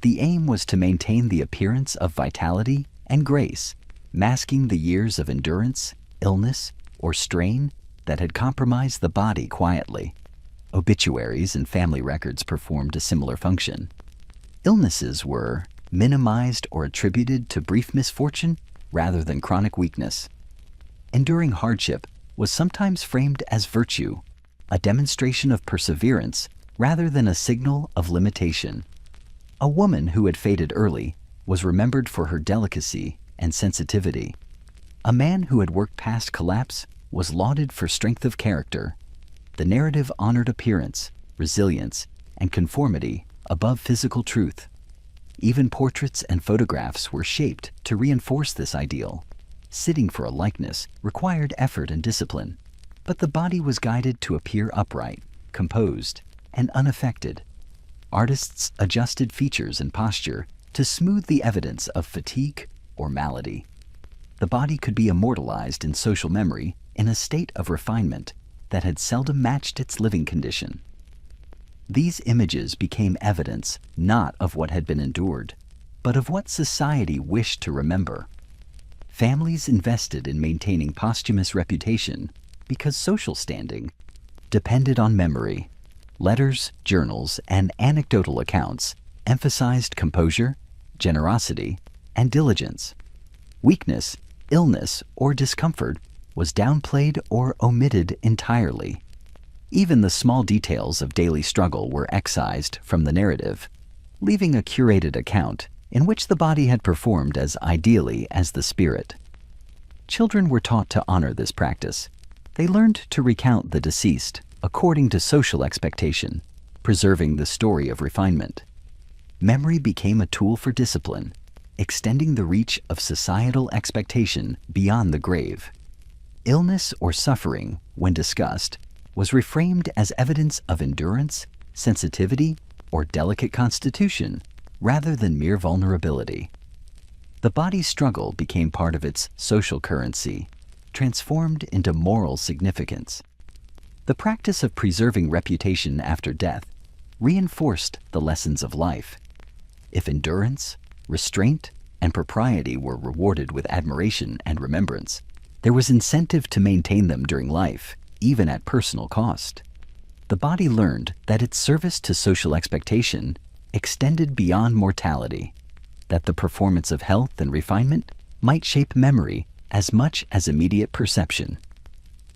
The aim was to maintain the appearance of vitality and grace, masking the years of endurance, illness, or strain that had compromised the body quietly. Obituaries and family records performed a similar function. Illnesses were minimized or attributed to brief misfortune rather than chronic weakness. Enduring hardship was sometimes framed as virtue, a demonstration of perseverance rather than a signal of limitation. A woman who had faded early was remembered for her delicacy and sensitivity. A man who had worked past collapse was lauded for strength of character. The narrative honored appearance, resilience, and conformity above physical truth. Even portraits and photographs were shaped to reinforce this ideal. Sitting for a likeness required effort and discipline, but the body was guided to appear upright, composed, and unaffected. Artists adjusted features and posture to smooth the evidence of fatigue or malady. The body could be immortalized in social memory in a state of refinement that had seldom matched its living condition. These images became evidence not of what had been endured, but of what society wished to remember. Families invested in maintaining posthumous reputation because social standing depended on memory. Letters, journals, and anecdotal accounts emphasized composure, generosity, and diligence. Weakness, illness, or discomfort was downplayed or omitted entirely. Even the small details of daily struggle were excised from the narrative, leaving a curated account in which the body had performed as ideally as the spirit. Children were taught to honor this practice. They learned to recount the deceased according to social expectation, preserving the story of refinement. Memory became a tool for discipline, extending the reach of societal expectation beyond the grave. Illness or suffering, when discussed, was reframed as evidence of endurance, sensitivity, or delicate constitution, rather than mere vulnerability. The body's struggle became part of its social currency, transformed into moral significance. The practice of preserving reputation after death reinforced the lessons of life. If endurance, restraint, and propriety were rewarded with admiration and remembrance, there was incentive to maintain them during life, even at personal cost. The body learned that its service to social expectation extended beyond mortality, that the performance of health and refinement might shape memory as much as immediate perception.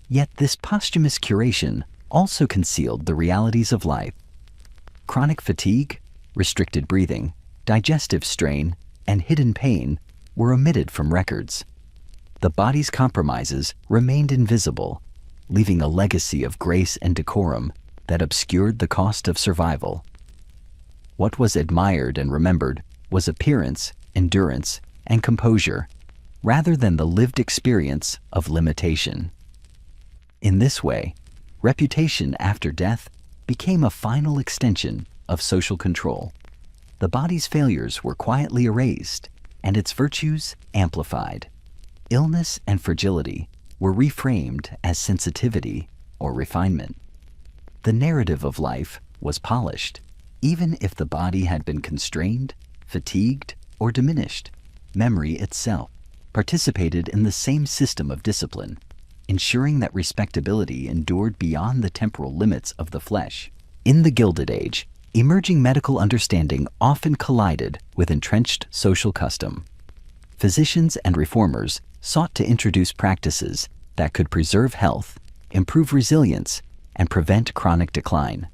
Yet this posthumous curation also concealed the realities of life. Chronic fatigue, restricted breathing, digestive strain, and hidden pain were omitted from records. The body's compromises remained invisible, leaving a legacy of grace and decorum that obscured the cost of survival. What was admired and remembered was appearance, endurance, and composure. rather than the lived experience of limitation. In this way, reputation after death became a final extension of social control. The body's failures were quietly erased and its virtues amplified. Illness and fragility were reframed as sensitivity or refinement. The narrative of life was polished, even if the body had been constrained, fatigued, or diminished. Memory itself participated in the same system of discipline, ensuring that respectability endured beyond the temporal limits of the flesh. In the Gilded Age, emerging medical understanding often collided with entrenched social custom. Physicians and reformers sought to introduce practices that could preserve health, improve resilience, and prevent chronic decline.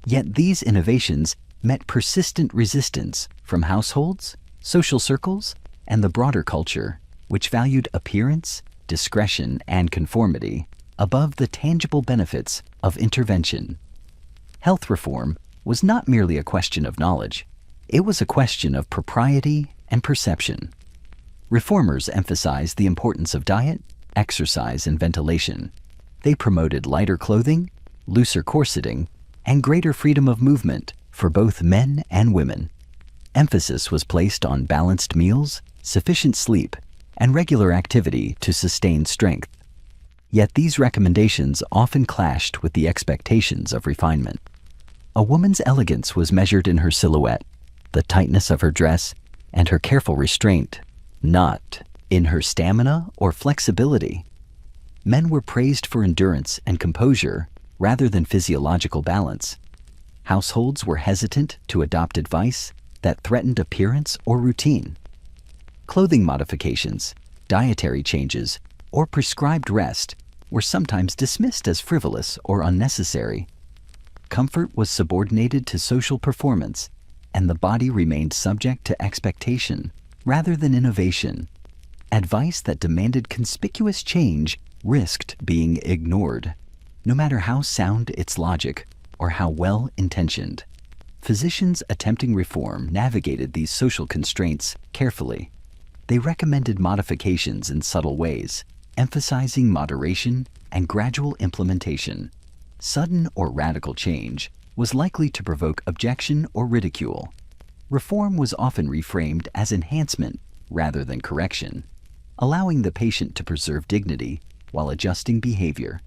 Yet these innovations met persistent resistance from households, social circles, and the broader culture, which valued appearance, discretion, and conformity above the tangible benefits of intervention. Health reform was not merely a question of knowledge, it was a question of propriety and perception. Reformers emphasized the importance of diet, exercise, and ventilation. They promoted lighter clothing, looser corseting, and greater freedom of movement for both men and women. Emphasis was placed on balanced meals, sufficient sleep, and regular activity to sustain strength. Yet these recommendations often clashed with the expectations of refinement. A woman's elegance was measured in her silhouette, the tightness of her dress, and her careful restraint, not in her stamina or flexibility. Men were praised for endurance and composure rather than physiological balance. Households were hesitant to adopt advice that threatened appearance or routine. Clothing modifications, dietary changes, or prescribed rest were sometimes dismissed as frivolous or unnecessary. Comfort was subordinated to social performance, and the body remained subject to expectation rather than innovation. Advice that demanded conspicuous change risked being ignored, no matter how sound its logic or how well-intentioned. Physicians attempting reform navigated these social constraints carefully. They recommended modifications in subtle ways, emphasizing moderation and gradual implementation. Sudden or radical change was likely to provoke objection or ridicule. Reform was often reframed as enhancement rather than correction, allowing the patient to preserve dignity while adjusting behavior.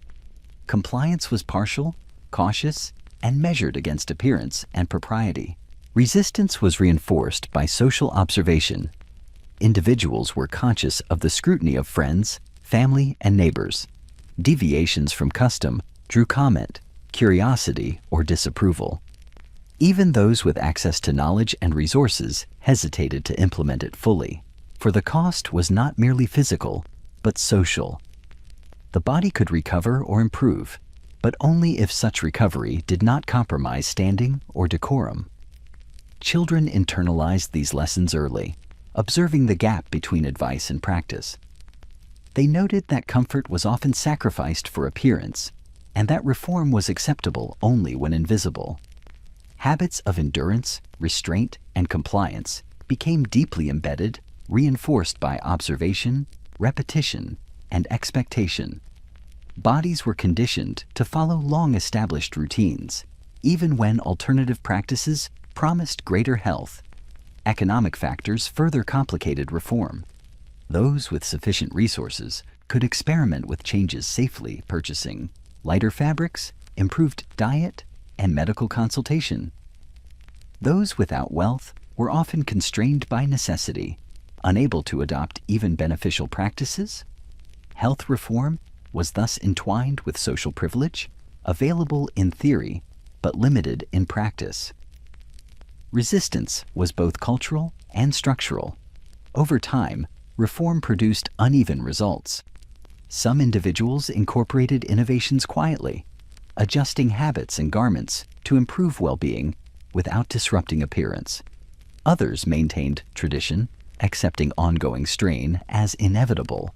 Compliance was partial, cautious, and measured against appearance and propriety. Resistance was reinforced by social observation. Individuals were conscious of the scrutiny of friends, family, and neighbors. Deviations from custom drew comment, curiosity, or disapproval. Even those with access to knowledge and resources hesitated to implement it fully, for the cost was not merely physical, but social. The body could recover or improve, but only if such recovery did not compromise standing or decorum. Children internalized these lessons early, observing the gap between advice and practice. They noted that comfort was often sacrificed for appearance, and that reform was acceptable only when invisible. Habits of endurance, restraint, and compliance became deeply embedded, reinforced by observation, repetition, and expectation. Bodies were conditioned to follow long-established routines, even when alternative practices promised greater health. Economic factors further complicated reform. Those with sufficient resources could experiment with changes safely, purchasing lighter fabrics, improved diet, and medical consultation. Those without wealth were often constrained by necessity, unable to adopt even beneficial practices. Health reform was thus entwined with social privilege, available in theory, but limited in practice. Resistance was both cultural and structural. Over time, reform produced uneven results. Some individuals incorporated innovations quietly, adjusting habits and garments to improve well-being without disrupting appearance. Others maintained tradition, accepting ongoing strain as inevitable.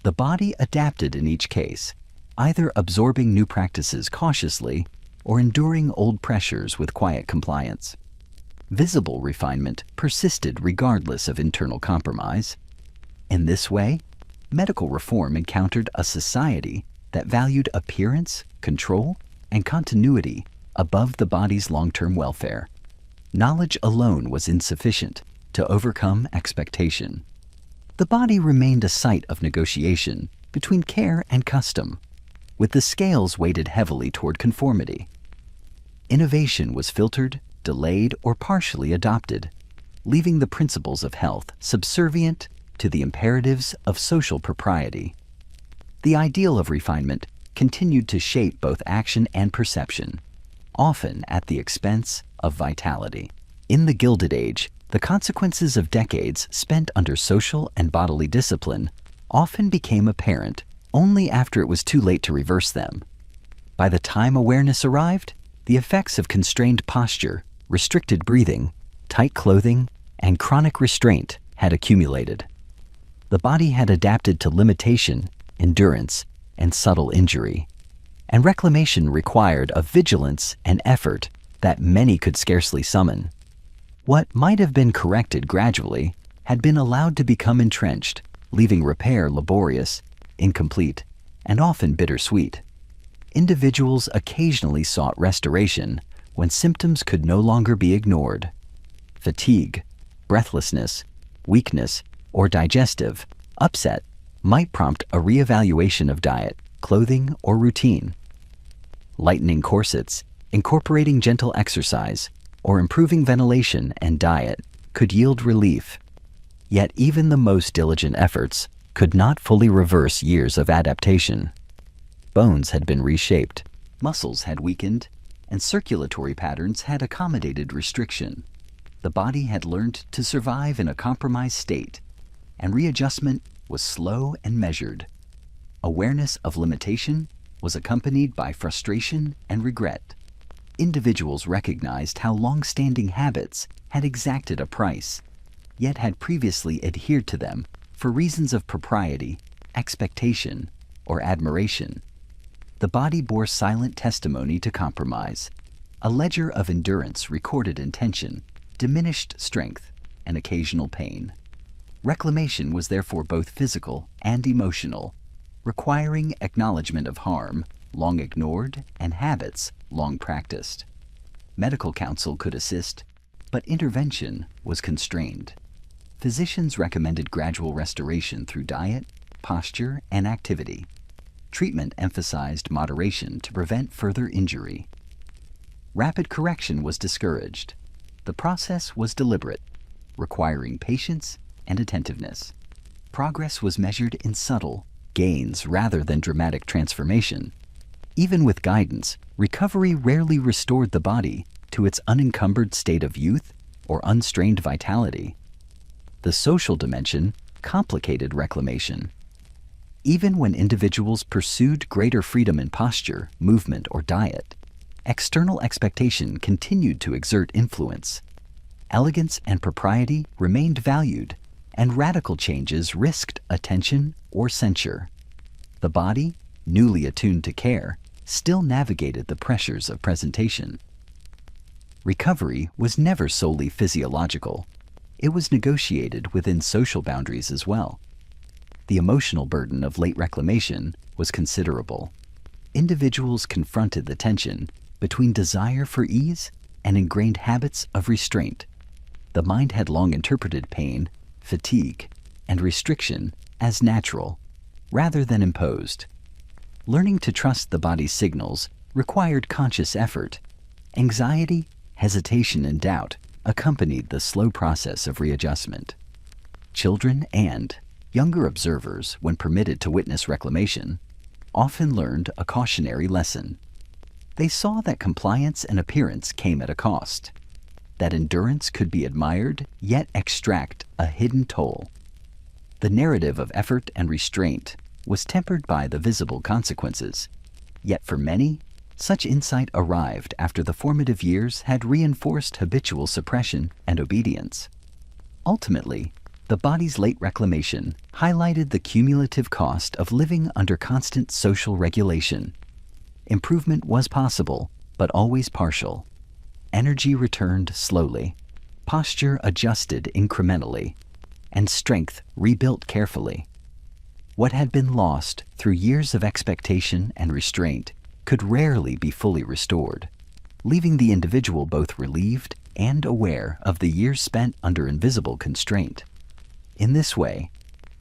The body adapted in each case, either absorbing new practices cautiously or enduring old pressures with quiet compliance. Visible refinement persisted regardless of internal compromise. In this way, medical reform encountered a society that valued appearance, control, and continuity above the body's long-term welfare. Knowledge alone was insufficient to overcome expectation. The body remained a site of negotiation between care and custom, with the scales weighted heavily toward conformity. Innovation was filtered, delayed, or partially adopted, leaving the principles of health subservient to the imperatives of social propriety. The ideal of refinement continued to shape both action and perception, often at the expense of vitality. In the Gilded Age, the consequences of decades spent under social and bodily discipline often became apparent only after it was too late to reverse them. By the time awareness arrived, the effects of constrained posture, restricted breathing, tight clothing, and chronic restraint had accumulated. The body had adapted to limitation, endurance, and subtle injury, and reclamation required a vigilance and effort that many could scarcely summon. What might have been corrected gradually had been allowed to become entrenched, leaving repair laborious, incomplete, and often bittersweet. Individuals occasionally sought restoration when symptoms could no longer be ignored. Fatigue, breathlessness, weakness, or digestive upset might prompt a reevaluation of diet, clothing, or routine. Lightening corsets, incorporating gentle exercise, or improving ventilation and diet could yield relief. Yet even the most diligent efforts could not fully reverse years of adaptation. Bones had been reshaped, muscles had weakened, and circulatory patterns had accommodated restriction. The body had learned to survive in a compromised state, and readjustment was slow and measured. Awareness of limitation was accompanied by frustration and regret. Individuals recognized how long-standing habits had exacted a price, yet had previously adhered to them for reasons of propriety, expectation, or admiration. The body bore silent testimony to compromise. A ledger of endurance recorded intention, diminished strength, and occasional pain. Reclamation was therefore both physical and emotional, requiring acknowledgement of harm long ignored and habits long practiced. Medical counsel could assist, but intervention was constrained. Physicians recommended gradual restoration through diet, posture, and activity. Treatment emphasized moderation to prevent further injury. Rapid correction was discouraged. The process was deliberate, requiring patience and attentiveness. Progress was measured in subtle gains rather than dramatic transformation. Even with guidance, recovery rarely restored the body to its unencumbered state of youth or unstrained vitality. The social dimension complicated reclamation. Even when individuals pursued greater freedom in posture, movement, or diet, external expectation continued to exert influence. Elegance and propriety remained valued, and radical changes risked attention or censure. The body, newly attuned to care, still navigated the pressures of presentation. Recovery was never solely physiological. It was negotiated within social boundaries as well. The emotional burden of late reclamation was considerable. Individuals confronted the tension between desire for ease and ingrained habits of restraint. The mind had long interpreted pain, fatigue, and restriction as natural, rather than imposed. Learning to trust the body's signals required conscious effort. Anxiety, hesitation, and doubt accompanied the slow process of readjustment. Children and younger observers, when permitted to witness reclamation, often learned a cautionary lesson. They saw that compliance and appearance came at a cost, that endurance could be admired yet extract a hidden toll. The narrative of effort and restraint was tempered by the visible consequences, yet for many, such insight arrived after the formative years had reinforced habitual suppression and obedience. Ultimately, the body's late reclamation highlighted the cumulative cost of living under constant social regulation. Improvement was possible, but always partial. Energy returned slowly. Posture adjusted incrementally. and strength rebuilt carefully. What had been lost through years of expectation and restraint could rarely be fully restored, leaving the individual both relieved and aware of the years spent under invisible constraint. In this way,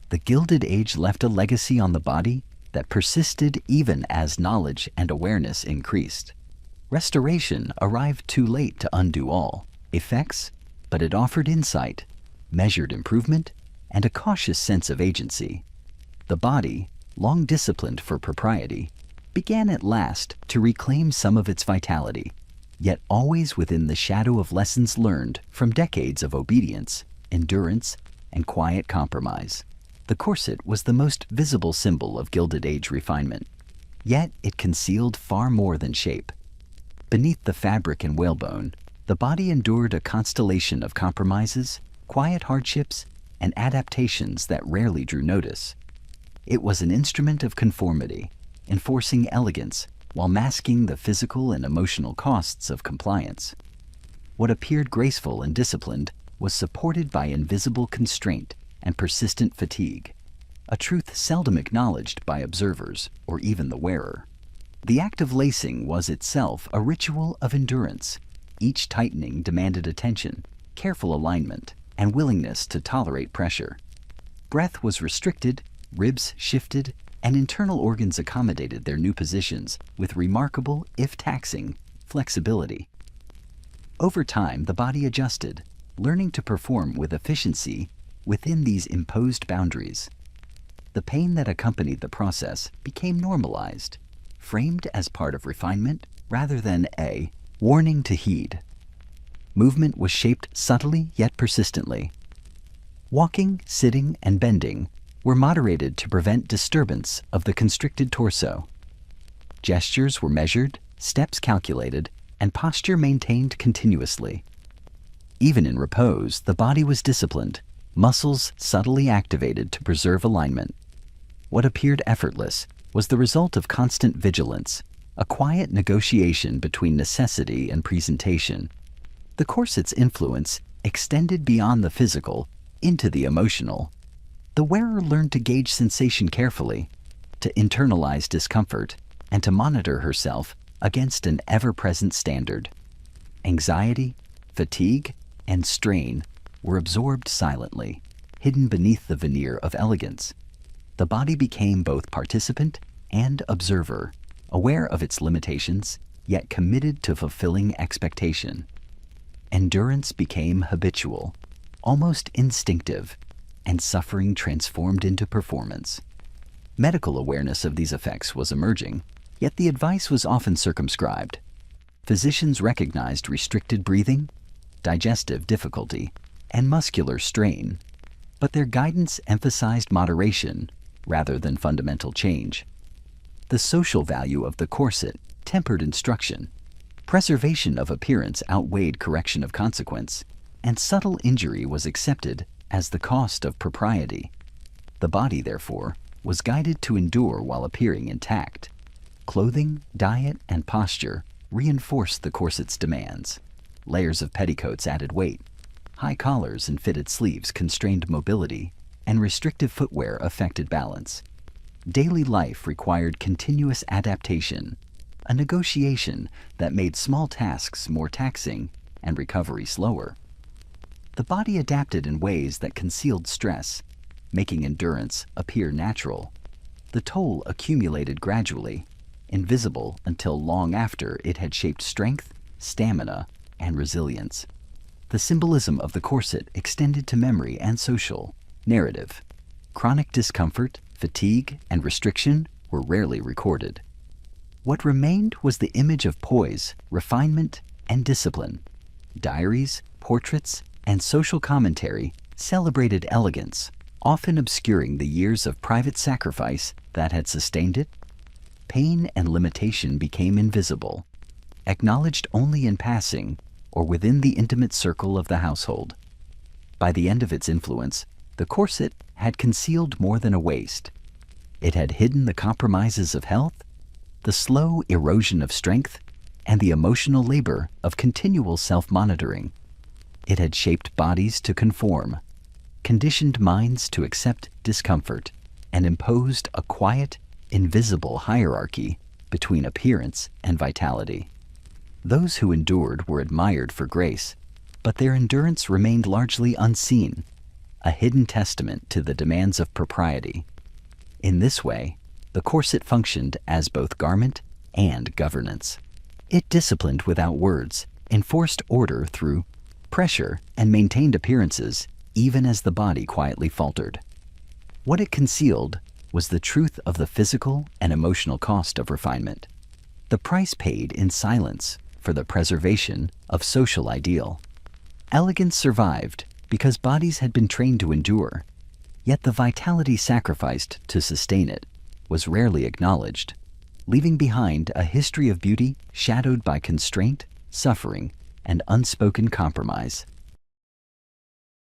the Gilded Age left a legacy on the body that persisted even as knowledge and awareness increased. Restoration arrived too late to undo all effects, but it offered insight, measured improvement, and a cautious sense of agency. The body, long disciplined for propriety, began at last to reclaim some of its vitality, yet always within the shadow of lessons learned from decades of obedience, endurance, and quiet compromise. The corset was the most visible symbol of Gilded Age refinement, yet it concealed far more than shape. Beneath the fabric and whalebone, the body endured a constellation of compromises, quiet hardships, and adaptations that rarely drew notice. It was an instrument of conformity, enforcing elegance while masking the physical and emotional costs of compliance. What appeared graceful and disciplined was supported by invisible constraint and persistent fatigue, a truth seldom acknowledged by observers or even the wearer. The act of lacing was itself a ritual of endurance. Each tightening demanded attention, careful alignment, and willingness to tolerate pressure. Breath was restricted, ribs shifted, and internal organs accommodated their new positions with remarkable, if taxing, flexibility. Over time, the body adjusted, learning to perform with efficiency within these imposed boundaries. The pain that accompanied the process became normalized, framed as part of refinement rather than a warning to heed. Movement was shaped subtly yet persistently. Walking, sitting, and bending were moderated to prevent disturbance of the constricted torso. Gestures were measured, steps calculated, and posture maintained continuously. Even in repose, the body was disciplined, muscles subtly activated to preserve alignment. What appeared effortless was the result of constant vigilance, a quiet negotiation between necessity and presentation. The corset's influence extended beyond the physical into the emotional. The wearer learned to gauge sensation carefully, to internalize discomfort, and to monitor herself against an ever-present standard. Anxiety, fatigue, and strain were absorbed silently, hidden beneath the veneer of elegance. The body became both participant and observer, aware of its limitations, yet committed to fulfilling expectation. Endurance became habitual, almost instinctive, and suffering transformed into performance. Medical awareness of these effects was emerging, yet the advice was often circumscribed. Physicians recognized restricted breathing, digestive difficulty, and muscular strain, but their guidance emphasized moderation rather than fundamental change. The social value of the corset tempered instruction. Preservation of appearance outweighed correction of consequence, and subtle injury was accepted as the cost of propriety. The body, therefore, was guided to endure while appearing intact. Clothing, diet, and posture reinforced the corset's demands. Layers of petticoats added weight. High collars and fitted sleeves constrained mobility, and restrictive footwear affected balance. Daily life required continuous adaptation, a negotiation that made small tasks more taxing and recovery slower. The body adapted in ways that concealed stress, making endurance appear natural. The toll accumulated gradually, invisible until long after it had shaped strength, stamina, and resilience. The symbolism of the corset extended to memory and social narrative. Chronic discomfort, fatigue, and restriction were rarely recorded. What remained was the image of poise, refinement, and discipline. Diaries, portraits, and social commentary celebrated elegance, often obscuring the years of private sacrifice that had sustained it. Pain and limitation became invisible, acknowledged only in passing or within the intimate circle of the household. By the end of its influence, the corset had concealed more than a waist. It had hidden the compromises of health, the slow erosion of strength, and the emotional labor of continual self-monitoring. It had shaped bodies to conform, conditioned minds to accept discomfort, and imposed a quiet, invisible hierarchy between appearance and vitality. Those who endured were admired for grace, but their endurance remained largely unseen, a hidden testament to the demands of propriety. In this way, the corset functioned as both garment and governance. It disciplined without words, enforced order through pressure, and maintained appearances even as the body quietly faltered. What it concealed was the truth of the physical and emotional cost of refinement, the price paid in silence for the preservation of social ideal. Elegance survived because bodies had been trained to endure, yet the vitality sacrificed to sustain it was rarely acknowledged, leaving behind a history of beauty shadowed by constraint, suffering, and unspoken compromise.